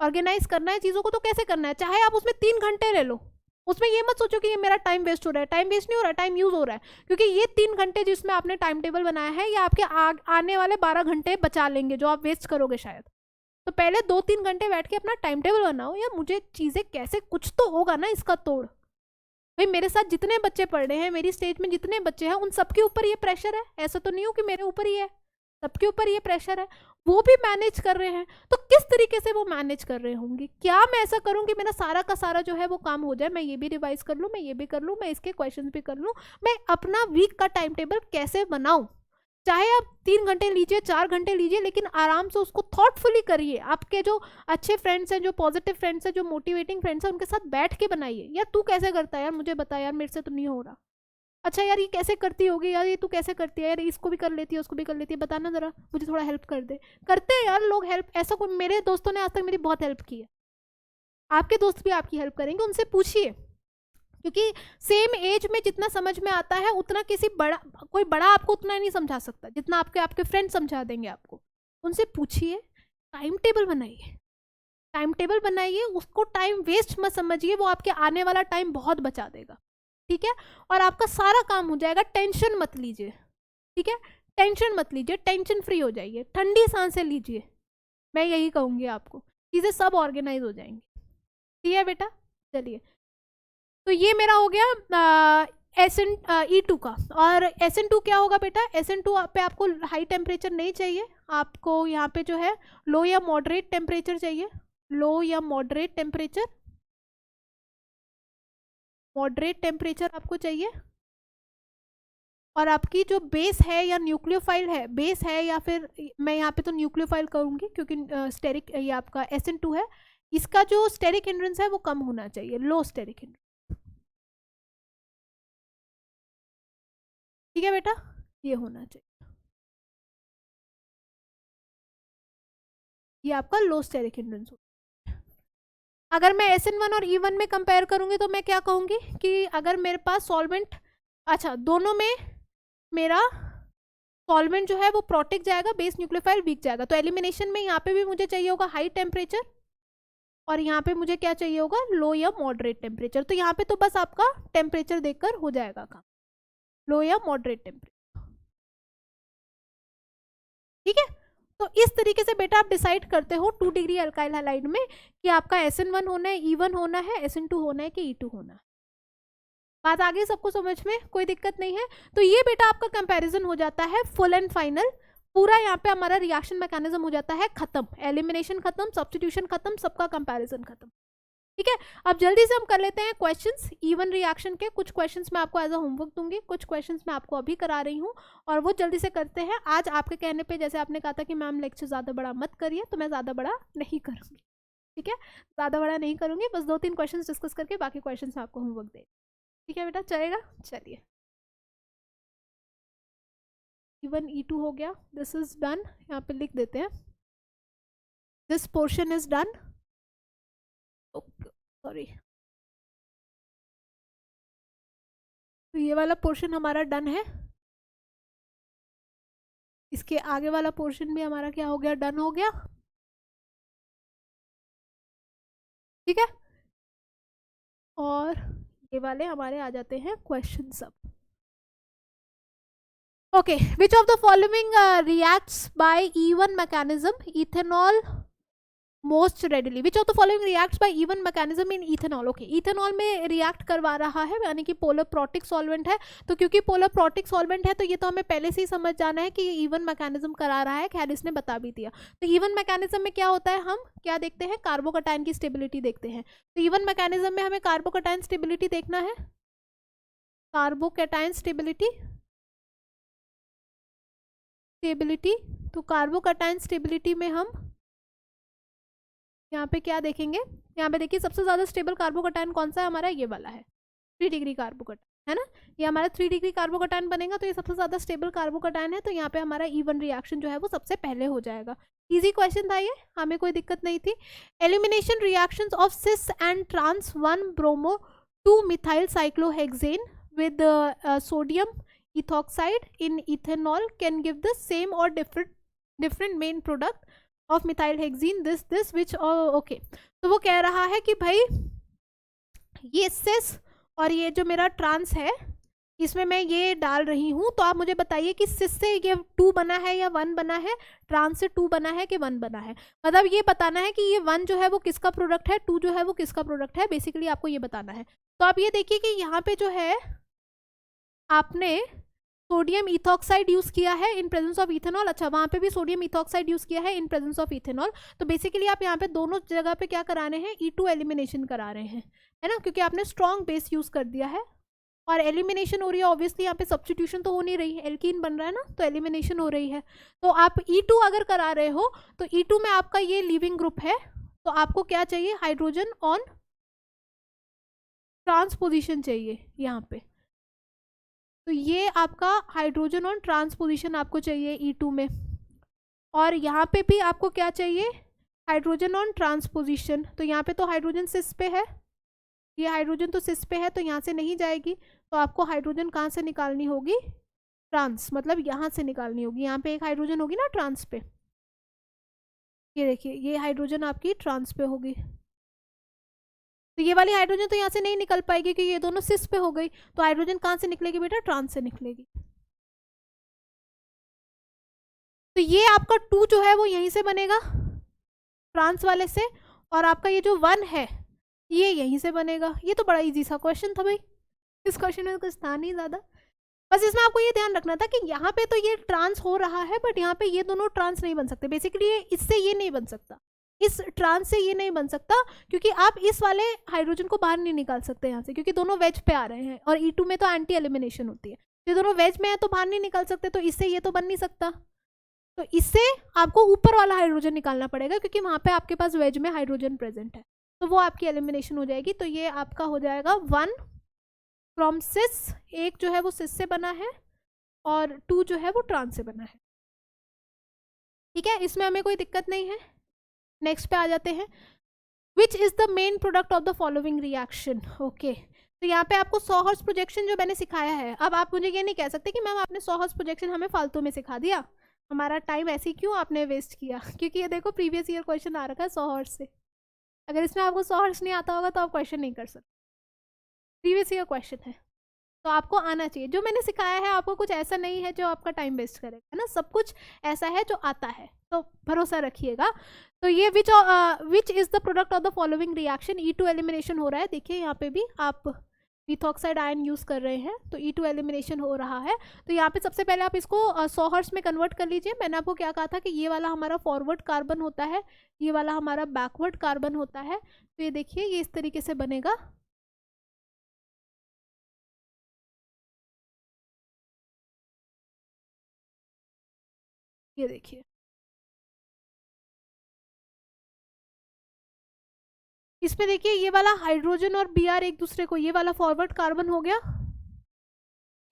ऑर्गेनाइज करना है चीज़ों को तो कैसे करना है। चाहे आप उसमें 3 घंटे ले लो, उसमें ये मत सोचो कि ये मेरा टाइम वेस्ट हो रहा है। टाइम वेस्ट नहीं हो रहा है, टाइम यूज़ हो रहा है, क्योंकि ये 3 घंटे जिसमें आपने टाइम टेबल बनाया है ये आपके आने वाले 12 घंटे बचा लेंगे जो आप वेस्ट करोगे शायद। तो पहले 2-3 घंटे बैठ के अपना टाइम टेबल बनाओ, यार मुझे चीज़ें कैसे, कुछ तो होगा ना इसका तोड़। भाई मेरे साथ जितने बच्चे पढ़ रहे हैं, मेरी स्टेज में जितने बच्चे हैं, उन सबके ऊपर ये प्रेशर है, ऐसा तो नहीं हो कि मेरे ऊपर ही है, सबके ऊपर ये प्रेशर है। वो भी मैनेज कर रहे हैं, तो किस तरीके से वो मैनेज कर रहे होंगे। क्या मैं ऐसा करूं कि मेरा सारा का सारा जो है वो काम हो जाए, मैं ये भी रिवाइज कर लूँ, मैं ये भी कर लूँ, मैं इसके क्वेश्चन भी कर लूँ। मैं अपना वीक का टाइम टेबल कैसे बनाऊं। चाहे आप 3 घंटे लीजिए, 4 घंटे लीजिए, लेकिन आराम से उसको थॉटफुली करिए। आपके जो अच्छे फ्रेंड्स हैं, जो पॉजिटिव फ्रेंड्स हैं, जो मोटिवेटिंग फ्रेंड्स हैं, उनके साथ बैठ के बनाइए। यार तू कैसे करता है, यार मुझे बता, यार मेरे से तो नहीं हो रहा। अच्छा यार ये कैसे करती होगी, यार ये तू कैसे करती है, यार इसको भी कर लेती है उसको भी कर लेती है, बताना ज़रा, मुझे थोड़ा हेल्प कर दे। करते हैं यार लोग हेल्प, ऐसा कोई, मेरे दोस्तों ने आज तक मेरी बहुत हेल्प की है, आपके दोस्त भी आपकी हेल्प करेंगे, उनसे पूछिए। क्योंकि सेम एज में जितना समझ में आता है उतना किसी बड़ा, कोई बड़ा आपको उतना नहीं समझा सकता जितना आपके आपके फ्रेंड समझा देंगे आपको। उनसे पूछिए, टाइम टेबल बनाइए, टाइम टेबल बनाइए, उसको टाइम वेस्ट मत समझिए, वो आपके आने वाला टाइम बहुत बचा देगा। ठीक है, और आपका सारा काम हो जाएगा, टेंशन मत लीजिए। ठीक है, टेंशन मत लीजिए, टेंशन फ्री हो जाइए, ठंडी सांसें लीजिए, मैं यही कहूँगी आपको, चीज़ें सब ऑर्गेनाइज हो जाएंगी। ठीक है बेटा, चलिए, तो ये मेरा हो गया SN2 का। और SN2 क्या होगा बेटा, SN2 पे आपको हाई टेम्परेचर नहीं चाहिए, आपको यहाँ पे जो है लो या मॉडरेट टेम्परेचर चाहिए, लो या मॉडरेट टेम्परेचर, मॉडरेट टेम्परेचर आपको चाहिए। और आपकी जो बेस है या न्यूक्लियोफाइल है, बेस है या फिर मैं यहाँ पे तो न्यूक्लियोफाइल करूँगी क्योंकि स्टेरिक ये आपका SN2 है, इसका जो स्टेरिक हिंड्रेंस है वो कम होना चाहिए, लो स्टेरिक हिंड्रेंस। ठीक है बेटा, ये होना चाहिए, ये आपका लो स्टेरिक हिंड्रेंस हो। अगर मैं SN1 और E1 में कंपेयर करूँगी तो मैं क्या कहूँगी कि अगर मेरे पास सॉल्वेंट, अच्छा दोनों में मेरा सॉल्वेंट जो है वो प्रोटेक्ट जाएगा, बेस न्यूक्लियोफाइल वीक जाएगा। तो एलिमिनेशन में यहाँ पे भी मुझे चाहिए होगा हाई टेम्परेचर और यहाँ पे मुझे क्या चाहिए होगा, लो या मॉडरेट टेम्परेचर। तो यहाँ पे तो बस आपका टेम्परेचर देखकर हो जाएगा काम, लो या मॉडरेट टेम्परेचर। ठीक है, तो इस तरीके से बेटा आप डिसाइड करते हो 2 डिग्री अल्काइल हैलाइड में कि आपका SN1 होना है, E1 होना है, SN2 होना है कि E2 होना है। बात आ गई सबको समझ में, कोई दिक्कत नहीं है। तो ये बेटा आपका कंपैरिजन हो जाता है फुल एंड फाइनल, पूरा यहाँ पे हमारा रिएक्शन मैकेनिज्म हो जाता है खत्म, एलिमिनेशन खत्म, सब्स्टिट्यूशन खत्म, सबका कंपैरिजन खत्म। ठीक है, अब जल्दी से हम कर लेते हैं क्वेश्चंस E1 रिएक्शन के। कुछ क्वेश्चंस मैं आपको एज अ होमवर्क दूंगी, कुछ क्वेश्चंस मैं आपको अभी करा रही हूँ और वो जल्दी से करते हैं। आज आपके कहने पे, जैसे आपने कहा था कि मैम लेक्चर ज़्यादा बड़ा मत करिए, तो मैं ज़्यादा बड़ा नहीं करूँगी। ठीक है, ज़्यादा बड़ा नहीं करूँगी, बस 2-3 क्वेश्चन डिस्कस करके बाकी क्वेश्चन मैं आपको होमवर्क दे। ठीक है बेटा, चलेगा? चलिए, E1 E2 हो गया, दिस इज डन। यहाँ पे लिख देते हैं this portion is done. Sorry, तो ये वाला पोर्शन हमारा डन है, इसके आगे वाला पोर्शन भी हमारा क्या हो गया, डन हो गया। ठीक है, और ये वाले हमारे आ जाते हैं क्वेश्चन सब। Okay, which of the following reacts by E1 mechanism ethanol most readily, which of the following reacts by E1 mechanism in ethanol. Okay, ethanol में रिएक्ट करवा रहा है, यानी कि पोलर प्रोटिक सॉल्वेंट है। तो क्योंकि पोलर प्रोटिक सॉल्वेंट है तो ये तो हमें पहले से ही समझ जाना है कि ये E1 मैकेनिज्म करा रहा है, खैर इसने बता भी दिया। तो E1 मैकेनिज्म में क्या होता है, हम क्या देखते हैं, कार्बोकटायन की स्टेबिलिटी देखते हैं। तो E1 मैकेनिज्म में हमें कार्बोकटायन स्टेबिलिटी देखना है, कार्बोकटायन स्टेबिलिटी, तो कार्बोकटायन स्टेबिलिटी में हम यहाँ पे क्या देखेंगे, यहाँ पे देखिए सबसे ज्यादा स्टेबल कार्बोकटायन कौन सा है हमारा, ये वाला है 3 डिग्री कार्बोकटायन, है ना। ये हमारा 3 डिग्री कार्बोकटायन बनेगा, तो ये सबसे ज्यादा स्टेबल कार्बोकटायन है। तो यहाँ पे हमारा E1 रिएक्शन जो है वो सबसे पहले हो जाएगा। इजी क्वेश्चन था ये, हमें कोई दिक्कत नहीं थी। Elimination reactions of cis and trans 1 bromo 2 methyl cyclohexane with sodium ethoxide in ethanol can give the same or different main product of methyl hexene this which okay, तो वो कह रहा है कि भाई ये सिस और ये जो मेरा ट्रांस है इसमें मैं ये डाल रही हूँ, तो आप मुझे बताइए कि सिस से ये 2 बना है या 1 बना है, ट्रांस से 2 बना है कि 1 बना है। मतलब ये बताना है कि ये 1 जो है वो किसका प्रोडक्ट है, 2 जो है वो किसका प्रोडक्ट है, बेसिकली आपको ये बताना है। तो आप ये देखिए कि यहाँ पे जो है आपने सोडियम इथॉक्साइड यूज किया है इन प्रेजेंस ऑफ इथेनॉल, अच्छा वहाँ पे भी सोडियम इथॉक्साइड यूज किया है इन प्रेजेंस ऑफ इथेनॉल। तो बेसिकली आप यहाँ पे दोनों जगह पे क्या करा रहे हैं, E2 एलिमिनेशन करा रहे हैं, है ना, क्योंकि आपने स्ट्रॉन्ग बेस यूज कर दिया है और एलिमिनेशन हो रही है। ऑब्वियसली यहाँ पे सब्स्टिट्यूशन तो हो नहीं रही है, एल्कीन बन रहा है ना, तो एलिमिनेशन हो रही है। तो आप E2 अगर करा रहे हो तो E2 में आपका ये लीविंग ग्रुप है, तो आपको क्या चाहिए, हाइड्रोजन ऑन ट्रांसपोजिशन चाहिए यहाँ पे। तो ये आपका हाइड्रोजन ऑन ट्रांसपोजिशन आपको चाहिए E2 में, और यहाँ पे भी आपको क्या चाहिए, हाइड्रोजन ऑन ट्रांसपोजिशन। तो यहाँ पे तो हाइड्रोजन सिस पे है, ये हाइड्रोजन तो सिस पे है, तो यहाँ से नहीं जाएगी, तो आपको हाइड्रोजन कहाँ से निकालनी होगी, ट्रांस, मतलब यहाँ से निकालनी होगी। यहाँ पे एक हाइड्रोजन होगी ना ट्रांस पे, ये देखिए ये हाइड्रोजन आपकी ट्रांस पे होगी, तो ये वाली हाइड्रोजन तो यहाँ से नहीं निकल पाएगी क्योंकि ये दोनों सिस पे हो गई। तो हाइड्रोजन कहाँ से निकलेगी बेटा, ट्रांस से निकलेगी। तो ये आपका 2 जो है वो यहीं से बनेगा ट्रांस वाले से, और आपका ये जो 1 है ये यहीं से बनेगा। ये तो बड़ा इजी सा क्वेश्चन था भाई, इस क्वेश्चन में कुछ था नहीं ज़्यादा। बस इसमें आपको ये ध्यान रखना था कि यहाँ पे तो ये ट्रांस हो रहा है, बट यहाँ पे ये दोनों ट्रांस नहीं बन सकते। बेसिकली ये इससे ये नहीं बन सकता, इस ट्रांस से ये नहीं बन सकता, क्योंकि आप इस वाले हाइड्रोजन को बाहर नहीं निकाल सकते यहाँ से, क्योंकि दोनों वेज पे आ रहे हैं और E2 में तो एंटी एलिमिनेशन होती है। ये दोनों वेज में है तो बाहर नहीं निकाल सकते, तो इससे ये तो बन नहीं सकता। तो इससे आपको ऊपर वाला हाइड्रोजन निकालना पड़ेगा, क्योंकि वहाँ पे आपके पास वेज में हाइड्रोजन प्रेजेंट है, तो वो आपकी एलिमिनेशन हो जाएगी। तो ये आपका हो जाएगा 1 फ्रॉम सिस, एक जो है वो सिस से बना है और 2 जो है वो ट्रांस से बना है। ठीक है, इसमें हमें कोई दिक्कत नहीं है। नेक्स्ट पे आ जाते हैं। Which is the main product of the following reaction. Okay, तो यहाँ पे आपको सॉहर्स प्रोजेक्शन जो मैंने सिखाया है, अब आप मुझे ये नहीं कह सकते कि मैम आपने सॉहर्स प्रोजेक्शन हमें फालतू में सिखा दिया, हमारा टाइम ऐसे ही क्यों आपने वेस्ट किया, क्योंकि ये देखो प्रीवियस ईयर क्वेश्चन आ रखा है सॉहर्स से। अगर इसमें आपको सॉहर्स नहीं आता होगा तो आप क्वेश्चन नहीं कर सकते, प्रीवियस ईयर क्वेश्चन है, तो आपको आना चाहिए। जो मैंने सिखाया है आपको कुछ ऐसा नहीं है जो आपका टाइम वेस्ट करेगा, है ना, सब कुछ ऐसा है जो आता है, तो भरोसा रखिएगा। तो ये which is the product of the following reaction, E2 elimination हो रहा है। देखिए यहाँ पे भी आप मिथॉक्साइड आयन यूज कर रहे हैं, तो E2 एलिमिनेशन हो रहा है। तो यहाँ पे सबसे पहले आप इसको सॉहर्स में कन्वर्ट कर लीजिए। मैंने आपको क्या कहा था कि ये वाला हमारा फॉरवर्ड कार्बन होता है, ये वाला हमारा बैकवर्ड कार्बन होता है। तो ये देखिए ये इस तरीके से बनेगा, ये देखिए इसमें देखिए ये वाला हाइड्रोजन और Br एक दूसरे को, ये वाला फॉरवर्ड कार्बन हो गया,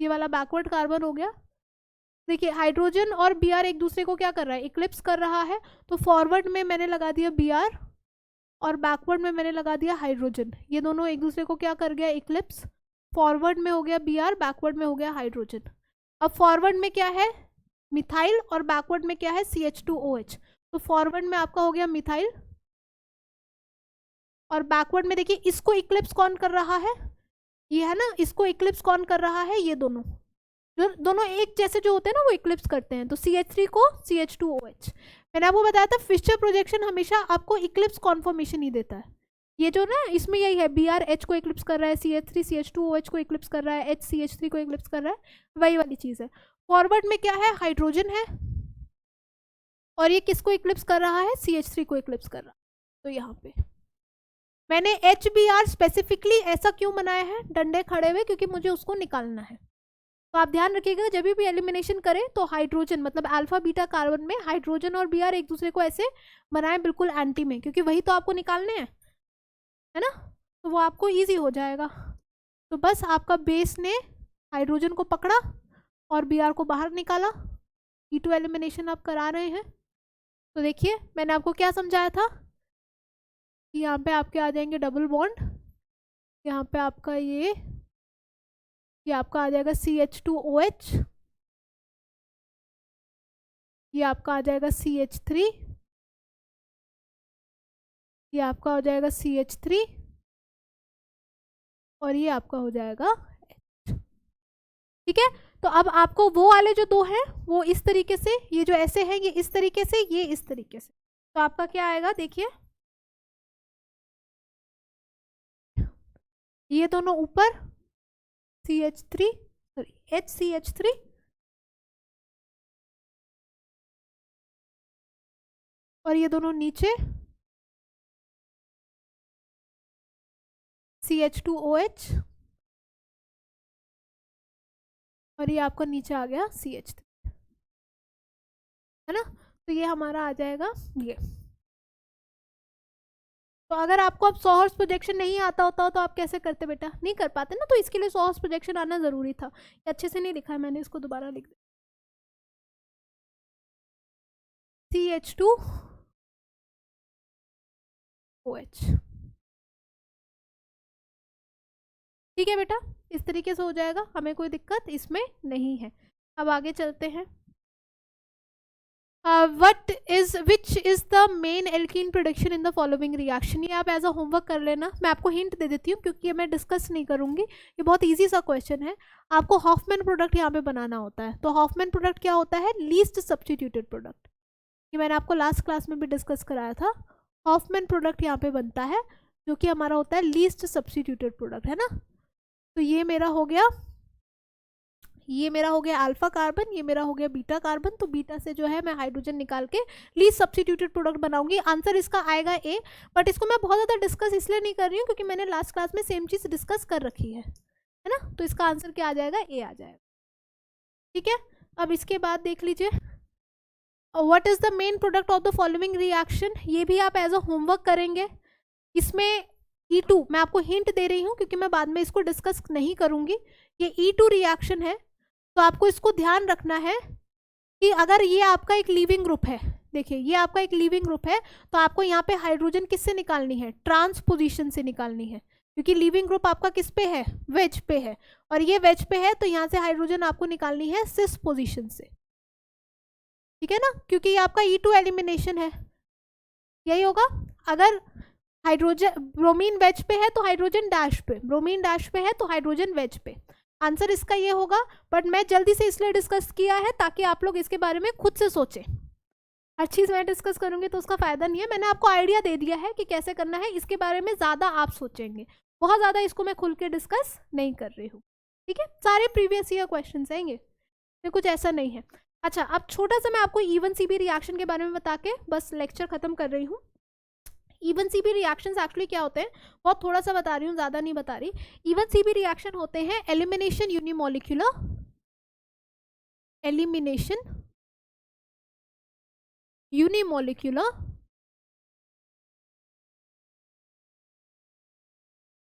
ये वाला बैकवर्ड कार्बन हो गया। देखिए हाइड्रोजन और Br एक दूसरे को क्या कर रहा है, इक्लिप्स कर रहा है। तो फॉरवर्ड में मैंने लगा दिया Br और बैकवर्ड में मैंने लगा दिया हाइड्रोजन, ये दोनों एक दूसरे को क्या कर गया, इक्लिप्स। फॉरवर्ड में हो गया Br, बैकवर्ड में हो गया हाइड्रोजन। अब फॉरवर्ड में क्या है, मिथाइल, और बैकवर्ड में क्या है, CH2OH। तो फॉरवर्ड में आपका हो गया मिथाइल, और बैकवर्ड में देखिए इसको इक्लिप्स कौन कर रहा है, ये है ना, इसको इक्लिप्स कौन कर रहा है, ये दोनों, जो दोनों एक जैसे जो होते हैं ना वो इक्लिप्स करते हैं। तो CH3 को CH2OH। मैंने आपको बताया था फिशर प्रोजेक्शन हमेशा आपको इक्लिप्स कॉन्फॉर्मेशन ही देता है। ये जो ना इसमें यही है, Br H को इक्लिप्स कर रहा है, CH3 CH2OH को इक्लिप्स कर रहा है, H CH3 को इक्लिप्स कर रहा है, वही वाली चीज़ है। फॉरवर्ड में क्या है, हाइड्रोजन है, और ये किसको इक्लिप्स कर रहा है, CH3 को इक्लिप्स कर रहा है। तो यहाँ पे मैंने HBr स्पेसिफिकली ऐसा क्यों बनाया है, डंडे खड़े हुए, क्योंकि मुझे उसको निकालना है। तो आप ध्यान रखिएगा जब भी एलिमिनेशन करें तो हाइड्रोजन मतलब अल्फा बीटा कार्बन में हाइड्रोजन और Br एक दूसरे को ऐसे बनाएं बिल्कुल एंटी में, क्योंकि वही तो आपको निकालने हैं, है ना, तो वो आपको इजी हो जाएगा। तो बस आपका बेस ने हाइड्रोजन को पकड़ा और Br को बाहर निकाला, E2 एलिमिनेशन आप करा रहे हैं। तो देखिए मैंने आपको क्या समझाया था, यहाँ पे आपके आ जाएंगे डबल बॉन्ड, यहाँ पे आपका ये आपका आ जाएगा CH2OH, ये आपका आ जाएगा CH3, ये आपका हो जाएगा CH3, और ये आपका हो जाएगा H। ठीक है, तो अब आपको वो वाले जो दो हैं वो इस तरीके से, ये जो ऐसे हैं ये इस तरीके से, ये इस तरीके से, तो आपका क्या आएगा, देखिए ये दोनों ऊपर CH3 सॉरी HCH3, और ये दोनों नीचे CH2OH, और ये आपका नीचे आ गया CH3, है ना। तो ये हमारा आ जाएगा ये। तो अगर आपको अब सॉहर्स प्रोजेक्शन नहीं आता होता तो आप कैसे करते बेटा, नहीं कर पाते ना, तो इसके लिए सॉहर्स प्रोजेक्शन आना जरूरी था। ये अच्छे से नहीं लिखा है मैंने, इसको दोबारा लिख दिया, CH2OH। ठीक है बेटा, इस तरीके से हो जाएगा, हमें कोई दिक्कत इसमें नहीं है। अब आगे चलते हैं। Which is the main alkene production in the following reaction, ये आप एज अ होमवर्क कर लेना। मैं आपको हिंट दे देती हूँ क्योंकि ये मैं डिस्कस नहीं करूंगी, ये बहुत इजी सा क्वेश्चन है। आपको हॉफमैन प्रोडक्ट यहाँ पे बनाना होता है। तो हॉफमैन प्रोडक्ट क्या होता है, लीस्ट सब्स्टिट्यूटेड प्रोडक्ट, ये मैंने आपको लास्ट क्लास में भी डिस्कस कराया था। हॉफमैन प्रोडक्ट यहाँ पे बनता है जो कि हमारा होता है लीस्ट सब्स्टिट्यूटेड प्रोडक्ट, है ना। तो ये मेरा हो गया, ये मेरा हो गया अल्फा कार्बन, ये मेरा हो गया बीटा कार्बन। तो बीटा से जो है मैं हाइड्रोजन निकाल के लीस्ट सब्स्टिट्यूटेड प्रोडक्ट बनाऊंगी। आंसर इसका आएगा ए, बट इसको मैं बहुत ज़्यादा डिस्कस इसलिए नहीं कर रही हूँ क्योंकि मैंने लास्ट क्लास में सेम चीज़ डिस्कस कर रखी है ना। तो इसका आंसर क्या आ जाएगा, ए आ जाएगा। ठीक है, अब इसके बाद देख लीजिए what is the main product of the following reaction, ये भी आप एज अ होमवर्क करेंगे। इसमें E2 मैं आपको हिंट दे रही हूँ क्योंकि मैं बाद में इसको डिस्कस नहीं करूंगी। ये E2 रिएक्शन है, तो आपको इसको ध्यान रखना है कि अगर ये आपका एक लीविंग ग्रुप है, देखिए ये आपका एक लीविंग ग्रुप है, तो आपको यहाँ पे हाइड्रोजन किससे निकालनी है, ट्रांस पोजीशन से निकालनी है, क्योंकि लीविंग ग्रुप आपका किस पे है, वेज पे है, और ये वेज पे है, तो यहाँ से हाइड्रोजन आपको निकालनी है सिस पोजीशन से, ठीक है ना, क्योंकि ये आपका E2 एलिमिनेशन है, यही होगा। अगर हाइड्रोजन ब्रोमीन वेज पे है तो हाइड्रोजन डैश पे, ब्रोमीन डैश पे है तो हाइड्रोजन वेज पे, आंसर इसका ये होगा। बट मैं जल्दी से इसलिए डिस्कस किया है ताकि आप लोग इसके बारे में खुद से सोचें, हर चीज़ मैं डिस्कस करूंगी तो उसका फायदा नहीं है, मैंने आपको आइडिया दे दिया है कि कैसे करना है, इसके बारे में ज़्यादा आप सोचेंगे, बहुत ज़्यादा इसको मैं खुल के डिस्कस नहीं कर रही हूँ, ठीक है। सारे प्रीवियस ईयर क्वेश्चन आएंगे, तो कुछ ऐसा नहीं है। अच्छा, अब छोटा सा मैं आपको E1 CB रिएक्शन के बारे में बता के बस लेक्चर खत्म कर रही हूँ। E1 CB रिएक्शंस एक्चुअली क्या होते हैं, बहुत थोड़ा सा बता रही हूँ, ज़्यादा नहीं बता रही। E1 CB रिएक्शन होते हैं elimination unimolecular, elimination unimolecular,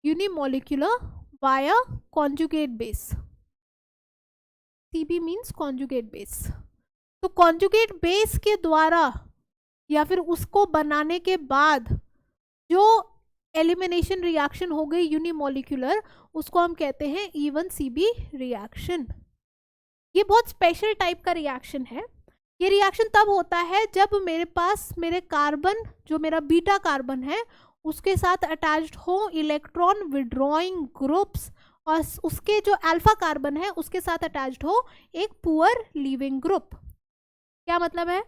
unimolecular via conjugate base, CB means conjugate base. तो कॉन्जुगेट बेस के द्वारा या फिर उसको बनाने के बाद जो एलिमिनेशन रिएक्शन हो गई यूनिमोलिक्यूलर, उसको हम कहते हैं E1 CB रिएक्शन। ये बहुत स्पेशल टाइप का रिएक्शन है। ये रिएक्शन तब होता है जब मेरे पास मेरे कार्बन, जो मेरा बीटा कार्बन है, उसके साथ अटैच्ड हो इलेक्ट्रॉन विड्रॉइंग ग्रुप्स, और उसके जो अल्फा कार्बन है उसके साथ अटैच्ड हो एक पुअर लीविंग ग्रुप। क्या मतलब है,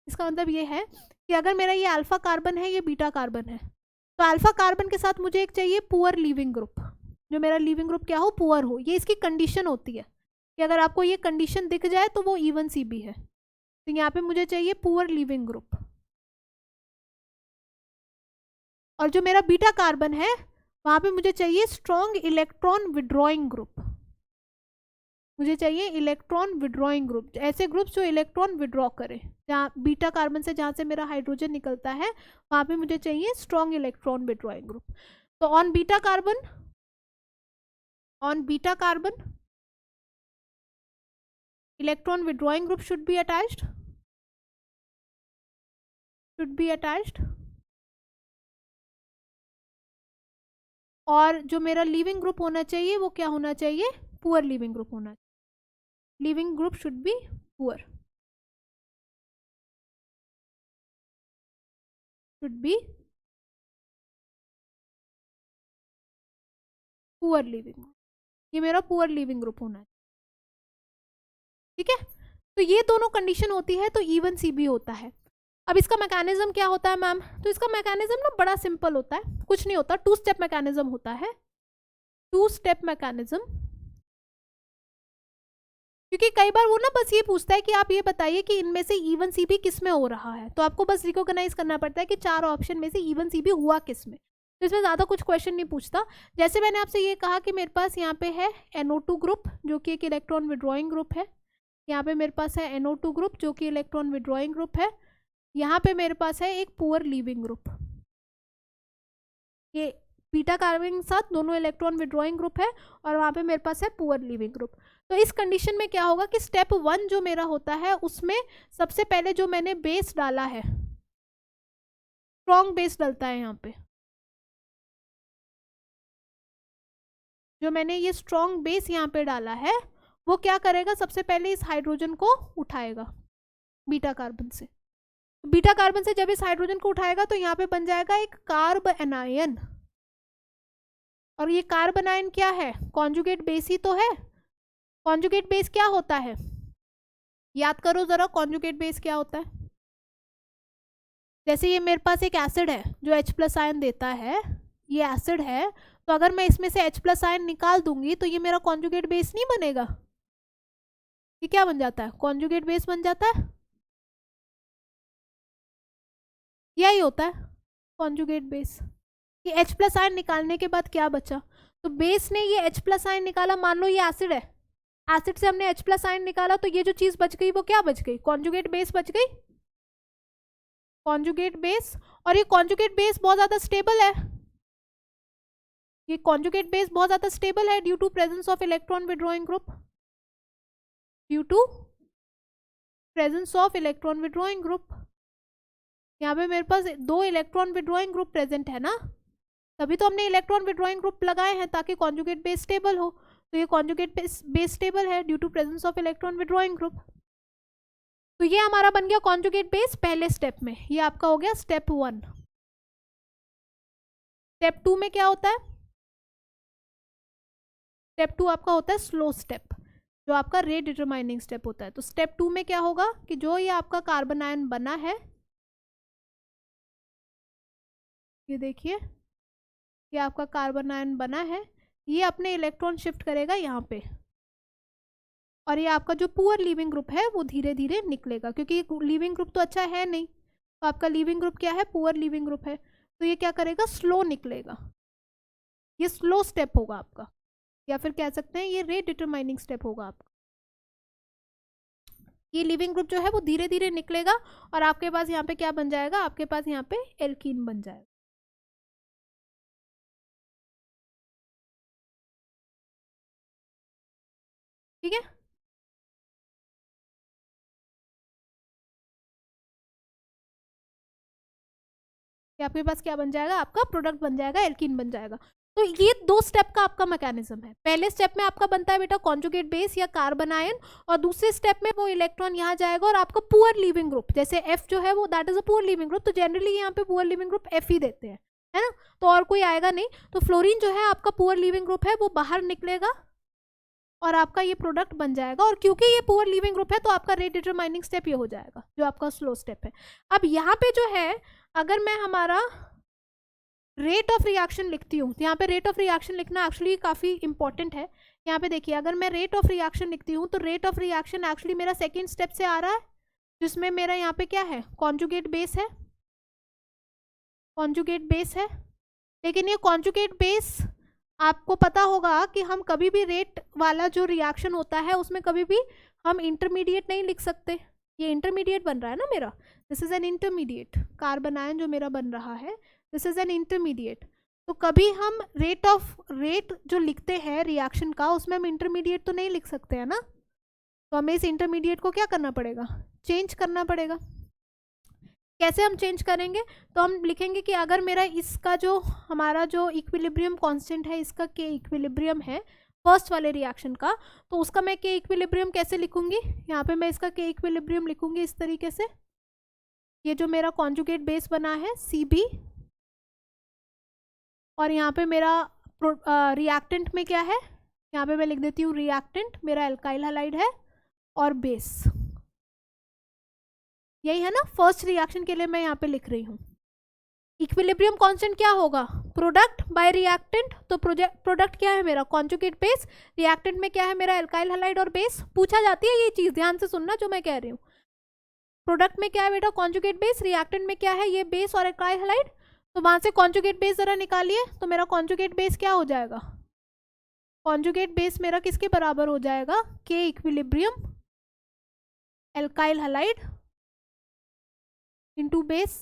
इसका मतलब ये है कि अगर मेरा ये अल्फा कार्बन है, ये बीटा कार्बन है, तो अल्फा कार्बन के साथ मुझे एक चाहिए पुअर लीविंग ग्रुप, जो मेरा लीविंग ग्रुप क्या हो, पुअर हो। ये इसकी कंडीशन होती है कि अगर आपको ये कंडीशन दिख जाए तो वो E1 CB है। तो यहाँ पे मुझे चाहिए पुअर लीविंग ग्रुप, और जो मेरा बीटा कार्बन है वहाँ पे मुझे चाहिए स्ट्रॉन्ग इलेक्ट्रॉन विड्रॉइंग ग्रुप, मुझे चाहिए इलेक्ट्रॉन विड्रॉइंग ग्रुप, ऐसे ग्रुप्स जो इलेक्ट्रॉन विड्रॉ करें। जहाँ बीटा कार्बन से जहाँ से मेरा हाइड्रोजन निकलता है वहाँ पे मुझे चाहिए स्ट्रॉन्ग इलेक्ट्रॉन विड्रॉइंग ग्रुप। तो on beta carbon electron withdrawing group should be attached, और जो मेरा लीविंग ग्रुप होना चाहिए वो क्या होना चाहिए, पुअर लीविंग ग्रुप होना चाहिए। Leaving group should be poor, poor leaving, ये मेरा पुअर लीविंग ग्रुप होना है, ठीक है। तो ये दोनों कंडीशन होती है तो E1 CB होता है। अब इसका मैकेनिज्म क्या होता है मैम, तो इसका मैकेनिज्म ना बड़ा सिंपल होता है, कुछ नहीं होता, 2 स्टेप मैकेनिज्म होता है, 2 स्टेप मैकेनिज्म। क्योंकि कई बार वो ना बस ये पूछता है कि आप ये बताइए कि इनमें से E1 CB किस में हो रहा है, तो आपको बस रिकॉग्नाइज करना पड़ता है कि 4 ऑप्शन में से E1 CB हुआ किस में। तो इसमें ज़्यादा कुछ क्वेश्चन नहीं पूछता। जैसे मैंने आपसे ये कहा कि मेरे पास यहाँ पे है NO2 ग्रुप जो कि एक इलेक्ट्रॉन विड्रॉइंग ग्रुप है, यहाँ पे मेरे पास है NO2 ग्रुप जो कि इलेक्ट्रॉन विड्रॉइंग ग्रुप है, यहाँ पे मेरे पास है एक पुअर लीविंग ग्रुप, ये बीटा कार्बन के साथ दोनों इलेक्ट्रॉन विड्रॉइंग ग्रुप है, और वहाँ पे मेरे पास है पुअर लीविंग ग्रुप। तो इस कंडीशन में क्या होगा कि स्टेप 1 जो मेरा होता है उसमें सबसे पहले जो मैंने बेस डाला है, स्ट्रॉन्ग बेस डलता है, यहाँ पे जो मैंने ये स्ट्रॉन्ग बेस यहाँ पे डाला है वो क्या करेगा, सबसे पहले इस हाइड्रोजन को उठाएगा बीटा कार्बन से। बीटा कार्बन से जब इस हाइड्रोजन को उठाएगा तो यहाँ पे बन जाएगा एक कार्ब एनायन, और ये कार्बन आयन क्या है, कॉन्जुगेट बेस ही तो है। कॉन्जुगेट बेस क्या होता है, याद करो जरा, कॉन्जुगेट बेस क्या होता है। जैसे ये मेरे पास एक एसिड है जो H+ आयन देता है, ये एसिड है, तो अगर मैं इसमें से H+ आयन निकाल दूंगी तो ये मेरा कॉन्जुगेट बेस नहीं बनेगा, ये क्या बन जाता है, कॉन्जुगेट बेस बन जाता है, यही होता है कॉन्जुगेट बेस। ये H+ आयन निकालने के बाद क्या बचा, तो बेस ने ये H+ आयन निकाला, मान लो ये एसिड है, एसिड से हमने H+ आयन निकाला, तो ये जो चीज बच गई वो क्या बच गई, कॉन्जुगेट बेस बच गई, कॉन्जुगेट बेस। और ये कॉन्जुगेट बेस बहुत ज्यादा स्टेबल है, ये कॉन्जुगेट बेस बहुत ज्यादा स्टेबल है due to presence of electron withdrawing group, due to presence of electron withdrawing group. यहाँ पे मेरे पास 2 इलेक्ट्रॉन विड्रॉइंग ग्रुप प्रेजेंट है ना, तभी तो हमने इलेक्ट्रॉन विड्रॉइंग ग्रुप लगाए हैं ताकि कॉन्जुगेट बेस स्टेबल हो। तो ये कॉन्जुगेट बेस स्टेबल है due to presence of electron withdrawing group. तो ये हमारा बन गया कॉन्जुगेट बेस पहले स्टेप में, ये आपका हो गया स्टेप 1। स्टेप 2 में क्या होता है? स्टेप 2 आपका होता है स्लो स्टेप, जो आपका रेट डिटरमाइनिंग स्टेप होता है। तो स्टेप 2 में क्या होगा कि जो ये आपका कार्बन आयन बना है, ये देखिए ये आपका कार्बन आयन बना है, ये अपने इलेक्ट्रॉन शिफ्ट करेगा यहाँ पे, और ये आपका जो पुअर लीविंग ग्रुप है वो धीरे धीरे निकलेगा, क्योंकि लीविंग ग्रुप तो अच्छा है नहीं, तो आपका लीविंग ग्रुप क्या है? पुअर लीविंग ग्रुप है। तो ये क्या करेगा? स्लो निकलेगा। ये स्लो स्टेप होगा आपका, या फिर कह सकते हैं ये रेट डिटरमाइनिंग स्टेप होगा आपका। ये लीविंग ग्रुप जो है वो धीरे धीरे निकलेगा और आपके पास यहाँ पे क्या बन जाएगा? आपके पास यहाँ पे एल्कीन बन जाएगा। ठीक है, ये आपके पास क्या बन जाएगा? आपका प्रोडक्ट बन जाएगा, एल्कीन बन जाएगा। तो ये 2 स्टेप का आपका मैकेनिज्म है। पहले स्टेप में आपका बनता है बेटा कॉन्जुगेट बेस या कार्बन आयन, और दूसरे स्टेप में वो इलेक्ट्रॉन यहाँ जाएगा और आपका पुअर लीविंग ग्रुप, जैसे F जो है वो that is a poor leaving group, तो जनरली यहाँ पे पुअर लीविंग ग्रुप F ही देते हैं, है ना, तो और कोई आएगा नहीं। तो फ्लोरीन जो है आपका पुअर लीविंग ग्रुप है, वो बाहर निकलेगा और आपका ये प्रोडक्ट बन जाएगा। और क्योंकि ये पुअर लीविंग ग्रुप है तो आपका रेट डिटरमाइनिंग स्टेप ये हो जाएगा, जो आपका स्लो स्टेप है। अब यहाँ पे जो है, अगर मैं हमारा रेट ऑफ रिएक्शन लिखती हूँ, तो यहाँ पे रेट ऑफ रिएक्शन लिखना एक्चुअली काफ़ी इंपॉर्टेंट है। यहाँ पे देखिए, अगर मैं रेट ऑफ रिएक्शन लिखती हूँ तो रेट ऑफ रिएक्शन एक्चुअली मेरा सेकेंड स्टेप से आ रहा है, जिसमें मेरा यहाँ पे क्या है? कॉन्जुगेट बेस है, कॉन्जुगेट बेस है। लेकिन ये कॉन्जुगेट बेस आपको पता होगा कि हम कभी भी रेट वाला जो रिएक्शन होता है उसमें कभी भी हम इंटरमीडिएट नहीं लिख सकते। ये इंटरमीडिएट बन रहा है ना मेरा, this is an intermediate carbon ion जो मेरा बन रहा है, दिस इज एन इंटरमीडिएट। तो कभी हम रेट जो लिखते हैं रिएक्शन का, उसमें हम इंटरमीडिएट तो नहीं लिख सकते हैं ना, तो हमें इस इंटरमीडिएट को क्या करना पड़ेगा? चेंज करना पड़ेगा। कैसे हम चेंज करेंगे? तो हम लिखेंगे कि अगर मेरा इसका जो हमारा जो इक्विलिब्रियम कांस्टेंट है, इसका के इक्विलिब्रियम है फर्स्ट वाले रिएक्शन का, तो उसका मैं के इक्विलिब्रियम कैसे लिखूंगी? यहाँ पे मैं इसका के इक्विलिब्रियम लिखूंगी इस तरीके से, ये जो मेरा कॉन्जुगेट बेस बना है CB, और यहाँ पे मेरा रिएक्टेंट में क्या है? यहाँ पे मैं लिख देती हूँ रिएक्टेंट मेरा एल्काइल हैलाइड है और बेस, यही है ना। फर्स्ट रिएक्शन के लिए मैं यहाँ पे लिख रही हूँ। इक्विलिब्रियम कांस्टेंट क्या होगा? Product by reactant. तो प्रोडक्ट क्या है मेरा? Conjugate base. रिएक्टेंट में क्या है मेरा? एल्काइल हैलाइड और बेस। पूछा जाती है ये चीज, ध्यान से सुनना जो मैं कह रही हूँ। प्रोडक्ट में क्या है बेटा? Conjugate base. रिएक्टेंट में क्या है? ये बेस और एल्काइल हैलाइड। तो वहां से कॉन्जुगेट बेस जरा निकालिए, तो मेरा कॉन्जुगेट बेस क्या हो जाएगा? कॉन्जुगेट बेस मेरा किसके बराबर हो जाएगा? के equilibrium alkyl halide into base,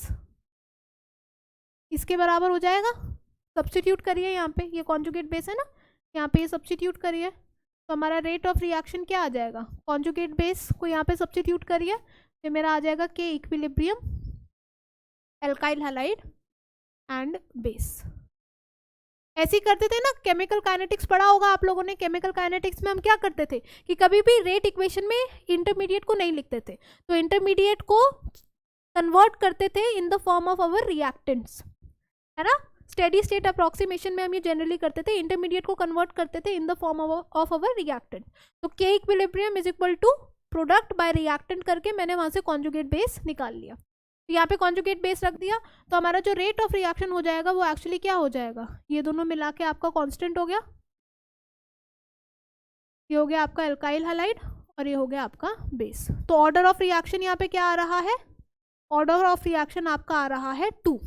इसके बराबर हो जाएगा। सब्स्टिट्यूट करिए यहाँ पे, ये कॉन्जुगेट बेस है ना, यहाँ पे ये सब्स्टिट्यूट करिए, तो हमारा रेट ऑफ रिएक्शन क्या आ जाएगा? कॉन्जुगेट बेस को यहाँ पे सब्स्टिट्यूट करिए, तो मेरा आ जाएगा के equilibrium alkyl halide and base. ऐसे ही करते थे ना, केमिकल काइनेटिक्स पढ़ा होगा आप लोगों ने। केमिकल काइनेटिक्स में हम क्या करते थे कि कभी भी रेट इक्वेशन में इंटरमीडिएट को नहीं लिखते थे, तो इंटरमीडिएट को कन्वर्ट करते थे in the form of our reactants, है ना। स्टेडी स्टेट अप्रोक्सीमेशन में हम ये जनरली करते थे, इंटरमीडिएट को कन्वर्ट करते थे in the form of our reactant. तो K equilibrium is equal to product by reactant करके मैंने वहां से कॉन्जुगेट बेस निकाल लिया। तो यहाँ पे कॉन्जुगेट बेस रख दिया, तो हमारा जो रेट ऑफ रिएक्शन हो जाएगा वो एक्चुअली क्या हो जाएगा? ये दोनों मिला के आपका कांस्टेंट हो गया, ये हो गया आपका एल्काइल हैलाइड और ये हो गया आपका बेस। तो ऑर्डर ऑफ रिएक्शन यहाँ पे क्या आ रहा है? ऑर्डर ऑफ रिएक्शन आपका आ रहा है 2।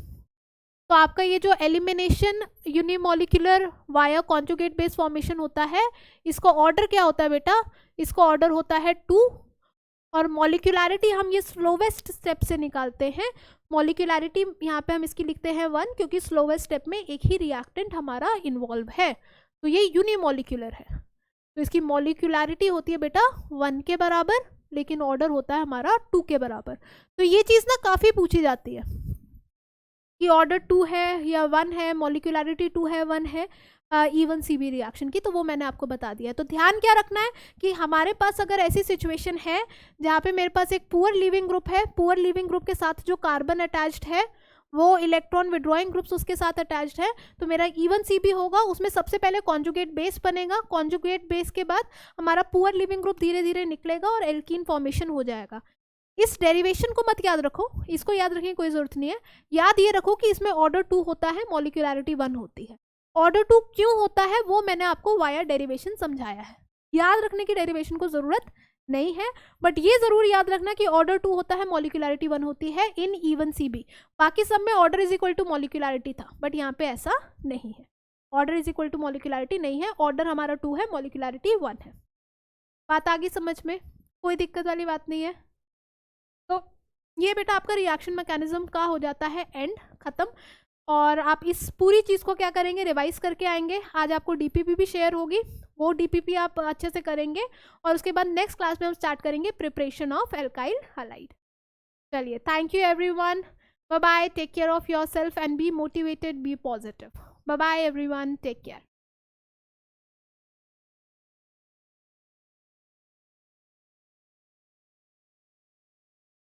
तो आपका ये जो elimination unimolecular via conjugate base formation होता है, इसका ऑर्डर क्या होता है बेटा? इसका ऑर्डर होता है 2, और मॉलिक्यूलैरिटी हम ये स्लोवेस्ट स्टेप से निकालते हैं। मॉलिक्यूलैरिटी यहाँ पे हम इसकी लिखते हैं 1, क्योंकि स्लोवेस्ट स्टेप में एक ही रिएक्टेंट हमारा इन्वॉल्व है, तो ये यूनिमोलिकुलर है, तो इसकी मॉलिक्यूलैरिटी होती है बेटा 1 के बराबर, लेकिन ऑर्डर होता है हमारा 2 के बराबर। तो ये चीज़ ना काफ़ी पूछी जाती है। कि ऑर्डर 2 है या 1 है, मॉलिक्यूलरिटी 2 है 1 है इवन सीबी रिएक्शन की, तो वो मैंने आपको बता दिया है। तो ध्यान क्या रखना है कि हमारे पास अगर ऐसी सिचुएशन है जहाँ पे मेरे पास एक पुअर लीविंग ग्रुप है, पुअर लीविंग ग्रुप के साथ जो कार्बन अटैच्ड है वो इलेक्ट्रॉन विड्रॉइंग ग्रुप्स उसके साथ अटैच्ड है, तो मेरा इवन सीबी होगा, उसमें सबसे पहले कॉन्जुगेट बेस बनेगा, कॉन्जुगेट बेस के बाद हमारा पुअर लिविंग ग्रुप धीरे धीरे निकलेगा और एल्कीन फॉर्मेशन हो जाएगा। इस डेरिवेशन को मत याद रखो, इसको याद रखने की कोई जरूरत नहीं है। याद ये रखो कि इसमें ऑर्डर 2 होता है, मॉलिक्यूलरिटी 1 होती है। ऑर्डर 2 क्यों होता है वो मैंने आपको वाया डेरिवेशन समझाया है, याद रखने की डेरिवेशन को जरूरत नहीं है, बट ये जरूर याद रखना कि ऑर्डर 2 होता है, मॉलिक्यूलरिटी 1 होती है इन इवन सीबी। बाकी सब में order is equal to molecularity था, बट यहाँ पे ऐसा नहीं है, order is equal to molecularity नहीं है, ऑर्डर हमारा 2 है, मॉलिक्यूलरिटी 1 है। बात आ गई समझ में, कोई दिक्कत वाली बात नहीं है। तो ये बेटा आपका रिएक्शन मैकेनिज्म का हो जाता है एंड खत्म, और आप इस पूरी चीज़ को क्या करेंगे, रिवाइज करके आएंगे। आज आपको डीपीपी भी शेयर होगी, वो डीपीपी आप अच्छे से करेंगे, और उसके बाद नेक्स्ट क्लास में हम स्टार्ट करेंगे प्रिपरेशन ऑफ एल्काइल हैलाइड। चलिए, thank you everyone, bye bye, take care of yourself and be motivated, be positive. Bye bye everyone, take care.